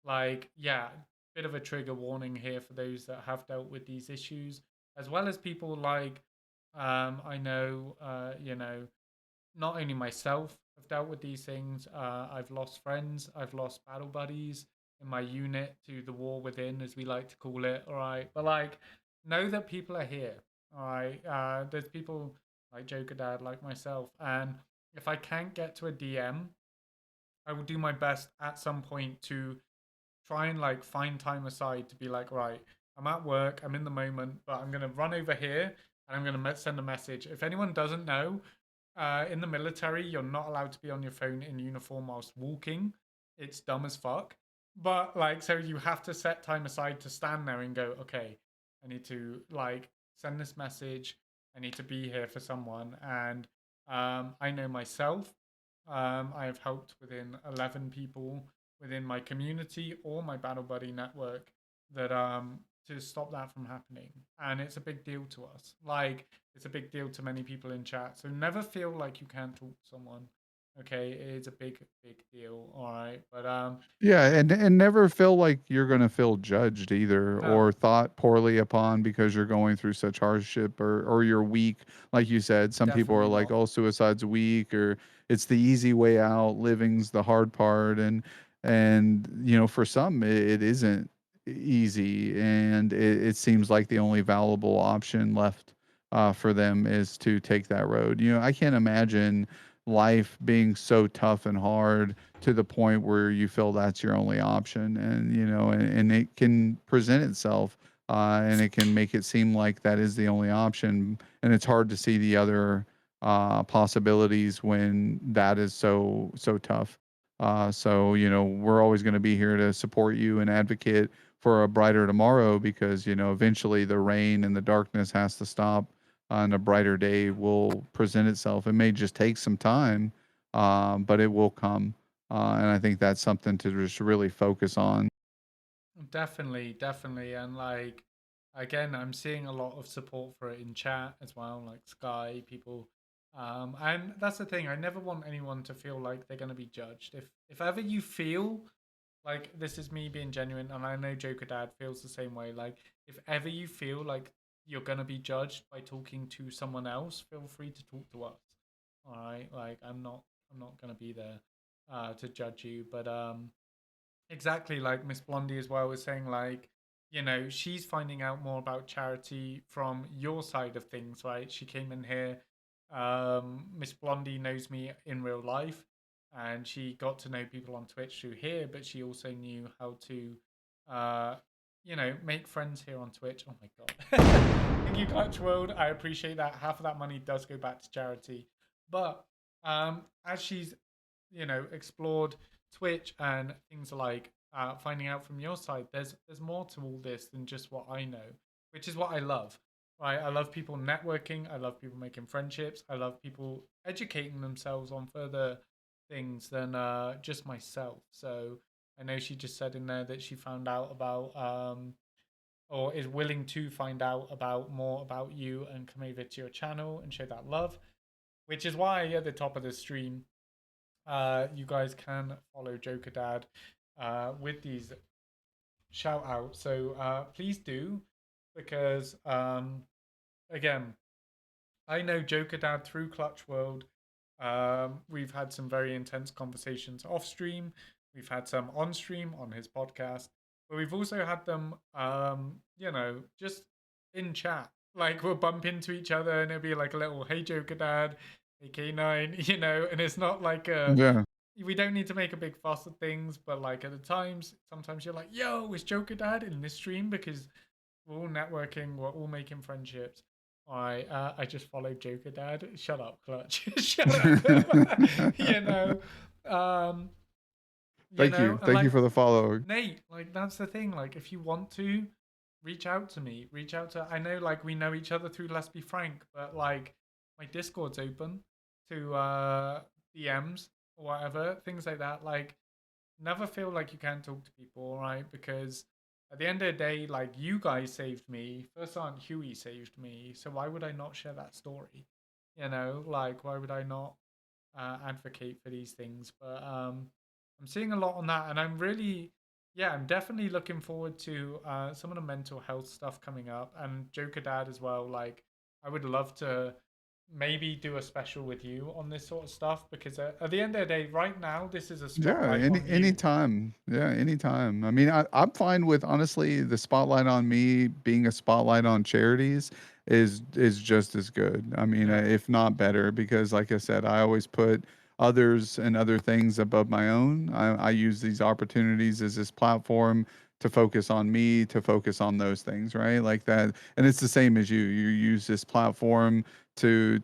like, yeah, bit of a trigger warning here for those that have dealt with these issues, as well as people like, I know, you know, not only myself have dealt with these things. I've lost friends. I've lost battle buddies in my unit to the war within, as we like to call it. All right, but like, know that people are here. All right, there's people like Joker Dad, like myself, and if I can't get to a DM, I will do my best at some point to try and like find time aside to be like, right, I'm at work, I'm in the moment, but I'm gonna run over here and I'm gonna send a message. If anyone doesn't know, in the military, you're not allowed to be on your phone in uniform whilst walking. It's dumb as fuck. But like, so you have to set time aside to stand there and go, okay, I need to like send this message. I need to be here for someone. And I know myself, I have helped within 11 people within my community or my battle buddy network that to stop that from happening. And it's a big deal to us. Like, it's a big deal to many people in chat. So never feel like you can't talk to someone. Okay, it is a big, big deal. All right, but Yeah, and never feel like you're gonna feel judged either no, or thought poorly upon because you're going through such hardship or you're weak. Like you said, some people are definitely like, not. "Oh, suicide's weak," or "It's the easy way out. Living's the hard part." And you know, for some, it isn't easy, and it seems like the only valuable option left for them is to take that road. You know, I can't imagine life being so tough and hard to the point where you feel that's your only option, and you know, and it can present itself, and it can make it seem like that is the only option, and it's hard to see the other possibilities when that is so tough. So you know, we're always going to be here to support you and advocate for a brighter tomorrow, because you know, eventually the rain and the darkness has to stop, and a brighter day will present itself. It may just take some time, but it will come. And I think that's something to just really focus on. Definitely, definitely. And like, again, I'm seeing a lot of support for it in chat as well, like Sky, people. And that's the thing. I never want anyone to feel like they're gonna be judged. If ever you feel like, this is me being genuine, and I know Joker Dad feels the same way. Like, if ever you feel like you're gonna be judged by talking to someone else, feel free to talk to us. All right, like, I'm not gonna be there to judge you, but exactly, like Miss Blondie as well was saying, like, you know, she's finding out more about charity from your side of things, right? She came in here. Miss Blondie knows me in real life, and she got to know people on Twitch through here, but she also knew how to, uh, you know, make friends here on Twitch. Oh my god! Thank you, Clutch World. I appreciate that. Half of that money does go back to charity, but as she's, you know, explored Twitch and things like finding out from your side, there's more to all this than just what I know, which is what I love. Right, I love people networking. I love people making friendships. I love people educating themselves on further things than just myself. So I know she just said in there that she found out about or is willing to find out about more about you and come over to your channel and show that love, which is why at the top of the stream you guys can follow Joker Dad with these shout outs. So please do, because again, I know Joker Dad through Clutch World. We've had some very intense conversations off stream. We've had some on stream on his podcast. but we've also had them, just in chat. Like we'll bump into each other and it'll be like a little, hey Joker Dad, hey K9, and it's not like Yeah. we don't need to make a big fuss of things, but like at the times, sometimes you're like, yo, is Joker Dad in this stream? Because we're all networking, we're all making friendships. I just followed Joker Dad. Shut up, Clutch. Shut up. you know, um, Thank you. and Thank you like for the follow. Nate, like that's the thing. Like if you want to, reach out to me. Reach out to. I know, like we know each other through Let's Be Frank, but like my Discord's open to DMs or whatever, things like that. Like never feel like you can't talk to people, right? Because at the end of the day, like you guys saved me. First Aunt Huey saved me, so why would I not share that story? Like why would I not advocate for these things? But I'm seeing a lot on that, and I'm really, yeah, I'm definitely looking forward to some of the mental health stuff coming up, and Joker Dad as well. Like I would love to maybe do a special with you on this sort of stuff because at the end of the day, right now, this is a Yeah, spotlight on you. anytime. Yeah, anytime. I mean, I'm fine with honestly the spotlight on me being a spotlight on charities is just as good. I mean, Yeah. if not better, because like I said, I always put others and other things above my own. I use these opportunities as this platform to focus on me, to focus on those things, right? Like that. And it's the same as you. You use this platform to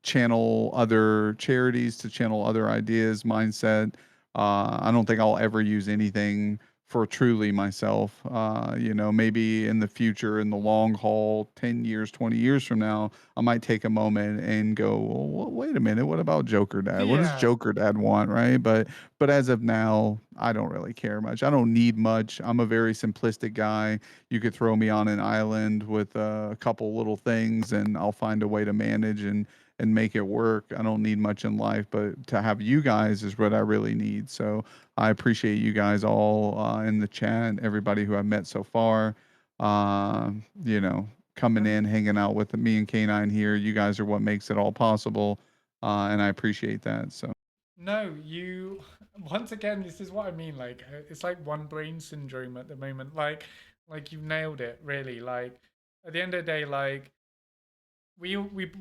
channel other charities, to channel other ideas, mindset. I don't think I'll ever use anything for truly myself. Maybe in the future, in the long haul, 10 years, 20 years from now, I might take a moment and go, well, wait a minute, what about Joker Dad? What does Yeah. Joker Dad want, right? But as of now, I don't really care much. I don't need much. I'm a very simplistic guy. You could throw me on an island with a couple little things and I'll find a way to manage and make it work. I don't need much in life, but to have you guys is what I really need. So I appreciate you guys all in the chat, everybody who I've met so far. Coming And in, hanging out with me and K9 here. You guys are what makes it all possible, and I appreciate that. So no, you once again, this is what I mean. Like it's like one brain syndrome at the moment. Like you've nailed it, really. Like at the end of the day, like we're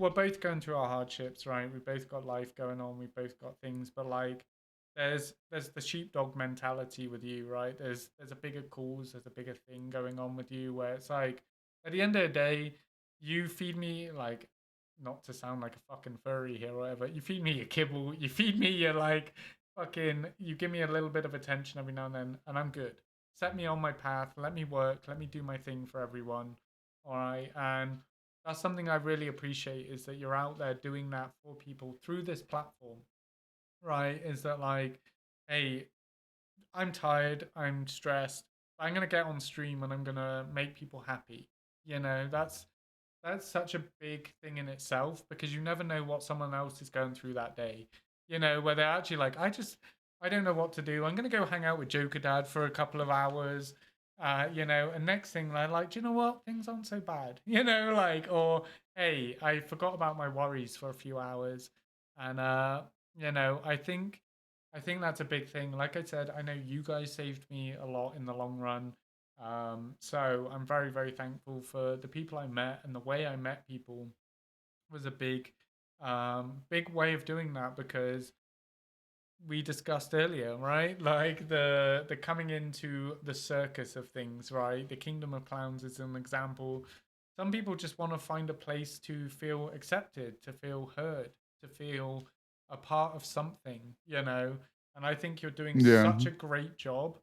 both going through our hardships, right? We both got life going on. We both got things, but like there's the sheepdog mentality with you, right? There's a bigger cause, there's a bigger thing going on with you where it's like at the end of the day, you feed me like not to sound like a fucking furry here or whatever. You feed me your kibble, you feed me your like fucking you give me a little bit of attention every now and I'm good. Set me on my path, let me work, let me do my thing for everyone. All right. And that's something I really appreciate is that you're out there doing that for people through this platform, right? Is that like, hey, I'm tired, I'm stressed, I'm gonna get on stream and I'm gonna make people happy. That's such a big thing in itself because you never know what someone else is going through that day. Where they're actually like, I don't know what to do. I'm gonna go hang out with Joker Dad for a couple of hours. And next thing they're like, do you know what? Things aren't so bad. Or hey, I forgot about my worries for a few hours. And I think that's a big thing. Like I said, I know you guys saved me a lot in the long run. So I'm very, very thankful for the people I met and the way I met people was a big way of doing that because we discussed earlier, right? Like the coming into the circus of things, right? The Kingdom of Clowns is an example. Some people just want to find a place to feel accepted, to feel heard, to feel a part of something. And I think you're doing yeah, such a great job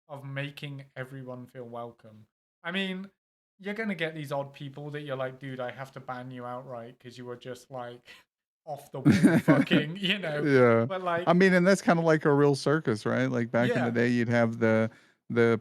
of making everyone feel welcome. I mean, you're gonna get these odd people that you're like, dude, I have to ban you outright because you were just like off the wall fucking. yeah. But I like, mean, and that's kind of like a real circus, right? Like back in the yeah, day, you'd have the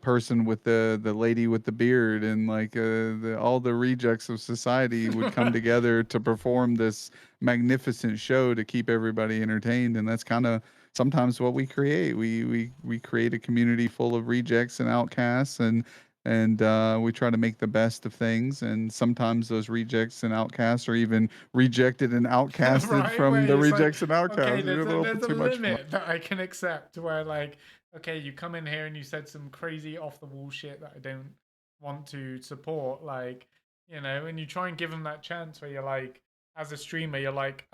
person with the lady with the beard, and like all the rejects of society would come together to perform this magnificent show to keep everybody entertained, and that's kind of sometimes what we create. We create a community full of rejects and outcasts, and and we try to make the best of things. And sometimes those rejects and outcasts are even rejected and outcasted Right, from where the it's like, rejects and okay, outcasts. You're a little there's bit a too much fun. limit that I can accept where like, okay, you come in here and you said some crazy off the wall shit that I don't want to support, like, and you try and give them that chance where you're like, as a streamer, you're like,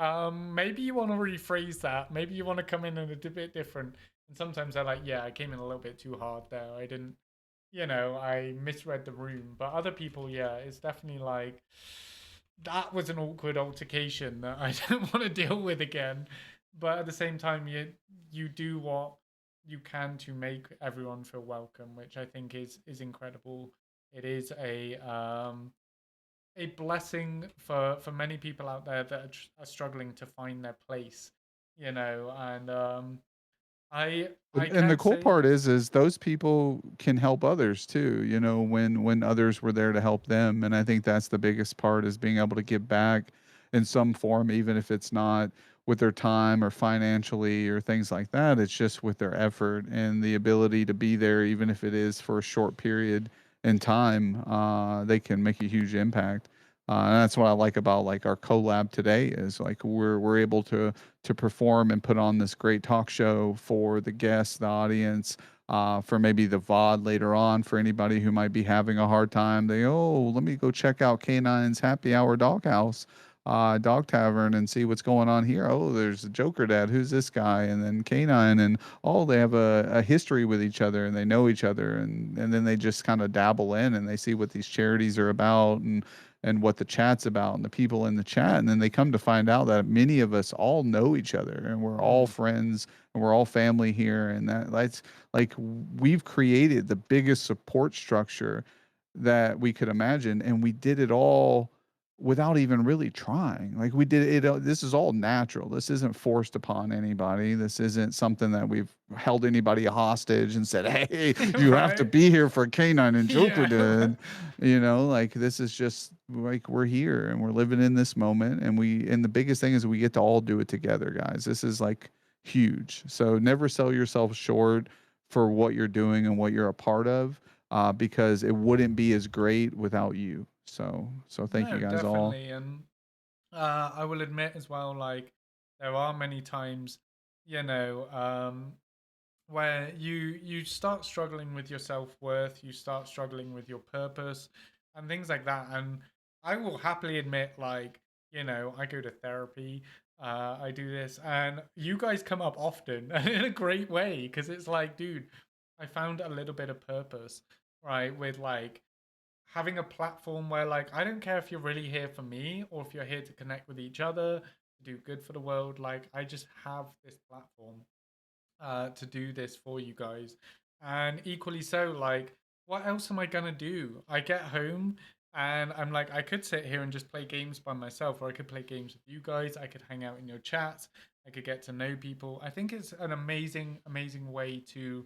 maybe you want to rephrase that, maybe you want to come in a bit different. And sometimes they're like, yeah, I came in a little bit too hard there. I didn't, I misread the room. But other people, yeah, it's definitely like that was an awkward altercation that I don't want to deal with again. But at the same time, you do what you can to make everyone feel welcome, which I think is incredible. It is a blessing for many people out there that are struggling to find their place, and I And the can cool say part is those people can help others too, when others were there to help them. And I think that's the biggest part, is being able to give back in some form, even if it's not with their time or financially or things like that. It's just with their effort and the ability to be there, even if it is for a short period in time. They can make a huge impact. And that's what I like about like our collab today, is like we're able to perform and put on this great talk show for the guests, the audience, for maybe the VOD later on, for anybody who might be having a hard time. Let me go check out K9's Happy Hour Doghouse, Dog Tavern, and see what's going on here. Oh, there's Joker Dad. Who's this guy? And then K9, and they have a history with each other, and they know each other, and then they just kind of dabble in, and they see what these charities are about, and what the chat's about, and the people in the chat. And then they come to find out that many of us all know each other, and we're all mm, friends, and we're all family here. And that's like, we've created the biggest support structure that we could imagine. And we did it all without even really trying. Like, we did it. This is all natural. This isn't forced upon anybody. This isn't something that we've held anybody hostage and said, hey, you have to right, be here for Canine and Joker yeah. did. Like, this is just like, we're here and we're living in this moment. And the biggest thing is we get to all do it together, guys. This is like huge. So never sell yourself short for what you're doing and what you're a part of, because it wouldn't be as great without you. So thank you No, guys all. definitely. And I will admit as well, like, there are many times, you know, um, where you start struggling with your self-worth, you start struggling with your purpose and things like that. And I will happily admit, like, I go to therapy, I do this, and you guys come up often and in a great way, because it's like, dude, I found a little bit of purpose, right, with like having a platform where, like, I don't care if you're really here for me or if you're here to connect with each other, to do good for the world. Like, I just have this platform to do this for you guys. And equally so, like, what else am I gonna do? I get home and I'm like, I could sit here and just play games by myself, or I could play games with you guys. I could hang out in your chats. I could get to know people. I think it's an amazing, amazing way to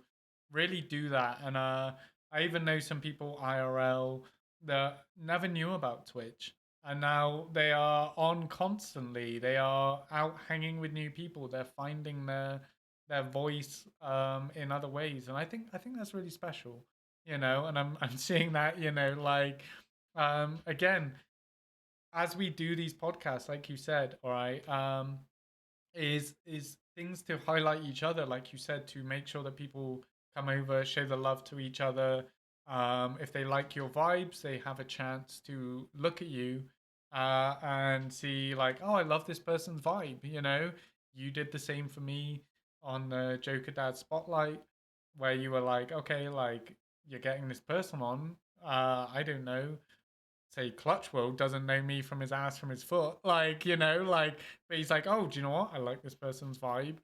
really do that. And I even know some people IRL that never knew about Twitch. And now they are on constantly. They are out hanging with new people. They're finding their voice in other ways, and I think that's really special, and I'm seeing that, like, again, as we do these podcasts, like you said, all right, is things to highlight each other, like you said, to make sure that people come over, show the love to each other. If they like your vibes, they have a chance to look at you and see, like, oh, I love this person's vibe. You did the same for me on the Joker Dad Spotlight, where you were like, okay, like, you're getting this person on. I don't know, say Clutch World doesn't know me from his ass from his foot, like, like, but he's like, oh, do you know what, I like this person's vibe,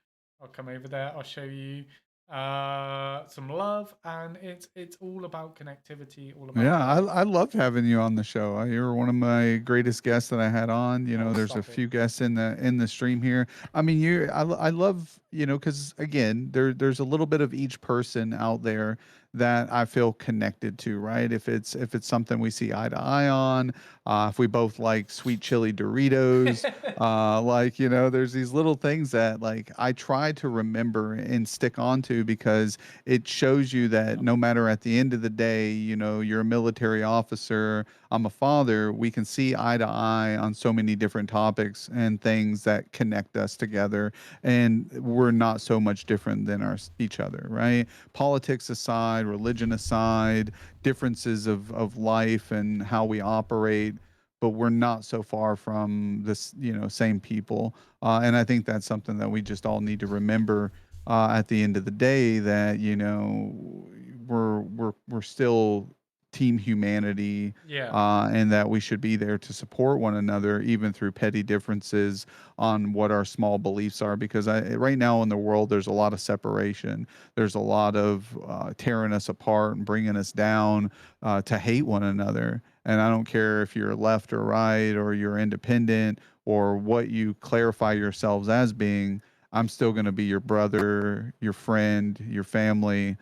I'll come over there, I'll show you some love. And it's all about connectivity, all about Yeah, love. I loved having you on the show. You were one of my greatest guests that I had on. Oh, There's a stop it. few guests in the stream here. I mean, I love you know, because again, there's a little bit of each person out there that I feel connected to, right? If it's something we see eye to eye on, if we both like sweet chili Doritos, like, you know, there's these little things that like I try to remember and stick onto because it shows you that no matter at the end of the day, you know, you're a military officer, I'm a father, we can see eye to eye on so many different topics and things that connect us together, and we're not so much different than each other, right? Politics aside, religion aside, differences of life and how we operate, but we're not so far from this, you know, same people. And I think that's something that we just all need to remember at the end of the day, that, you know, we're still team humanity, Yeah, and that we should be there to support one another, even through petty differences on what our small beliefs are. Because right now in the world, there's a lot of separation. There's a lot of tearing us apart and bringing us down to hate one another. And I don't care if you're left or right, or you're independent, or what you clarify yourselves as being. I'm still going to be your brother, your friend, your family,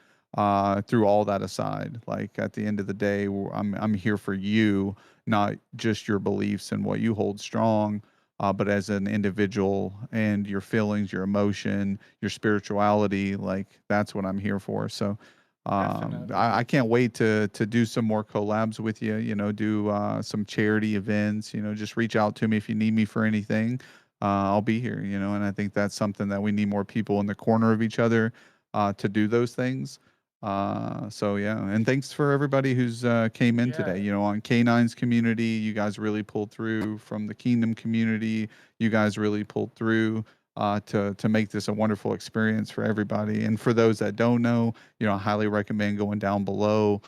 through all that aside. Like at the end of the day, I'm here for you, not just your beliefs and what you hold strong, but as an individual and your feelings, your emotion, your spirituality. Like that's what I'm here for. So I definitely. can't wait to do some more collabs with you. You know, do some charity events. You know, just reach out to me if you need me for anything. I'll be here. You know, and I think that's something that we need more people in the corner of each other to do those things. So yeah, and thanks for everybody who's came in Yeah, today. You know, on K9's community, you guys really pulled through. From the Kingdom community, you guys really pulled through to make this a wonderful experience for everybody. And for those that don't know, you know, I highly recommend going down below.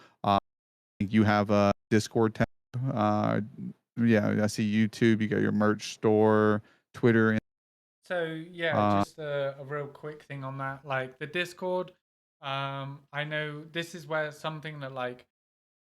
You have a Discord tab. Uh, yeah, I see YouTube. You got your merch store, Twitter. so yeah, Uh, just a real quick thing on that. Like the Discord, I know this is where something that like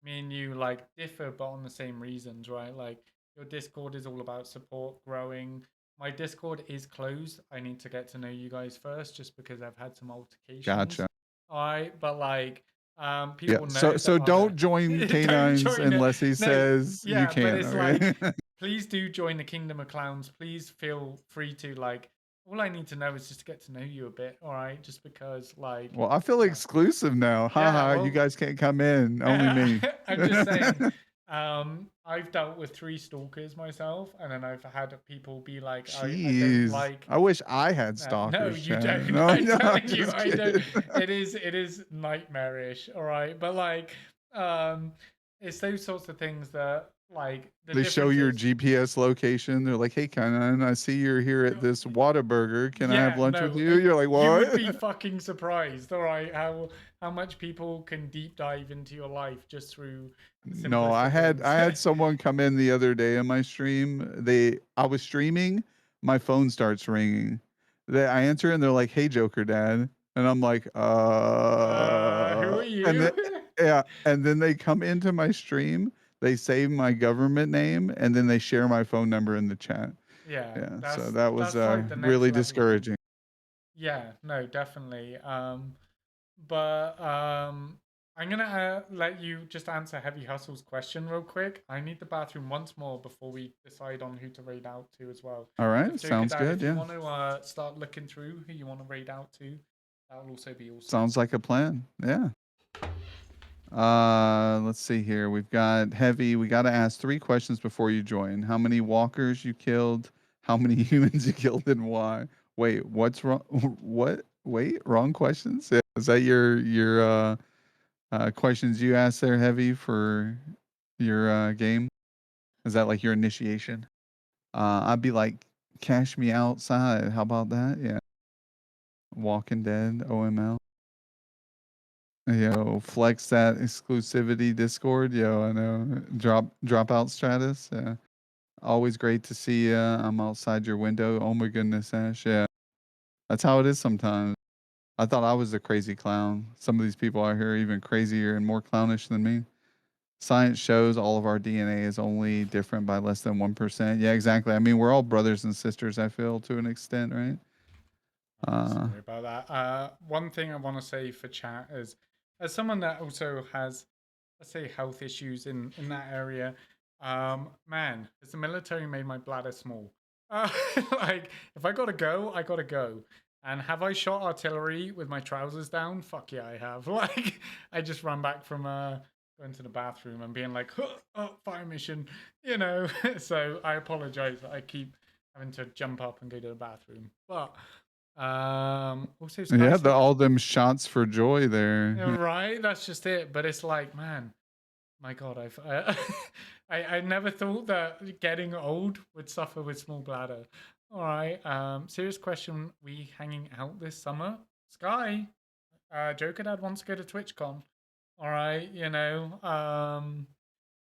me and you like differ, but on the same reasons, right? Like your Discord is all about support, growing. My Discord is closed. I need to get to know you guys first, just because I've had some altercations. gotcha. All right, but like, Yeah. people So know that. so Oh no, don't join don't K9's join it. unless he No, says you yeah, but can. it's like, Okay. please do join the Kingdom of Clowns. Please feel free to like. All I need to know is just to get to know you a bit. All right, just because like, Well, I feel yeah, exclusive now. yeah. Haha, you Well, guys can't come in. Only me. I'm just saying, I've dealt with 3 stalkers myself, and then I've had people be like, I don't Jeez. like. I wish I had No, stalkers, you Chad. don't. No, I'm no, I'm telling you, just I don't. kidding. It is nightmarish. All right, but like, um, it's those sorts of things that like the They show difference your is. GPS location. They're like, "Hey, Kanan, I see you're here at this Whataburger. Can I have Yeah, lunch with no, you?" You're like, you would "What?" be fucking surprised, all right, how much people can deep dive into your life just through the No, simplest I of had things. I had someone come in the other day on my stream. I was streaming, my phone starts ringing. I answer and they're like, "Hey, Joker Dad," and I'm like, Who are and then you? yeah, and then they come into my stream, they save my government name, and then they share my phone number in the chat. Yeah, Yeah, so that's that was that's like the next really level thing. discouraging. Yeah, no, definitely. But I'm gonna let you just answer Heavy Hustle's question real quick. I need the bathroom once more before we decide on who to raid out to as well. All So right, Joker sounds Dad, good. if you Yeah, want to start looking through who you want to raid out to, that will also be awesome. sounds like a plan. Yeah. Let's see here. We've got Heavy. We got to ask 3 questions before you join. How many walkers you killed? How many humans you killed and why? Wait, what's wrong? What? Wait, wrong questions? Yeah, is that your questions you asked there, Heavy, for your game? Is that like your initiation? I'd be like, cash me outside. How about that? Yeah. Walking Dead, OML. Yo, flex that exclusivity Discord. Yo, I know. Drop out Stratus. Yeah. Always great to see you. I'm outside your window. Oh my goodness, Ash. Yeah. That's how it is sometimes. I thought I was the crazy clown. Some of these people out here are even crazier and more clownish than me. Science shows all of our DNA is only different by less than 1%. Yeah, exactly. I mean, we're all brothers and sisters, I feel, to an extent, right? Uh, Sorry about that. One thing I want to say for chat is, as someone that also has, let's say, health issues in that area, man, has the military made my bladder small? Uh, like, if I gotta go, I gotta go. And have I shot artillery with my trousers down? Fuck yeah, I have. Like, I just run back from going to the bathroom and being like, fire mission, you know. So I apologize. I keep having to jump up and go to the bathroom, but. Also, Sky yeah, said, all them shots for joy there. yeah, right. That's just it. But it's like, man, my God, I never thought that getting old would suffer with small bladder. All right. Serious question. We hanging out this summer? Sky, Joker Dad wants to go to TwitchCon. All right.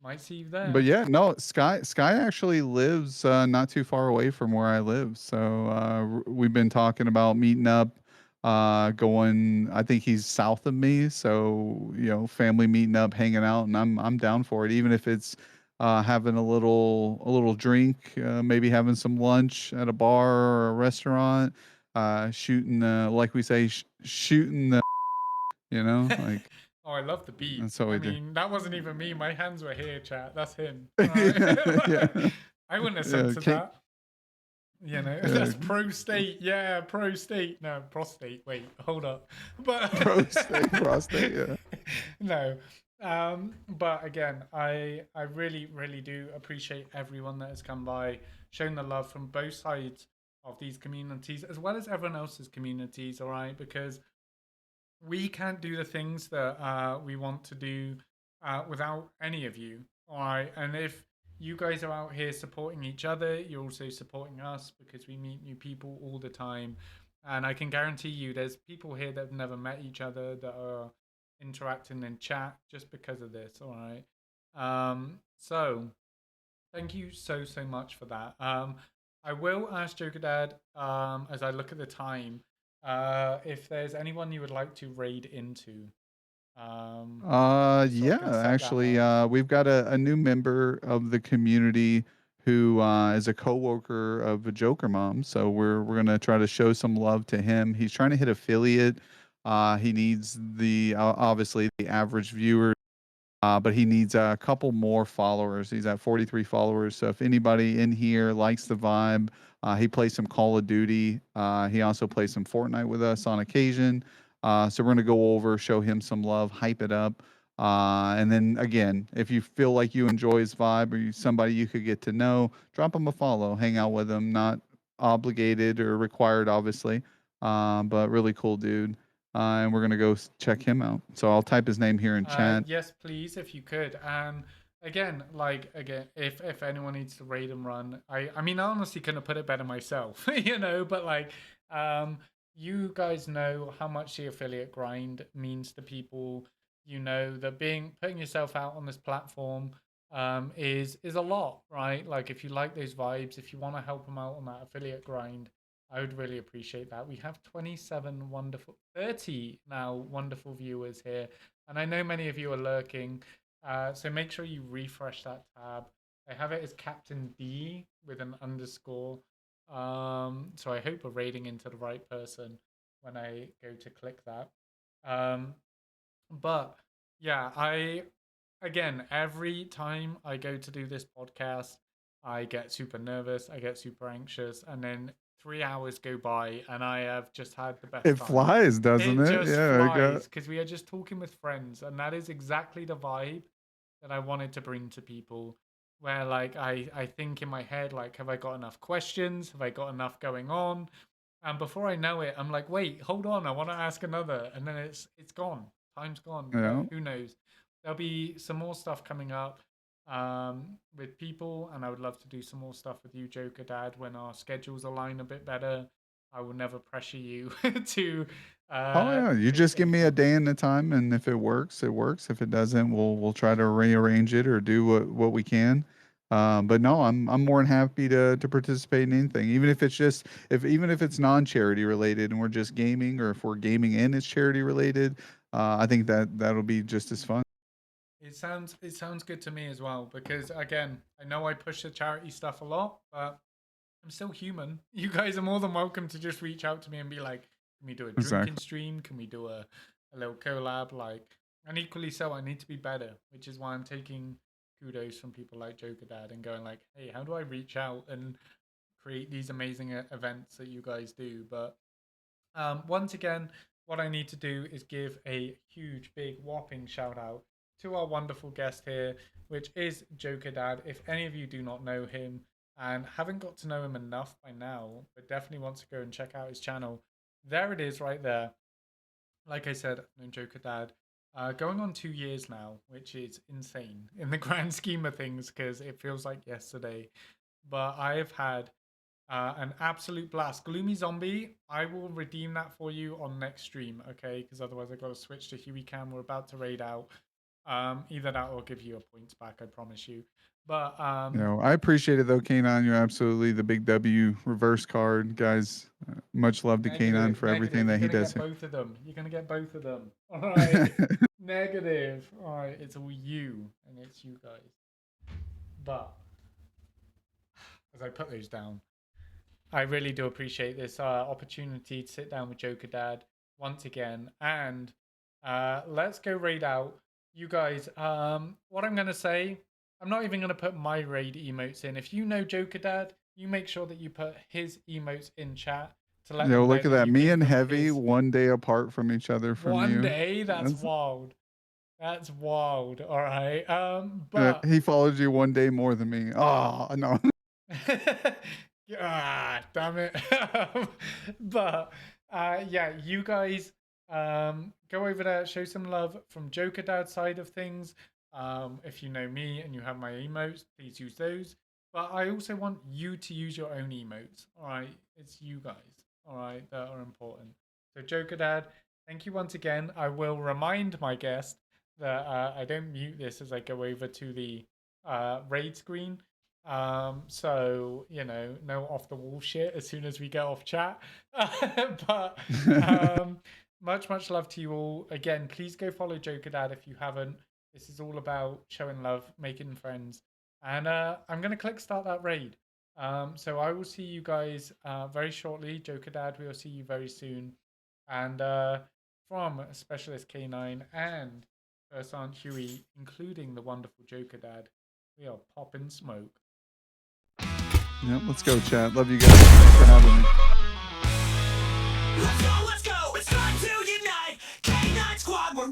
Might see you But there. yeah, no, Sky actually lives not too far away from where I live. So we've been talking about meeting up, going. I think he's south of me, so family meeting up, hanging out, and I'm down for it. Even if it's having a little drink, maybe having some lunch at a bar or a restaurant, shooting like we say, shooting the, like Oh, I love the beat. that's what I we do. mean, that wasn't even me. My hands were here, chat. That's him. All right. yeah, I wouldn't have yeah, censored that. yeah. That's pro state. Yeah, pro state. No, prostate. Wait, hold up. But Prostate, yeah. no. But again, I really, really do appreciate everyone that has come by, shown the love from both sides of these communities, as well as everyone else's communities, all right? Because we can't do the things that we want to do without any of you. All right. And if you guys are out here supporting each other, you're also supporting us because we meet new people all the time. And I can guarantee you there's people here that have never met each other that are interacting in chat just because of this. All right. So thank you so much for that. I will ask Joker Dad, as I look at the time, if there's anyone you would like to raid into. Just so I Yeah, can set that actually, up. we've got a new member of the community who is a coworker of a Joker Mom. So we're gonna try to show some love to him. He's trying to hit affiliate. He needs the obviously the average viewer, but he needs a couple more followers. He's at 43 followers. So if anybody in here likes the vibe, he plays some Call of Duty. He also plays some Fortnite with us on occasion. So we're going to go over, show him some love, hype it up. And then again, if you feel like you enjoy his vibe or somebody you could get to know, drop him a follow, hang out with him. Not obligated or required, obviously, but really cool dude. And we're gonna go check him out. So I'll type his name here in chat. Yes, please, if you could. And again, if anyone needs to raid and run, I mean, I honestly couldn't put it better myself, But you guys know how much the affiliate grind means to people. You know that putting yourself out on this platform is a lot, right? Like if you like those vibes, if you want to help them out on that affiliate grind, I would really appreciate that. We have 30 now wonderful viewers here. And I know many of you are lurking. So make sure you refresh that tab. I have it as Captain D with an underscore. So I hope we're raiding into the right person when I go to click that. But yeah, again, every time I go to do this podcast, I get super nervous, I get super anxious, and then 3 hours go by and I have just had the best It time. flies, doesn't It it? just Yeah, flies because we are just talking with friends, and that is exactly the vibe that I wanted to bring to people. Where like I think in my head, like, have I got enough questions? Have I got enough going on? And before I know it, I'm like, wait, hold on, I want to ask another, and then it's gone. Time's gone. yeah. But who knows? There'll be some more stuff coming up with people, and I would love to do some more stuff with you, Joker Dad, when our schedules align a bit better. I will never pressure you to Oh yeah, you take just give me a anything. day and a time, and if it works, it works. If it doesn't, we'll try to rearrange it or do what we can. But no, I'm more than happy to participate in anything, even if it's just even if it's non-charity related and we're just gaming, or if we're gaming and it's charity related. I think that'll be just as fun. It sounds good to me as well because again, I know I push the charity stuff a lot, but I'm still human. You guys are more than welcome to just reach out to me and be like, can we do a drinking Exactly. stream? Can we do a little collab? Like, and equally so, I need to be better, which is why I'm taking kudos from people like Joker Dad and going like, hey, how do I reach out and create these amazing events that you guys do? But once again, what I need to do is give a huge, big, whopping shout out to our wonderful guest here, which is Joker Dad. If any of you do not know him and haven't got to know him enough by now, but definitely want to go and check out his channel, there it is right there. Like I said, I've known Joker Dad going on 2 years now, which is insane in the grand scheme of things because it feels like yesterday. But I have had an absolute blast. Gloomy Zombie, I will redeem that for you on next stream, okay? Because otherwise I've got to switch to Huey Cam. We're about to raid out. Either that or give you a points back, I promise you. But I appreciate it though, K9. You're absolutely the big W reverse card, guys. Much love to K9 for everything that he does. You're gonna get both of them. You're gonna get both of them. All right. Negative. All right. It's all you, and it's you guys. But as I put those down, I really do appreciate this opportunity to sit down with Joker Dad once again, and let's go raid out. You guys, what I'm gonna say, I'm not even gonna put my raid emotes in. If you know Joker Dad, you make sure that you put his emotes in chat to let them know Look at that. you Me came and from Heavy his- 1 day apart from each other from you. One day, that's wild. That's wild. All right. But he followed you 1 day more than me. Oh no. Damn it. But yeah, you guys go over there, show some love from Joker Dad's side of things. If you know me and you have my emotes, please use those. But I also want you to use your own emotes. All right, it's you guys. All right, that are important. So Joker Dad, thank you once again. I will remind my guest that I don't mute this as I go over to the raid screen. So no off the wall shit as soon as we get off chat. But much love to you all. Again, please go follow Joker Dad if you haven't. This is all about showing love, making friends. And I'm gonna click start that raid. So I will see you guys very shortly. Joker Dad, we will see you very soon. And from Specialist K9 and First Aunt Huey, including the wonderful Joker Dad, we are popping smoke. Yep, let's go, chat. Love you guys. Thanks for having me. Let's go, it's time to unite. K9 Squad, we're